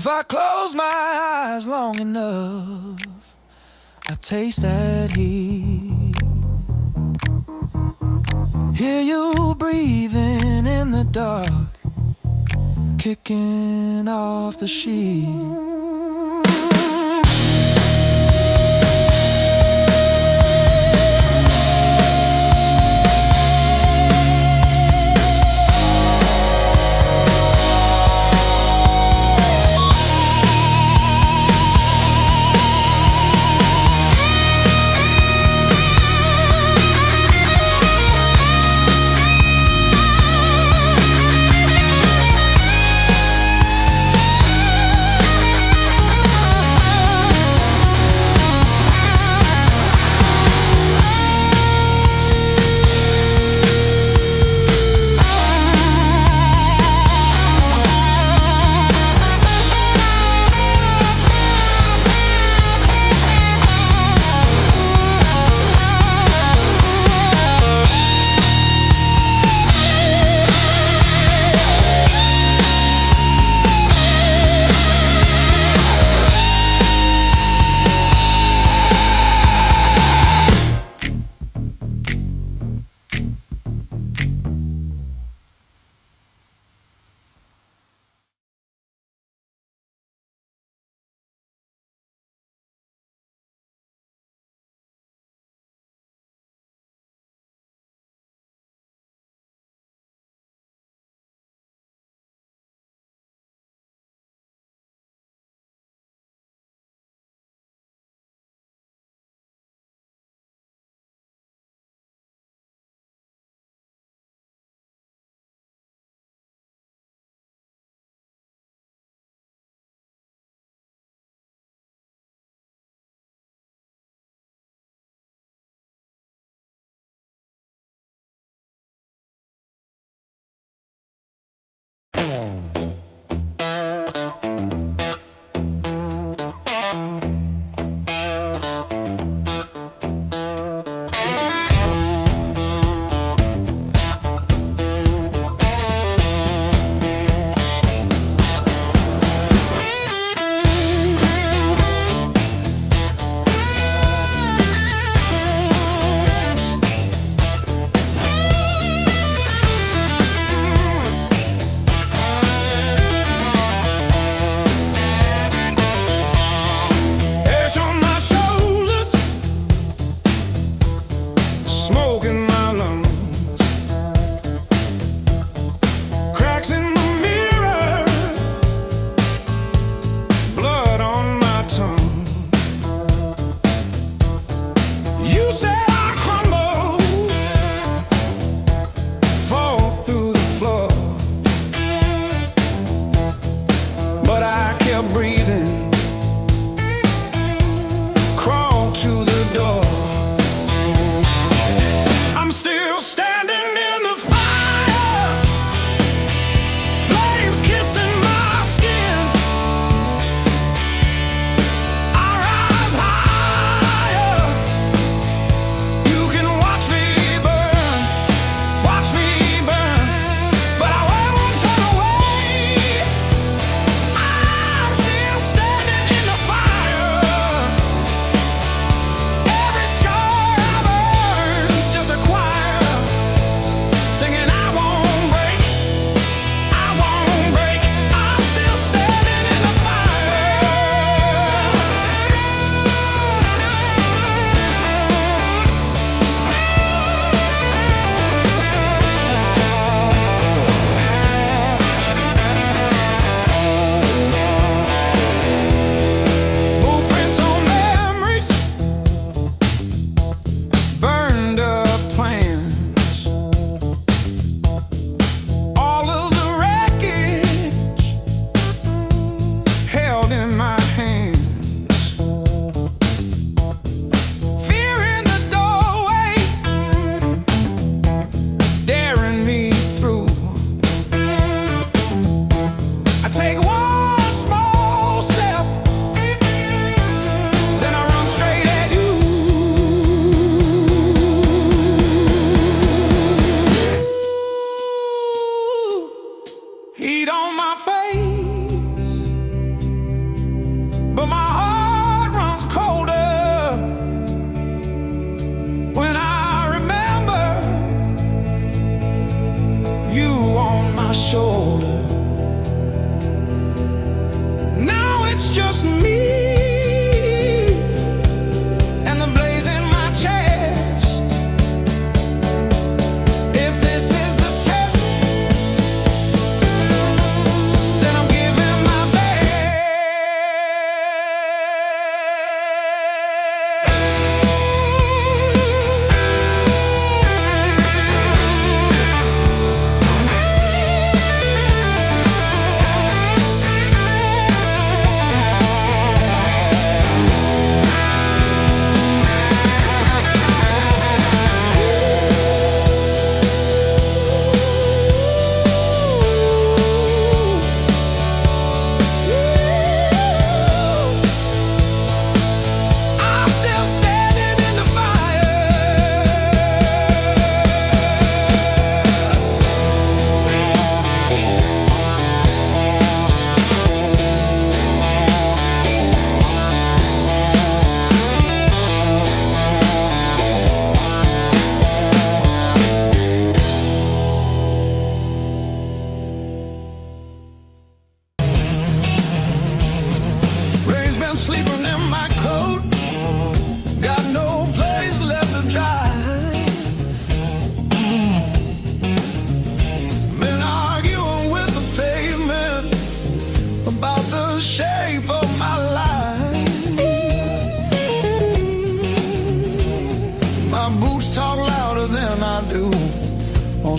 If I close my eyes long enough, I taste that heat. Hear you breathing in the dark, kicking off the sheet.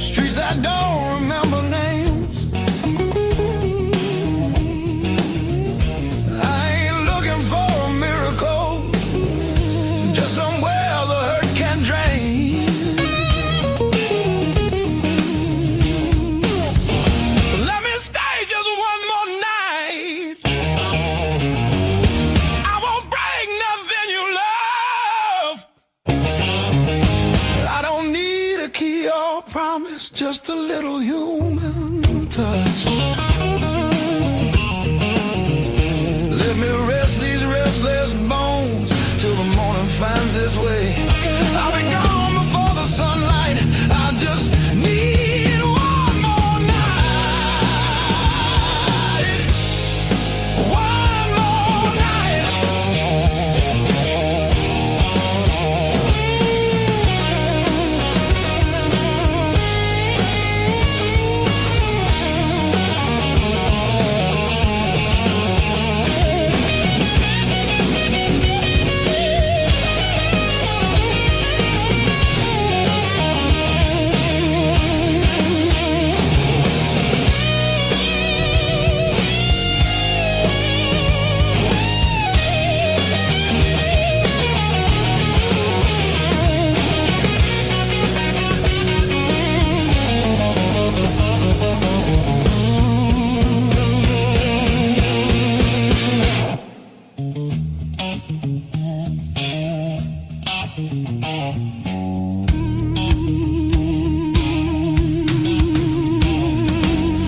streets that don't remember names. I ain't looking for a miracle, just somewhere the hurt can drain. Let me stay just one more night. I won't break nothing you love. I don't need a key or promise, just a little human touch. Let me rest these restless bones till the morning finds its way. I'll be gone before the sunlight. I just need one more night. One more night.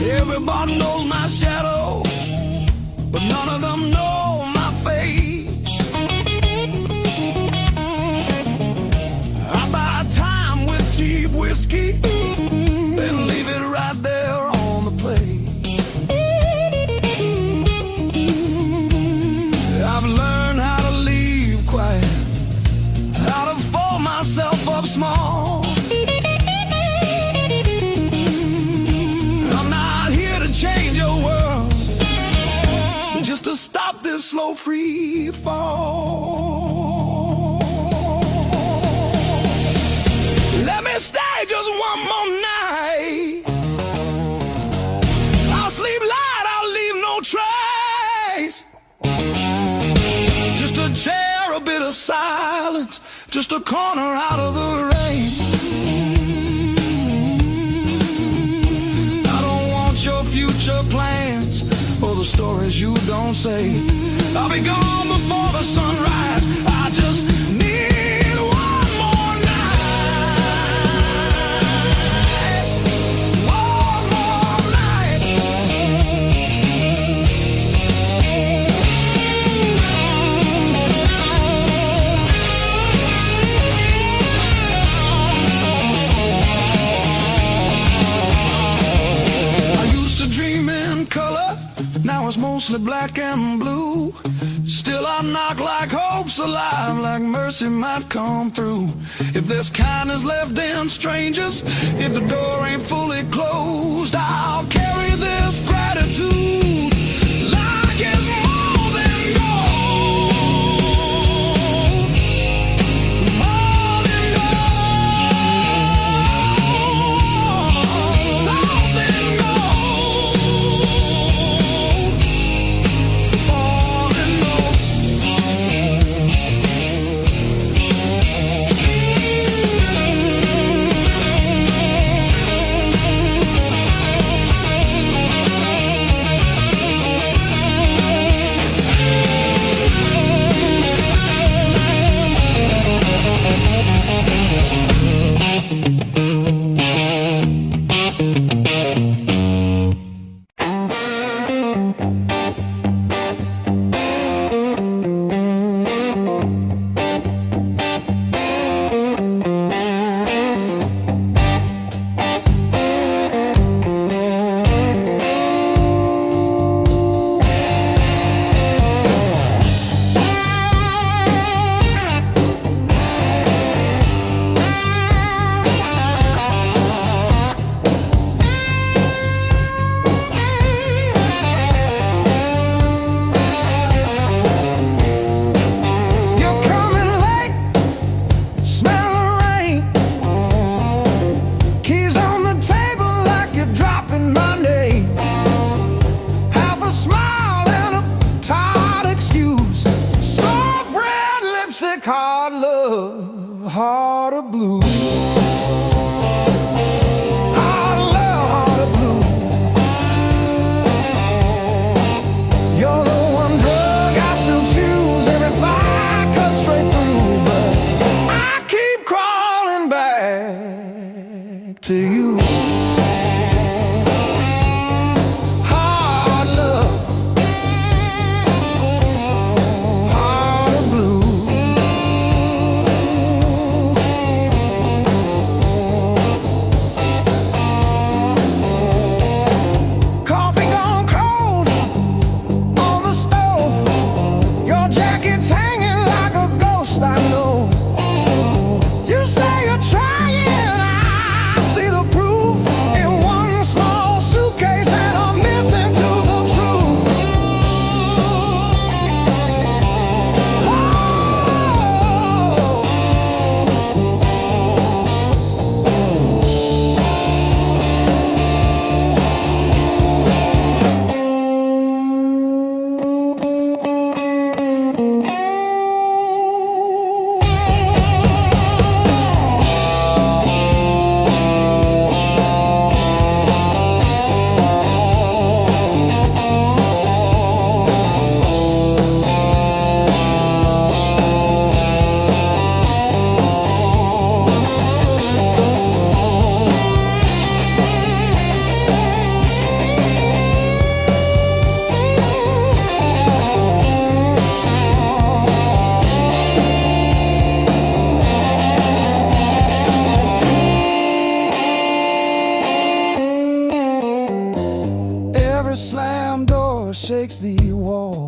Everybody knows my shadow, but none of them know my face. I buy time with cheap whiskey, then leave it right there on the plate. I've learned how to leave quiet, how to fold myself up small. I'm not here to change your world, just to stop this slow free fall. Let me stay just one more night. I'll sleep light, I'll leave no trace. Just a chair, a bit of silence, just a corner out of the rain. I don't want your future plans or the stories you don't say. I'll be gone before the sunrise. I just need one more night. One more night. I used to dream in color, now it's mostly black and blue. Still I knock like hope's alive, like mercy might come through. If there's kindness left in strangers, if the door ain't fully closed, I'll carry this gratitude like it's more than gold. More than gold. More than gold. More than gold.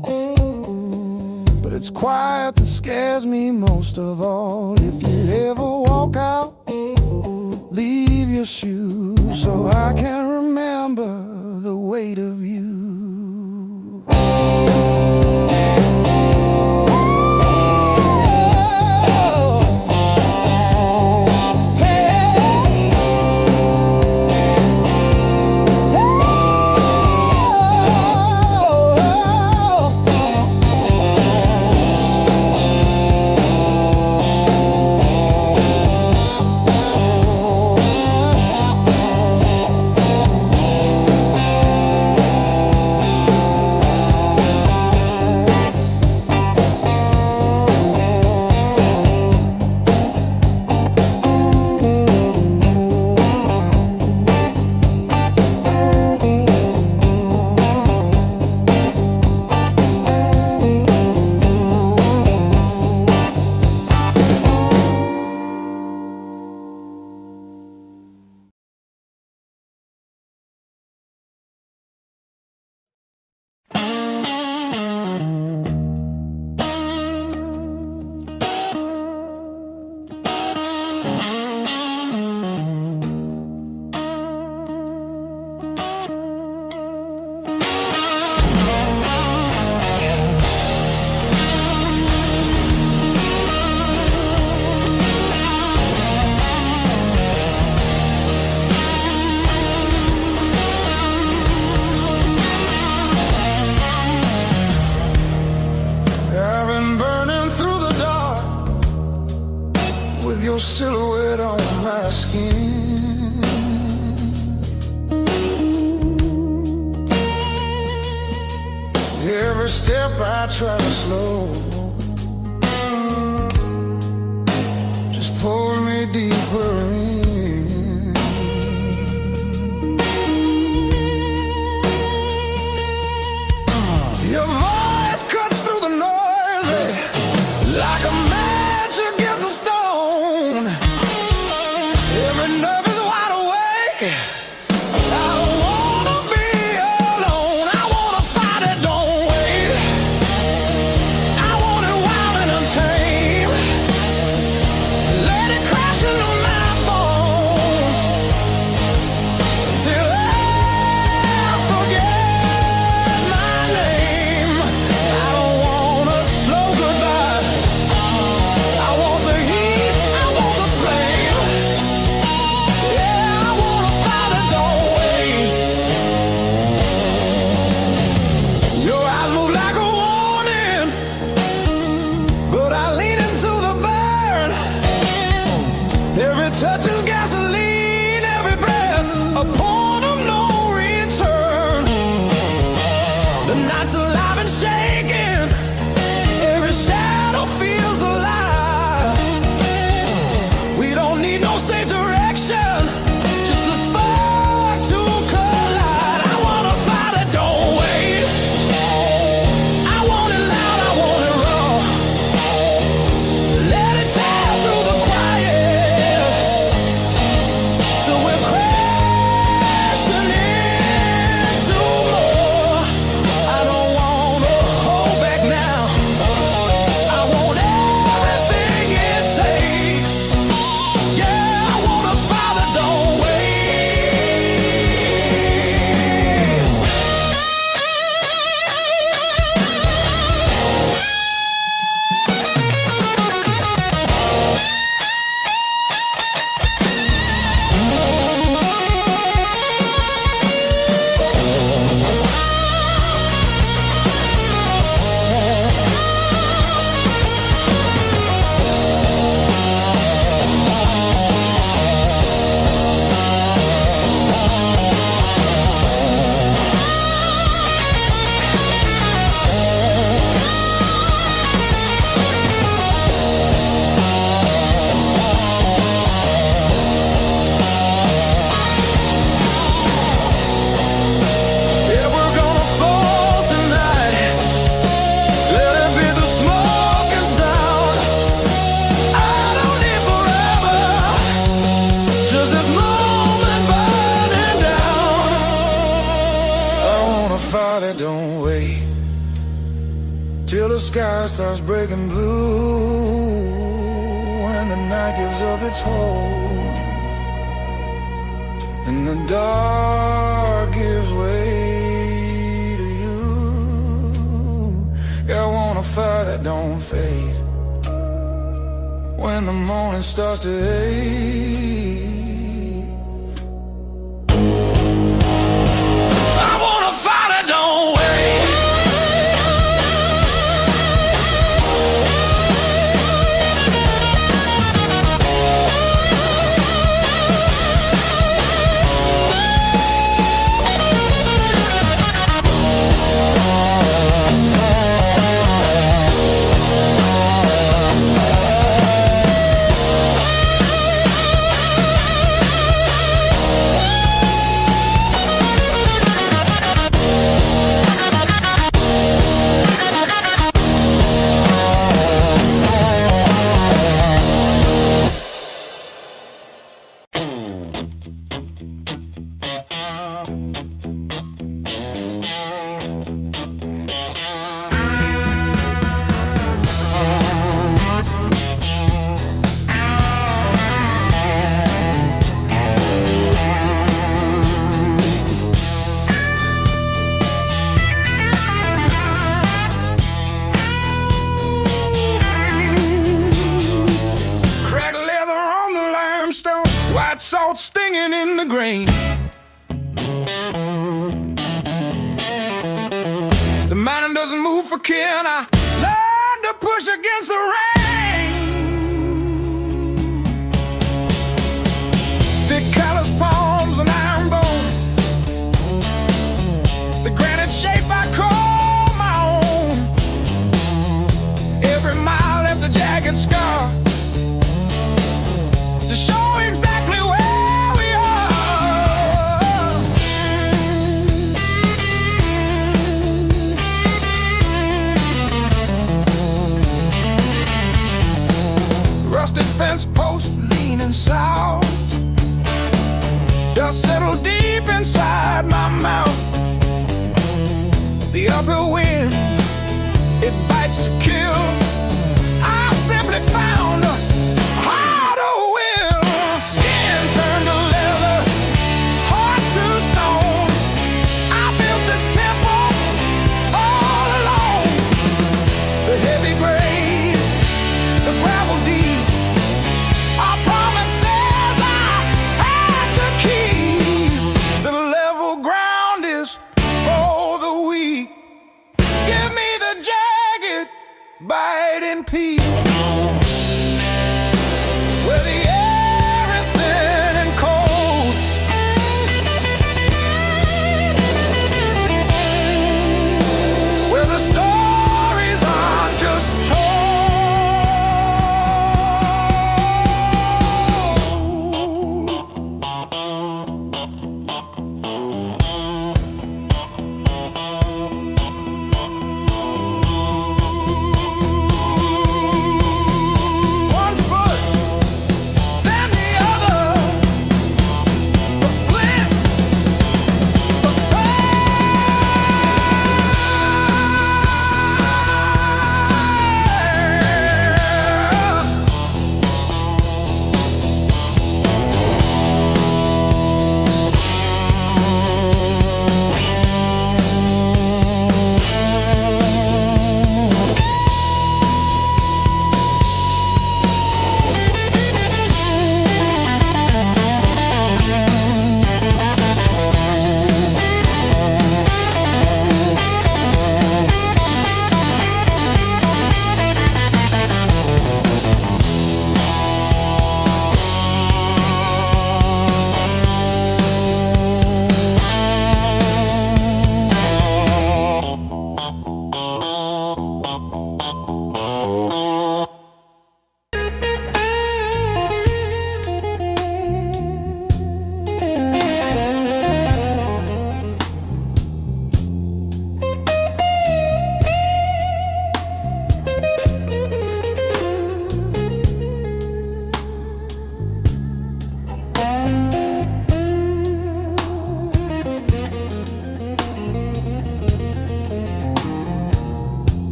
walls. But it's quiet that scares me most of all. If you ever walk out, leave your shoes so I can remember the weight of you. Your silhouette on my skin. Every step I try to slow just pulls me deeper in. Your voice cuts through the noise like a match against a stone. Every nerve is wide awake. I don't wanna be alone. I wanna fight it, don't wait. I want it wild and untamed. Let it crash into my bones till I forget my name. I don't want a slow goodbye. I want the heat, I want the flame. Yeah, I wanna fight it, don't wait. Your eyes move like a warning, but I lean into the burn. Every touch is gasoline, every breath a point of no return. The night's alive and shaking, every shadow feels alive. We don't need no safe direction, just a spark to collide. I wanna fight it, don't wait. I want it loud, I want it raw. Let it tear through the quiet till we're crashing into more. I don't wanna hold back. till the sky starts breaking blue, and the night gives up its hold, and the dark gives way to you. I want a fire that don't fade when the morning starts to ache. I want a fire that don't wait. White salt stinging in the grain. The mountain doesn't move for kin. I learned to push against the rain. Thick callous palms and iron bone, the granite shape I call my own. Every mile left a jagged scar to show exactly where we are. Rusted fence post leaning south, dust settled deep inside my mouth. The uphill wind, it bites to kill. I simply found a harder will. Skin turned to leather, heart to stone. I built this temple all alone. The heavy grade, the gravel deep, our promises I had to keep. The level ground is for the weak. Give me the jagged, biting peak, where the air is thin and cold, where the stories aren't just told.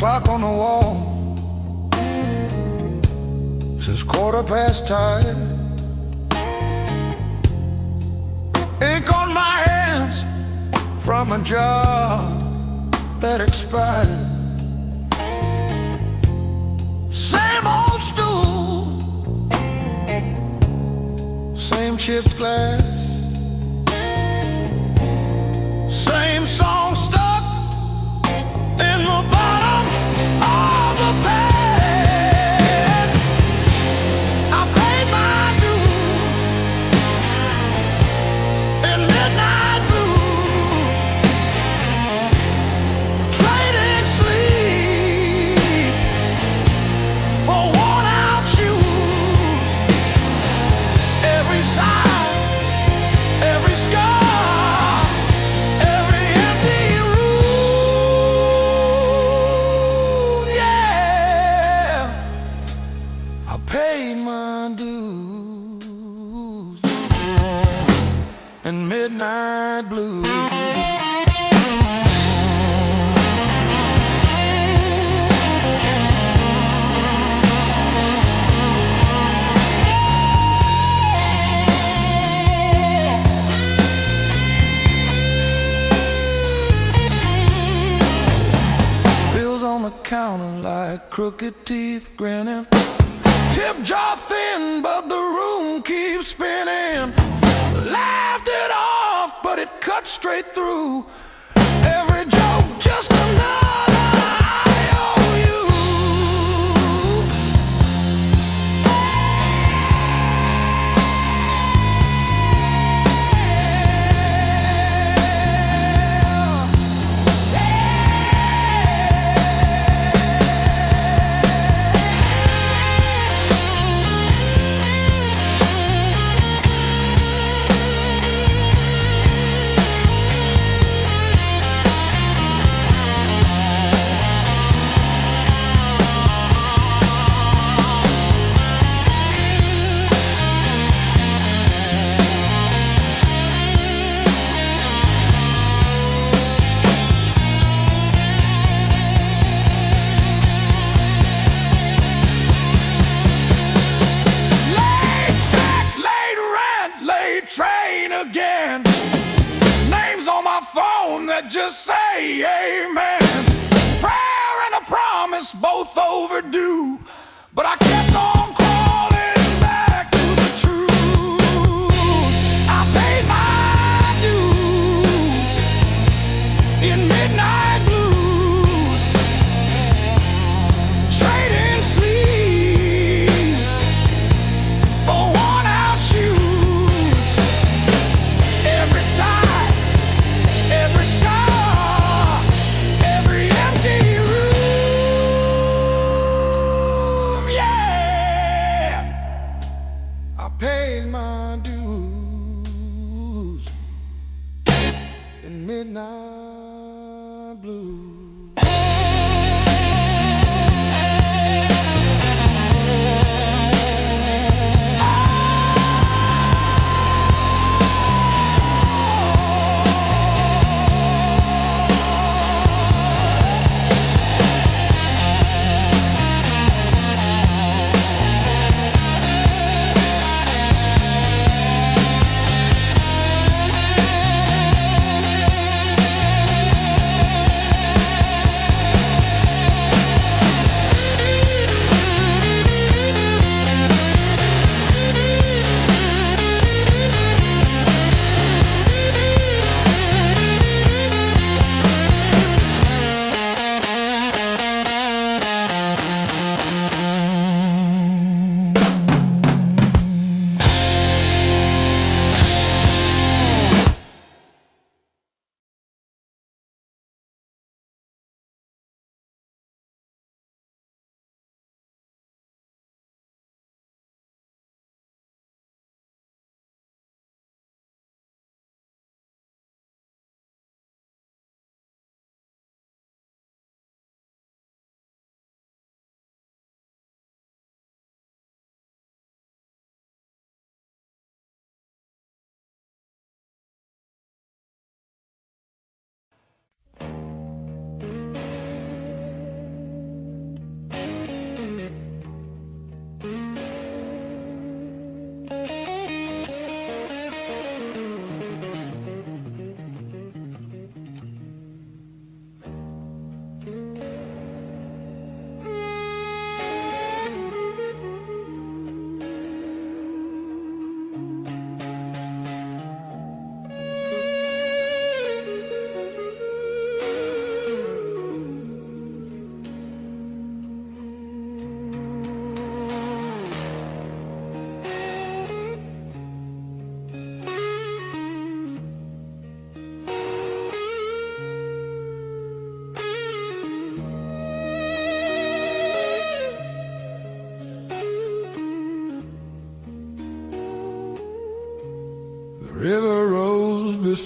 clock on the wall says 5:15. Ink on my hands from a job that expired. Same old stool, same chipped glass, same song stuck in the bottom of the past. I paid my dues in midnight blues, trading sleep for worn-out shoes. Every sigh, every scar, every empty room, yeah. I paid my dues in midnight blues. Bills on the counter like crooked teeth grinning. Tip jar thin, but the room keeps spinning. Laughed it off, but it cut straight through. Every joke just another IOU. Late check, late rent, late train again. Names on my phone that just say amen. Prayer and a promise, both overdue. But I kept on crawling back to the truth. I paid my dues in midnight blues, trading sleep for worn-out shoes. Every sigh, every scar, every empty room, yeah. I paid my dues in midnight blues.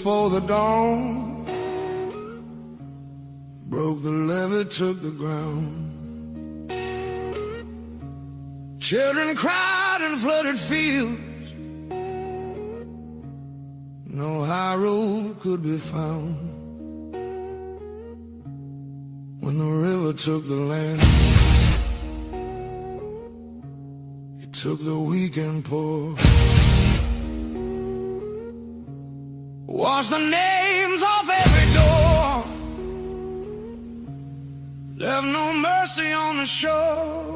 before the dawn. Broke the levee, took the ground. Children cried in flooded fields. No high road could be found. When the river took the land, it took the weak and poor. Washed the names off every door. Left no mercy on the shore.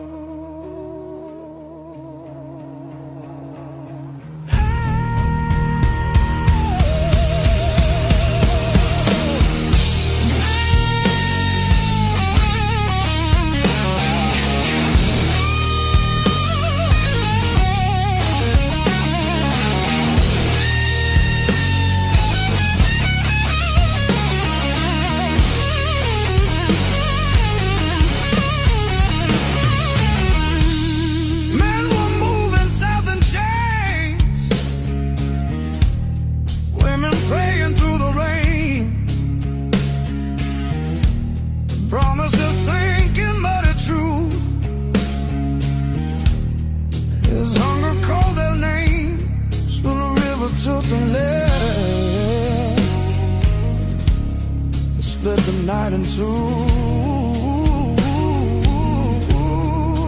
Split the night in two.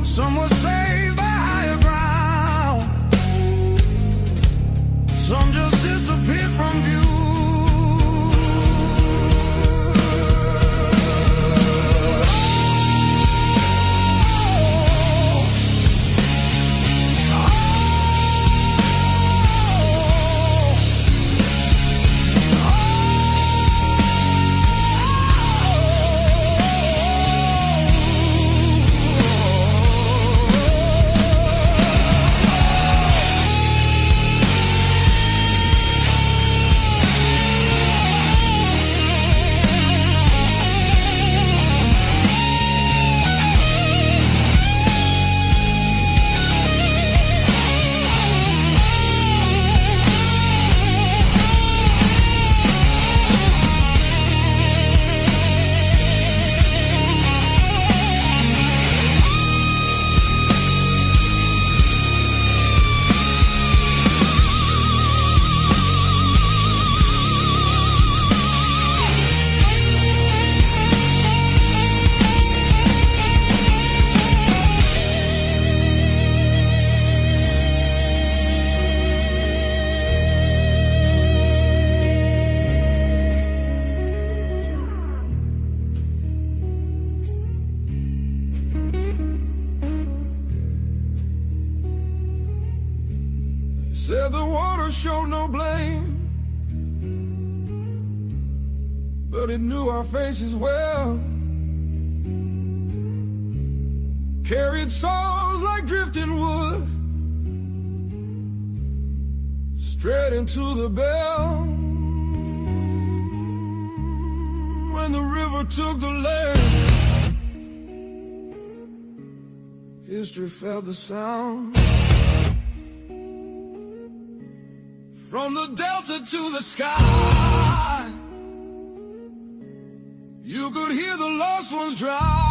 Some were saved by higher ground. Some just disappeared from view. Said the water showed no blame, but it knew our faces well. Carried souls like drifting wood, straight into the bell. When the river took the land, history felt the sound. From the delta to the sky, you could hear the lost ones drown.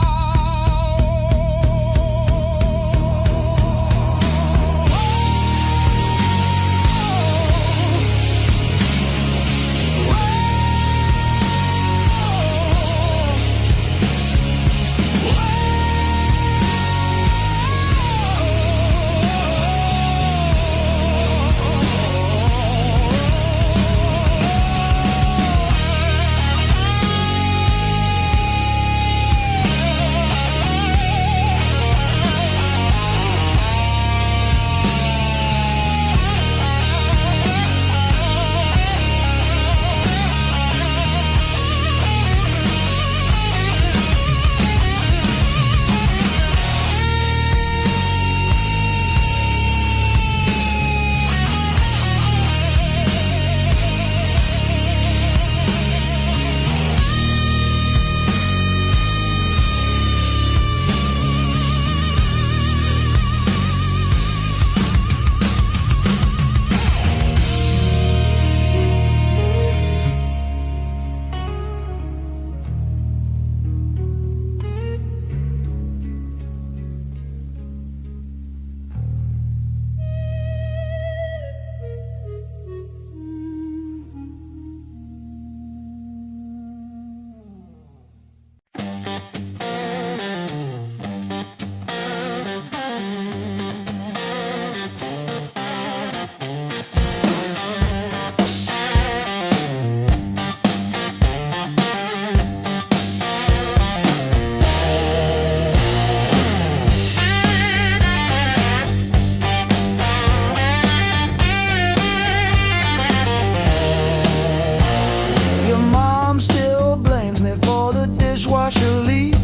dishwasher leak,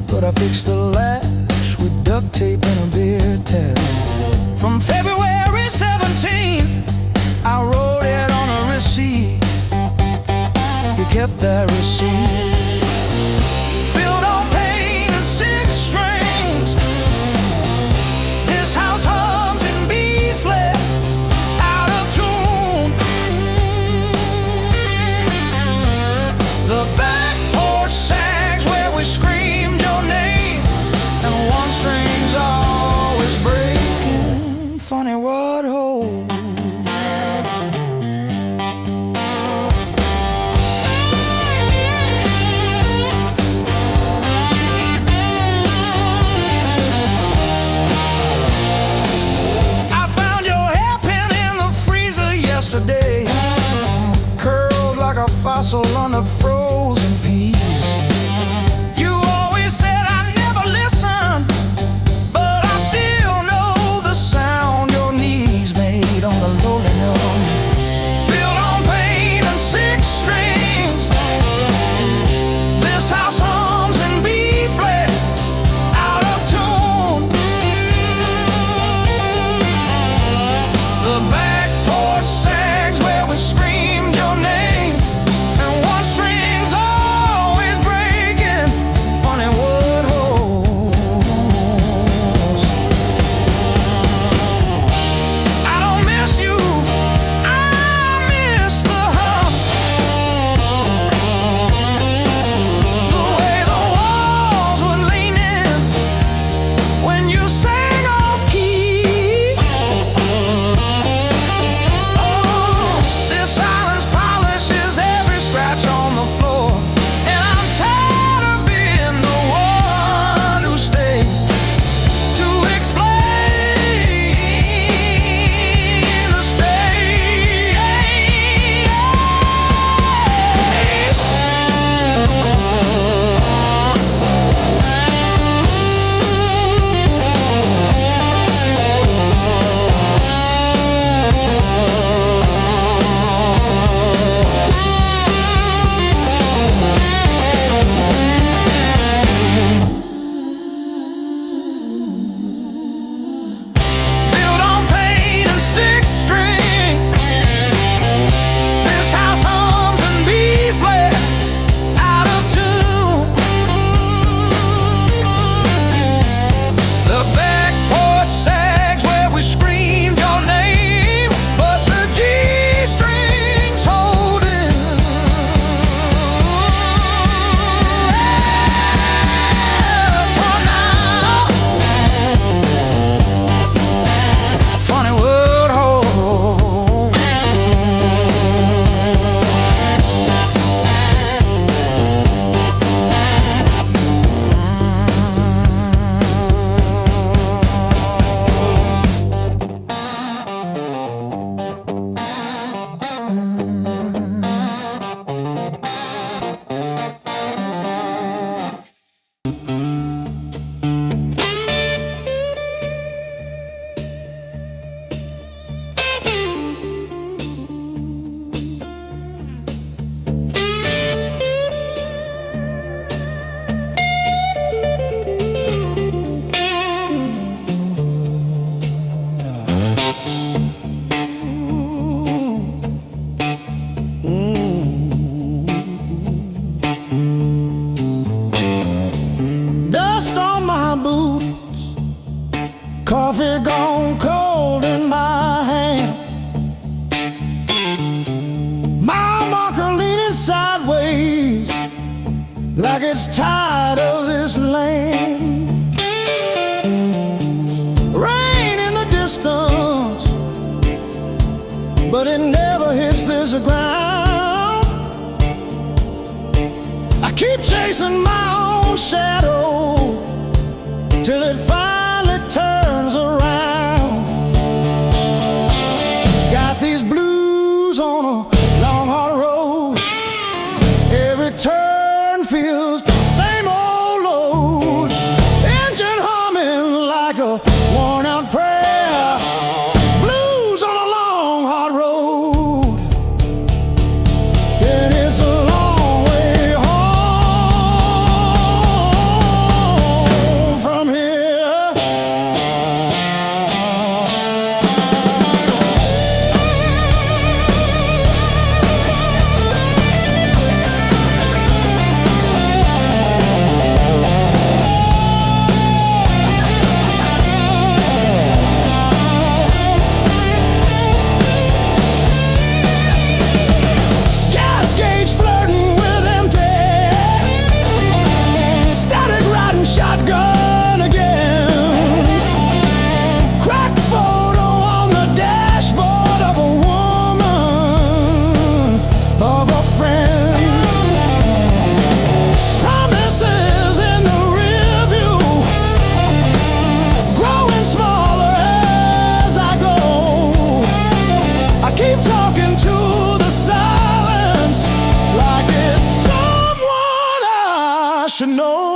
but I fixed the latch with duct tape and a beer towel. From February 17, I wrote it on a receipt. You kept that receipt. Built on pain and six strings. This house hums in B flat, out of tune. The back porch sags where we screamed your name, and one string's always breaking. Funny what holds. Curled like a fossil on the frozen peas. You always said I never listen, but I still know the sound your knees made on the lowly note. Built on pain and six strings. This house hums in B flat, out of tune. The back porch sags where we screamed your name, and one string's always breaking. Funny what holds. I don't miss you, I miss the hum. The way the walls would lean in when you sang off key. This silence polishes every scratch on the floor, and I'm tired of being the one who stayed to explain the state. Built on pain and six strings. This house hums in B flat, out of tune. The back porch sags where we screamed your name, but the G strings holding. For now. Funny what holds. Dust on my boots, coffee gone cold in my hand. My marker leaning sideways, like it's tired of this land. Rain in the distance, but it never hits this ground. I keep chasing my own shadow till it finally turns around. Got these blues on a long hard road. Every turn feels the same old load. Engine humming like a worn out prayer. Blues on a long hard road. And it's a long way home. should know.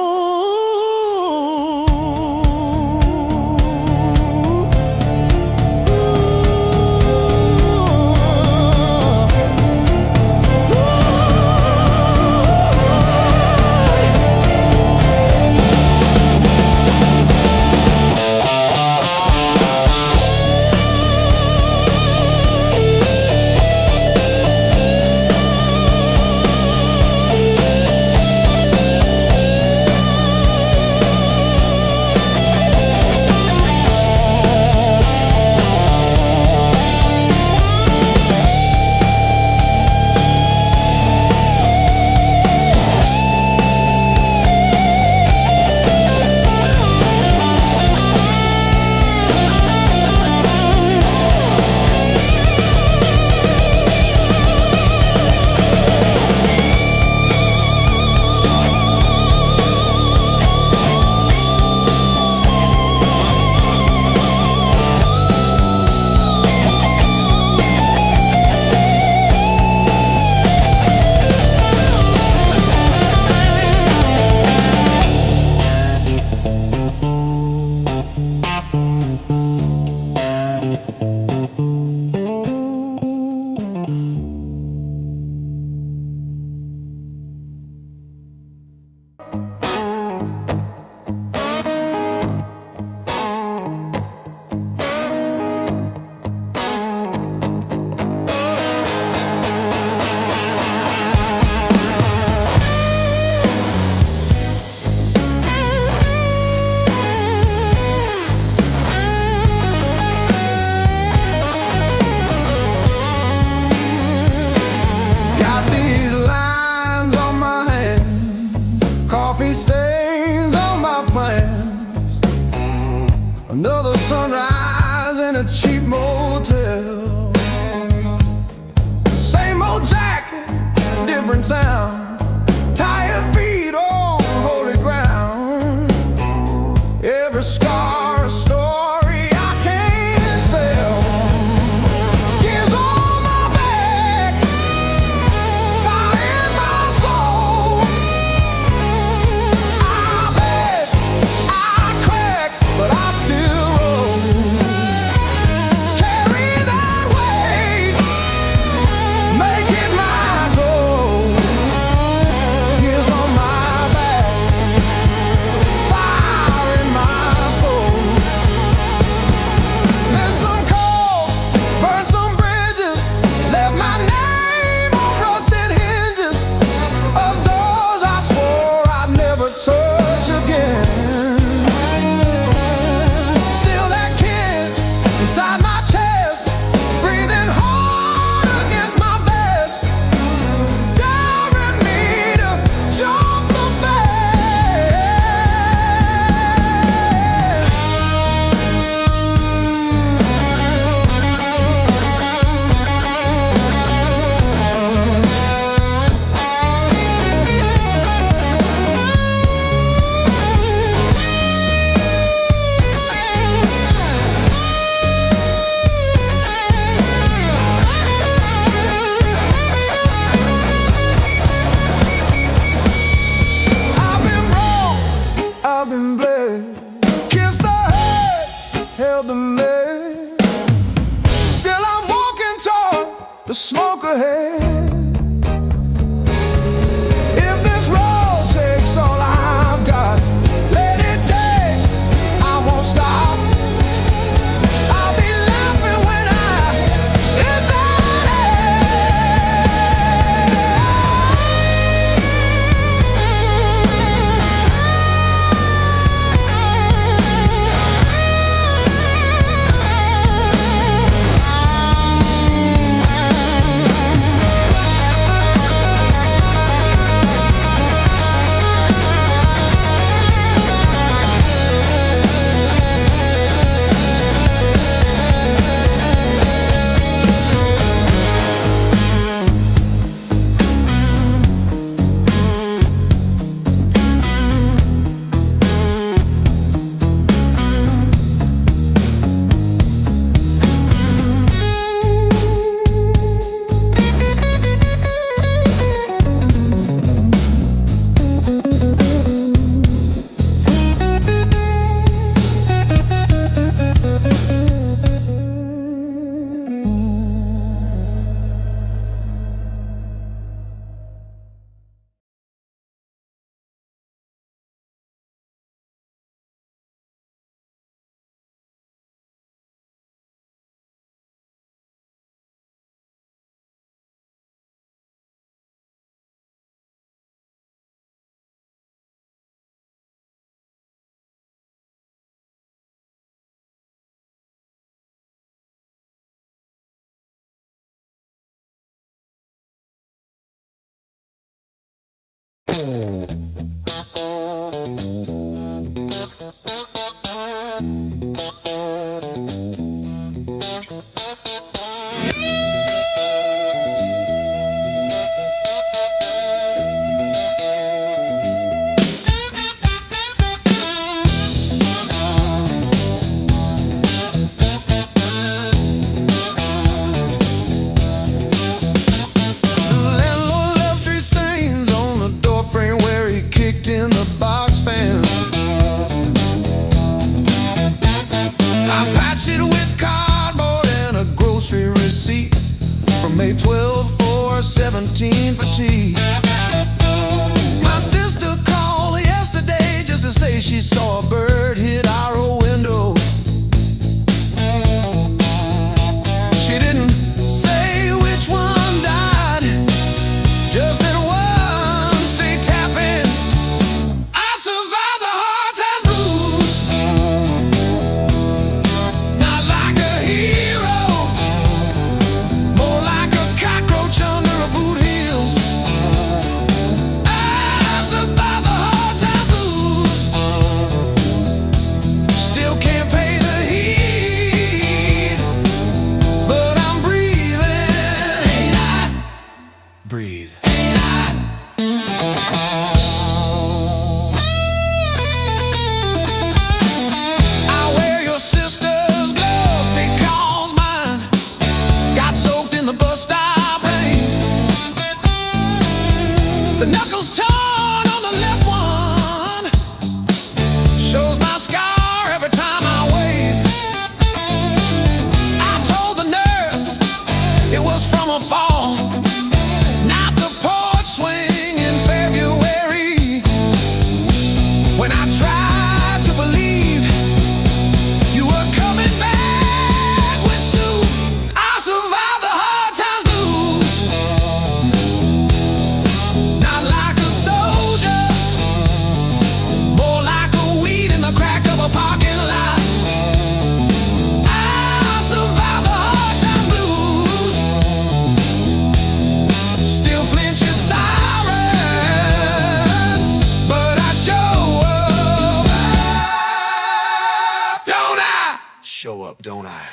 don't I?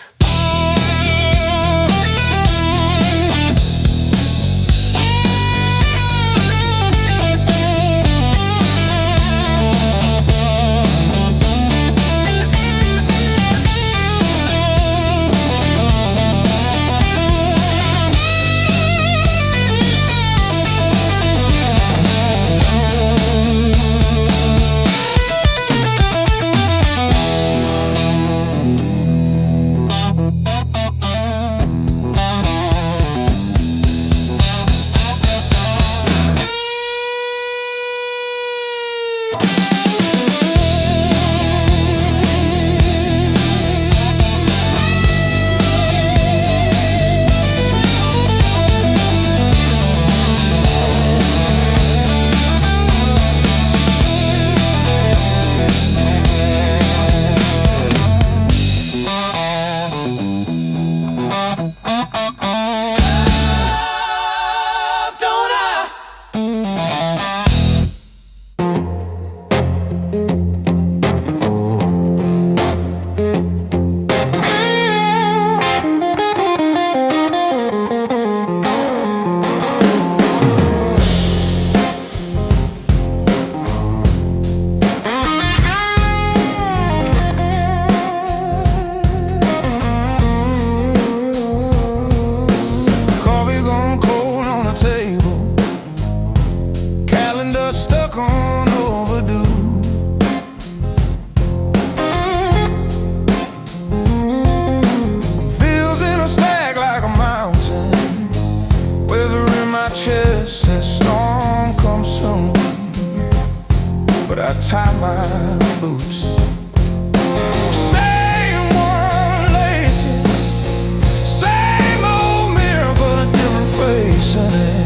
Tie my boots. Same worn laces, same old mirror, but a different face in it.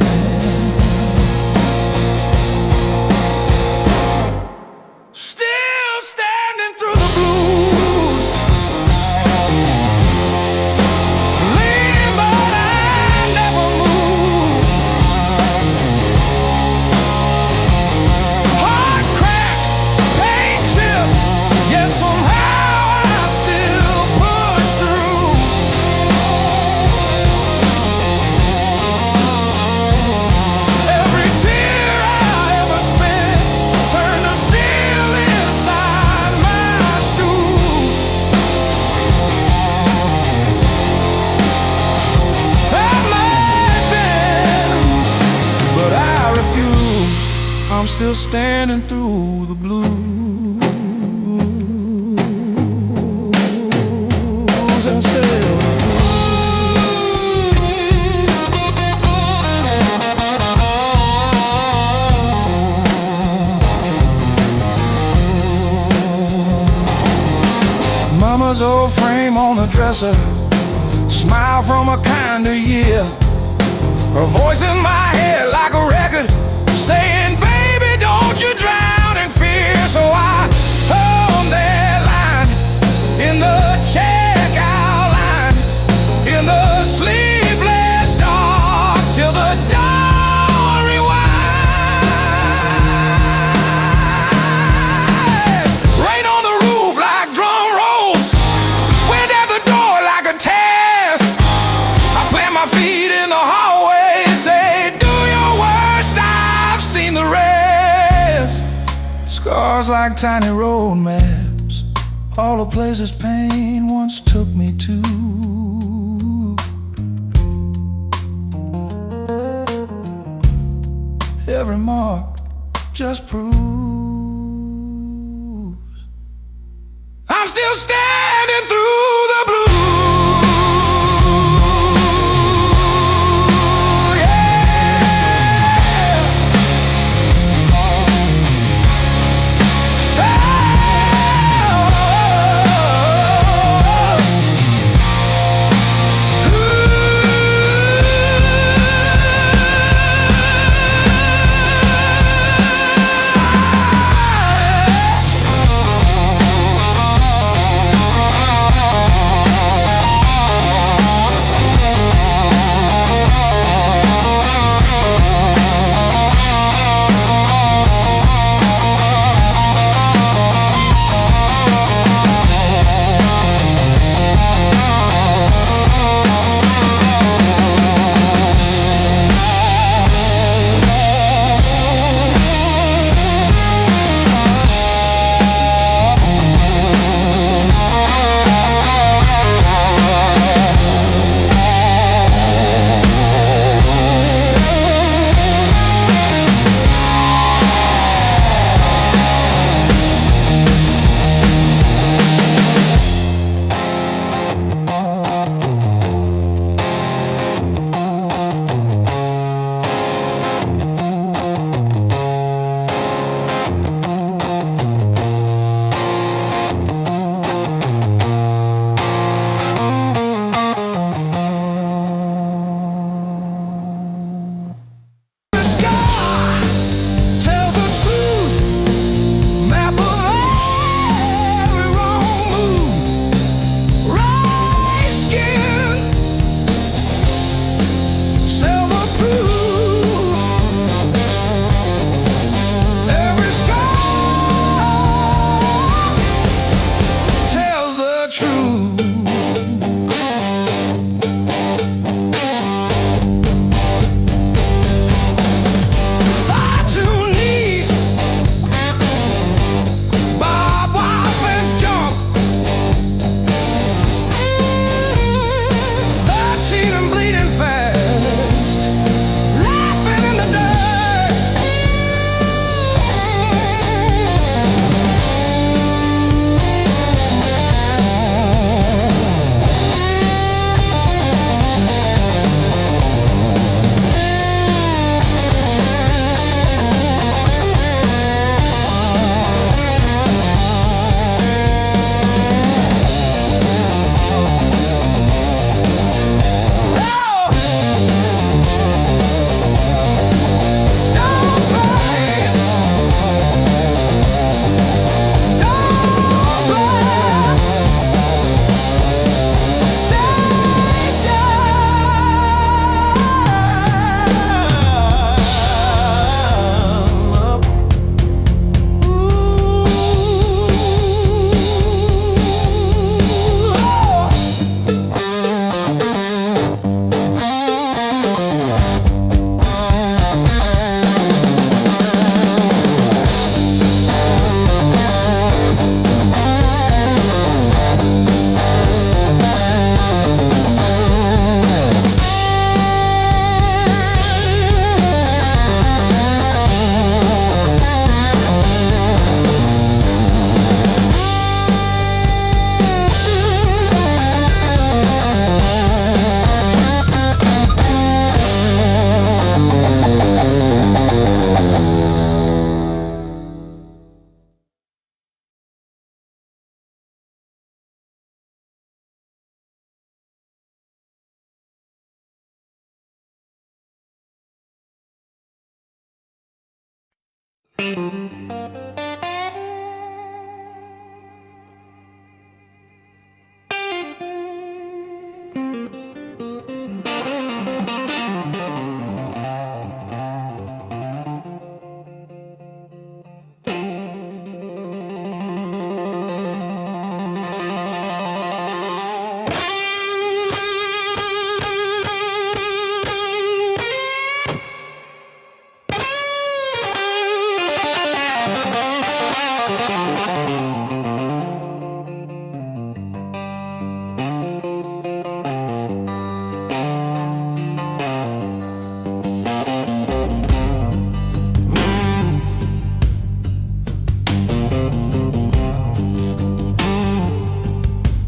Still standing through the blues, leaning but I never move. Heart cracked, pain chipped, yet somehow I still push through. Every tear I ever spent turned to steel inside my shoes. I might bend, but I refuse. I'm still standing through the blues and still. Mama's old frame on the dresser, smile from a kinder year. Her voice in my head like a record saying, baby, don't you drown in fear. So I hung that line in the checkout line, in the sleepless dark, till the dawn rewind. Rain on the roof like drum rolls, wind at the door like a test. I plant my feet in the hallway, say, do your worst, I've seen the rest. Scars like tiny road maps, all the places pain once took me to. Every mark just proves I'm still standing through the blue.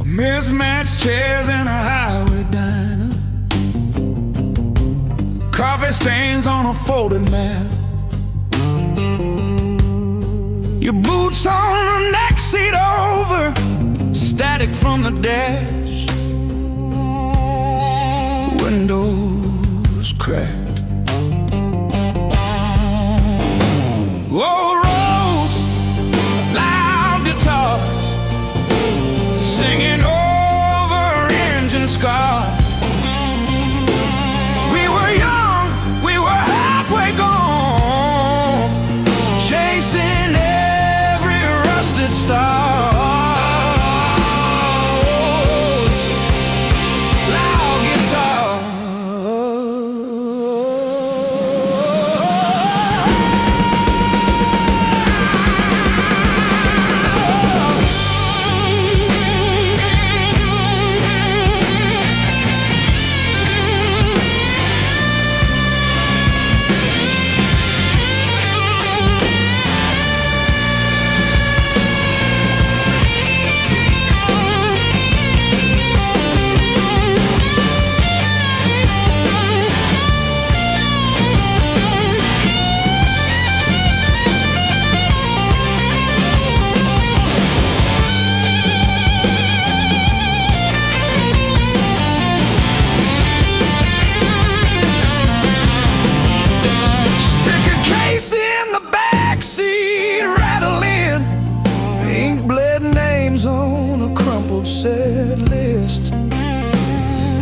Mismatched chairs in a highway diner, coffee stains on a folded mat, your boots on the next seat over, static from the dash, windows cracked. Old roads, loud guitars, singing over engine scars. We were young, we were halfway gone, chasing every rusted star. Loud guitar. Set list.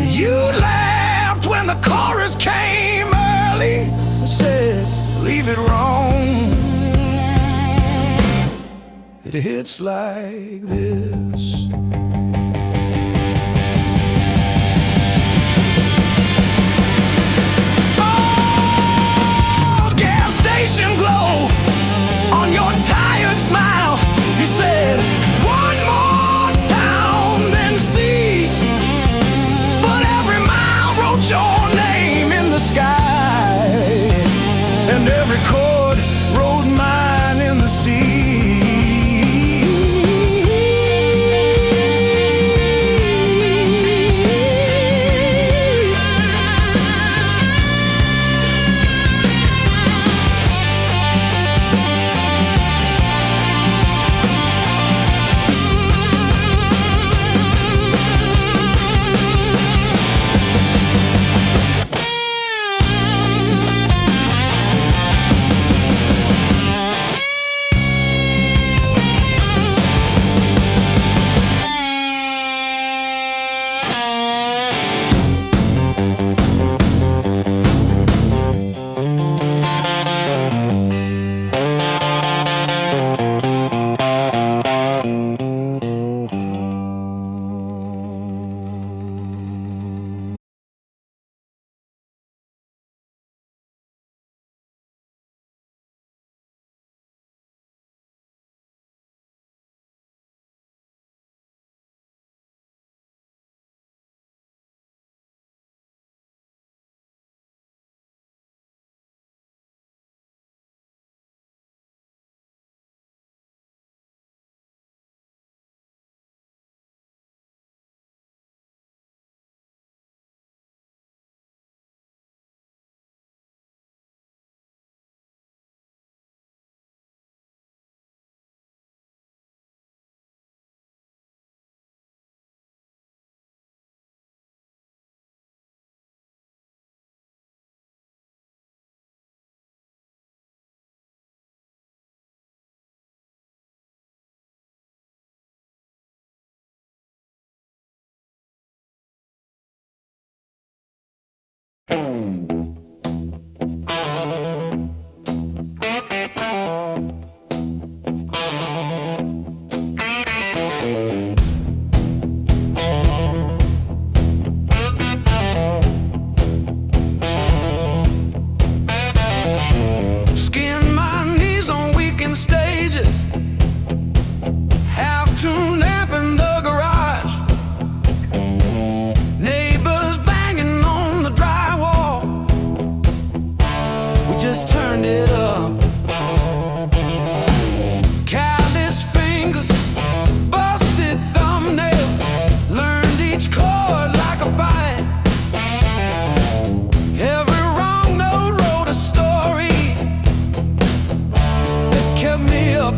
You laughed when the chorus came early, said, leave it wrong. It hits like this. Oh, gas station glow on your tired smile. He said, one more your name in the sky, and every chord wrote mine in the sea.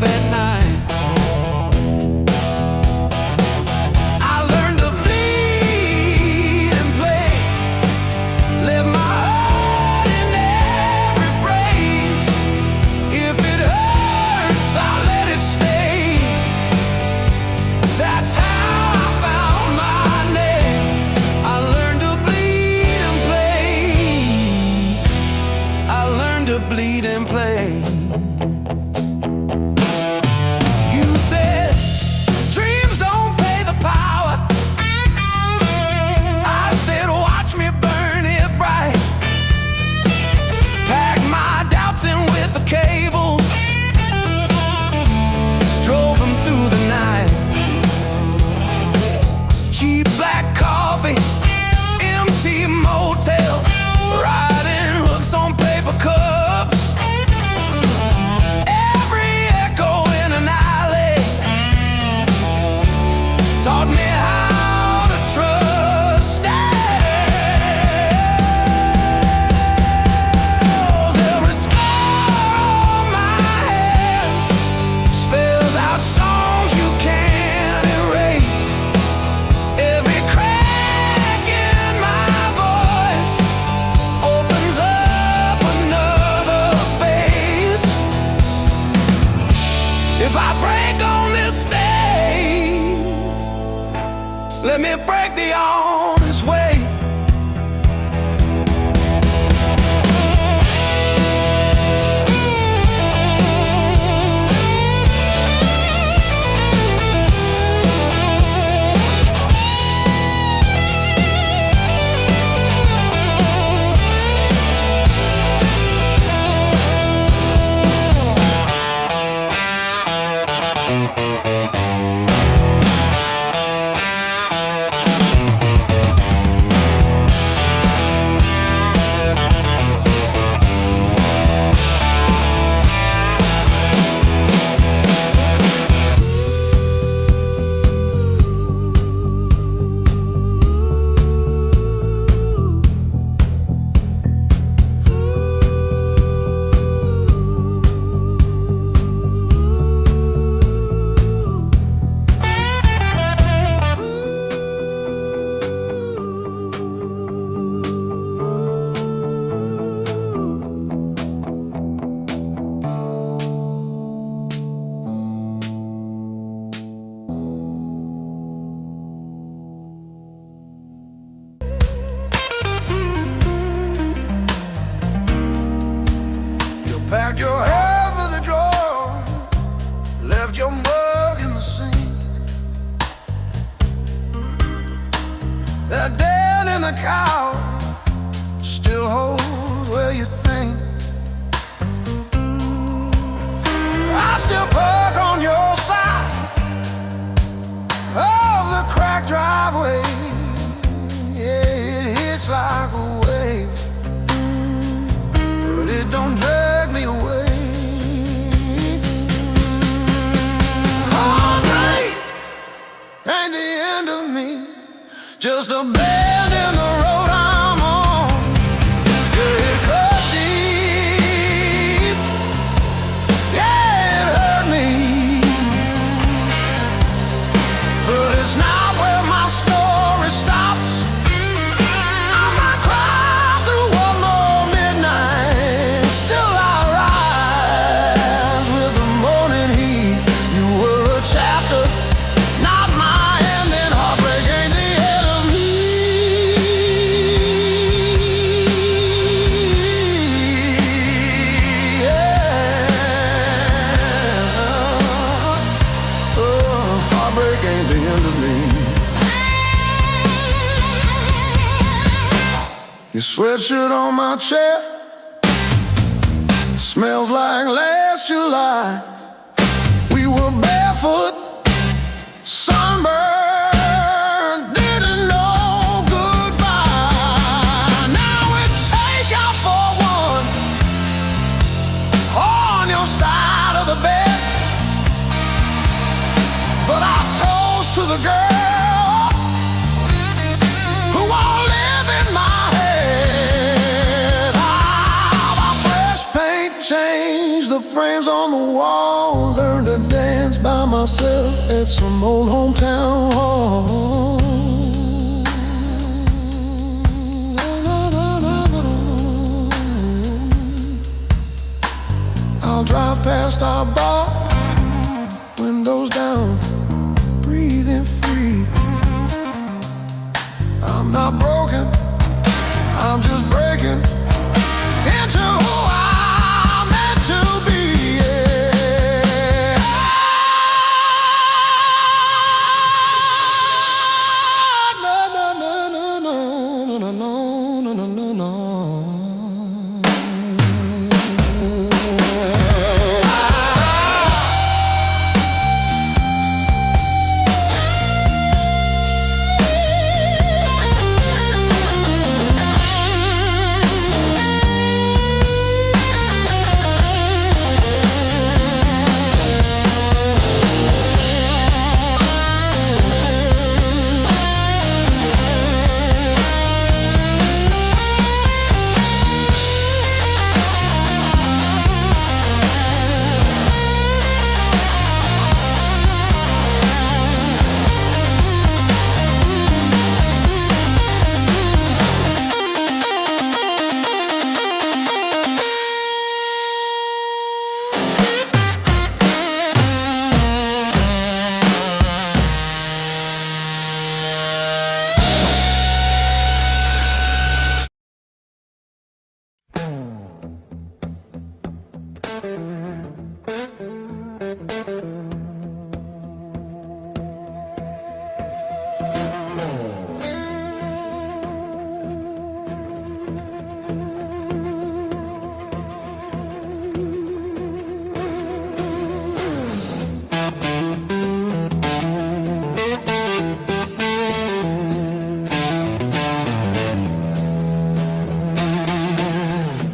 up at night. I learned to bleed and play, let my heart in every phrase. If it hurts, I'll let it stay. That's how I found my name. I learned to bleed and play. I learned to bleed and play. You said dreams don't pay the power. I said watch me burn it bright. Pack my doubts in with the cables, drove them through the night. Cheap black coffee, empty motels, riding hooks on paper cups. Every echo in an alley taught me how to trust. Every scar on my hands spells out songs you can't erase. Every crack in my voice opens up another space. If I break on this stage, let me break the honest way. Packed your hair for the drawer, left your mug in the sink. That dent in the couch still holds where you think. I still park on your side of the cracked driveway. Yeah, it hits like a wave, but it don't drag me away. Heartbreak ain't the end of me, just a bend in the road I'm on. Yeah, it cut deep, yeah, it hurt me, but it's not where my story stops. I might cry through one more midnight, still I rise with the morning heat. You were a chapter, not my ending. Heartbreak ain't the end of me. Yeah. Oh, heartbreak ain't the end of me. Your sweatshirt on my chair smells like last July. We were barefoot, sunburned, didn't know goodbye. Now it's takeout for one on your side of the bed. But I toast to the girl who won't live in my head. Ah, my fresh paint changed the frames on the wall. Learned to dance by myself at some old hometown hall. I'll drive past our bar, windows down, breathing free. I'm not broken, I'm just breaking into who I'm meant to be. Yeah. No, no, no, no, no, no, no, no, no, no.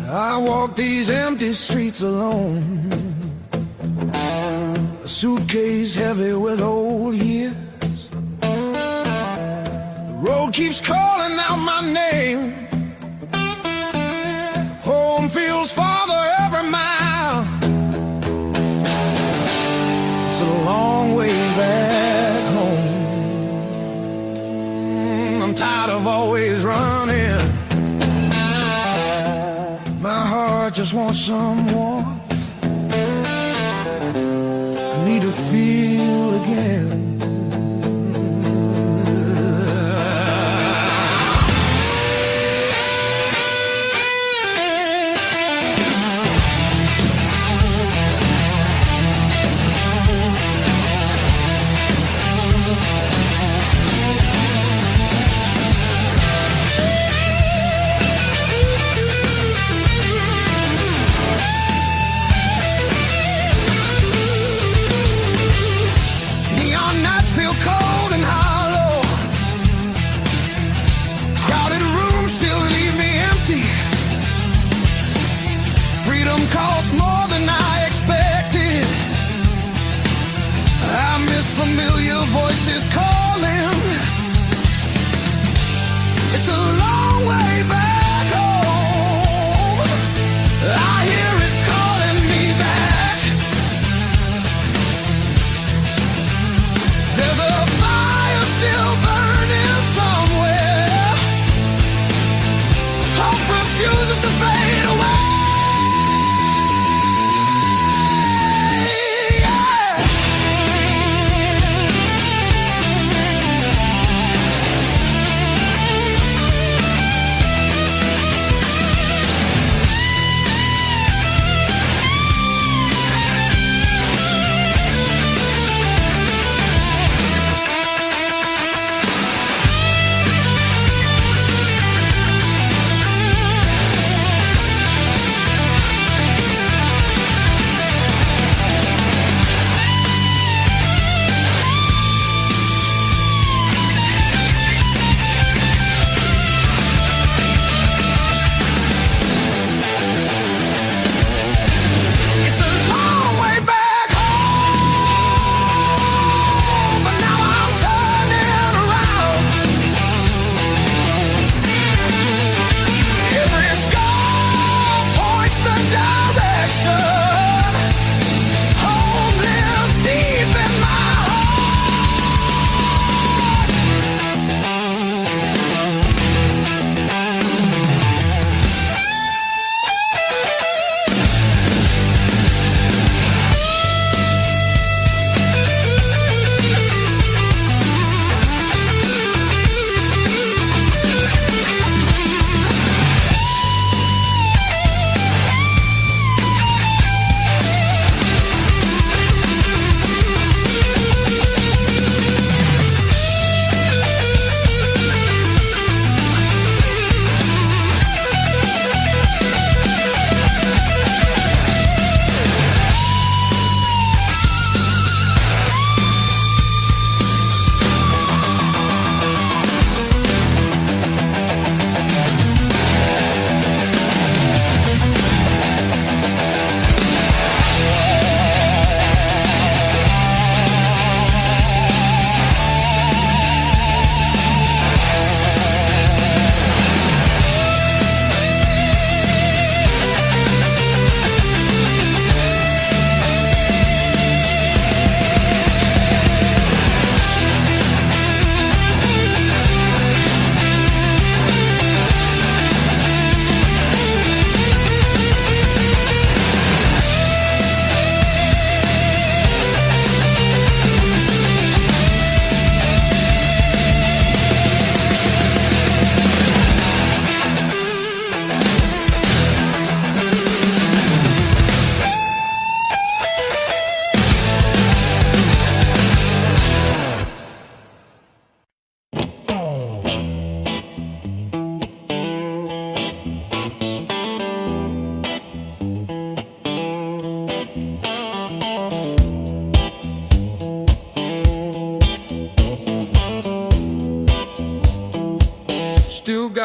I walk these empty streets alone, a suitcase heavy with old years. The road keeps calling out my name. Home feels farther every mile. It's a long way back home. I'm tired of always running. My heart just wants some warmth. I need to feel again. Cost more than I expected. I miss familiar voices calling. It's a long way back home. I hear it calling me back. There's a fire still burning somewhere. Hope refuses to fade away.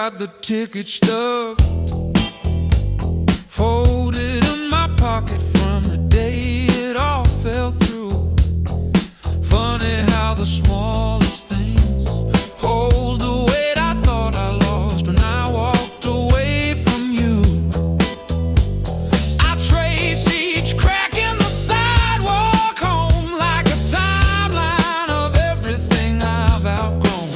got the ticket stub folded in my pocket from the day it all fell through. Funny how the smallest things hold the weight I thought I lost when I walked away from you. I trace each crack in the sidewalk home like a timeline of everything I've outgrown.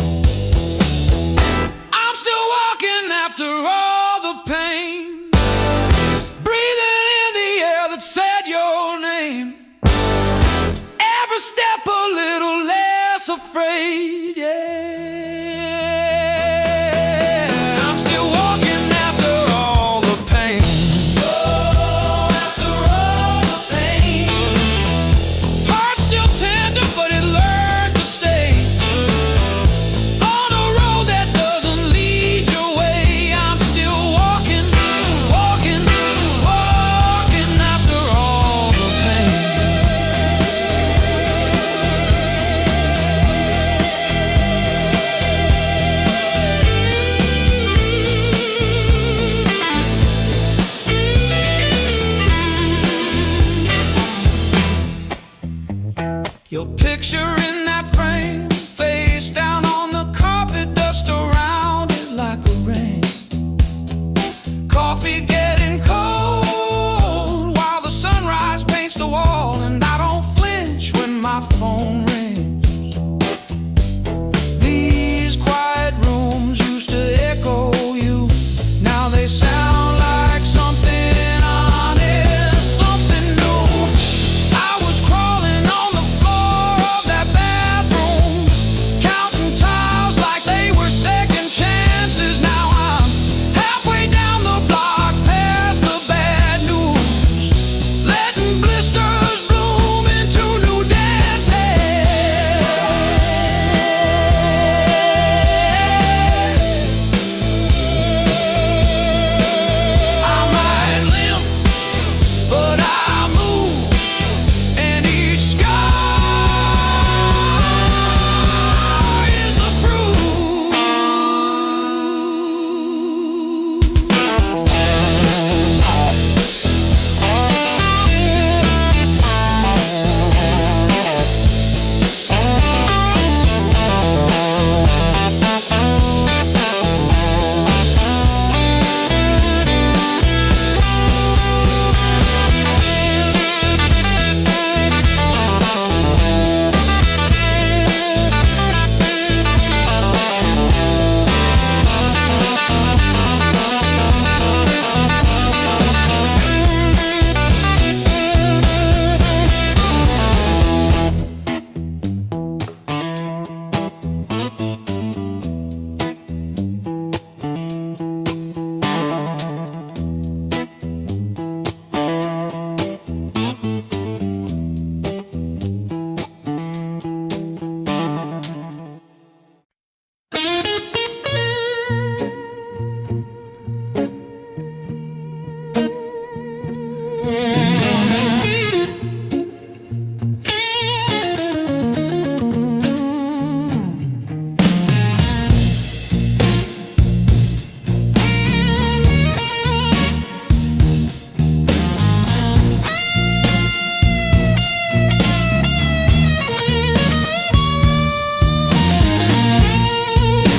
I'm still walking after all the pain, breathing in the air that said your name. Every step a little less afraid, yeah. I'm still walking after all the pain. Oh, after all the pain. Heart still tender, but it learned to stay on a road that doesn't lead your way. I'm still walking, walking, walking after all the pain. Your picture in that frame, face down on the carpet, dust around it like a rain. Coffee getting cold while the sunrise paints the wall, and I don't flinch when my phone rings. These quiet rooms used to echo you, now they sound like something honest, something new. I was crawling on the floor of that bathroom, counting tiles like they were second chances. Now I'm halfway down the block, past the bad news, letting blisters bloom into new dances. I might limp, but I move, and each scar is a bruise.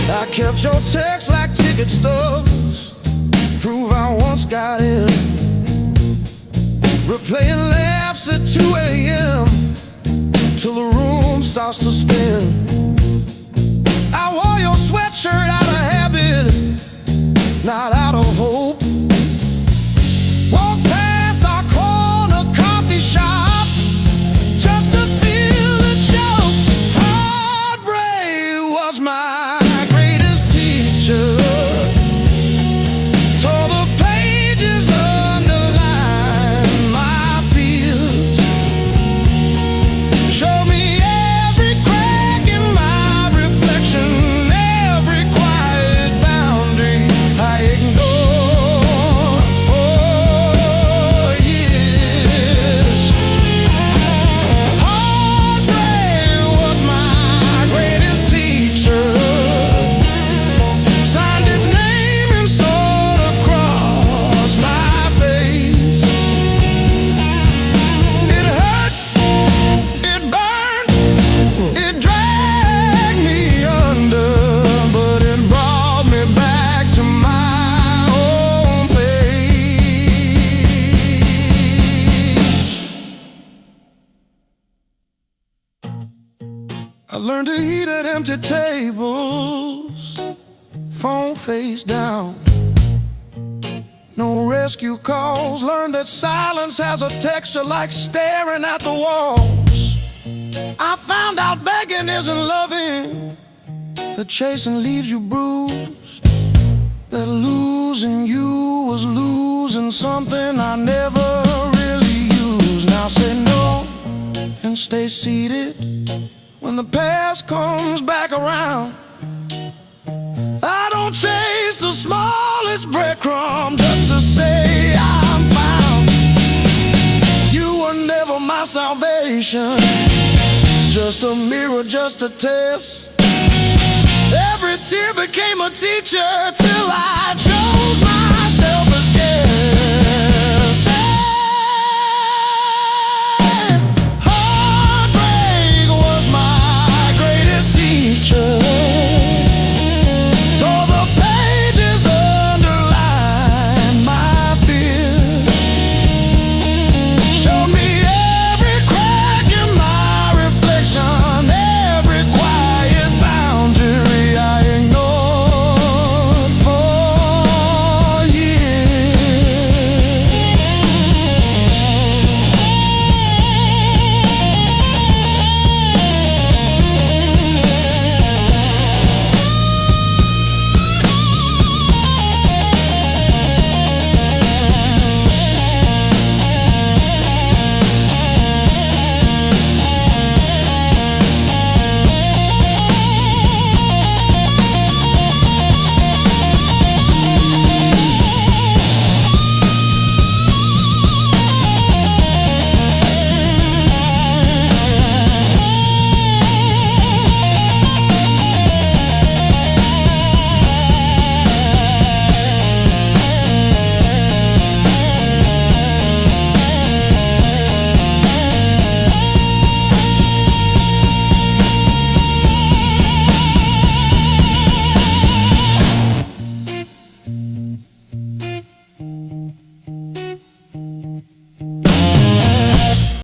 I kept your text like ticket stubs, prove I once got in. Replaying laughs at 2 a.m. till the room starts to spin. I wore your sweatshirt out of habit, not out of hope. Walked past our corner coffee shop just to feel the choke. Heartbreak was my greatest teacher. Tore the pages, underlined my fears. Showed me every crack in my reflection, every quiet boundary I ignored for years. Heartbreak was my greatest teacher. Signed its name I learned to eat at empty tables, phone face down. No rescue calls. Learned that silence has a texture like staring at the walls. I found out begging isn't loving, that chasing leaves you bruised, that losing you was losing something I never really used. Now say no and stay seated when the past comes back around. I don't chase the smallest breadcrumb just to say I'm found. You were never my salvation, just a mirror, just a test. Every tear became a teacher till I chose.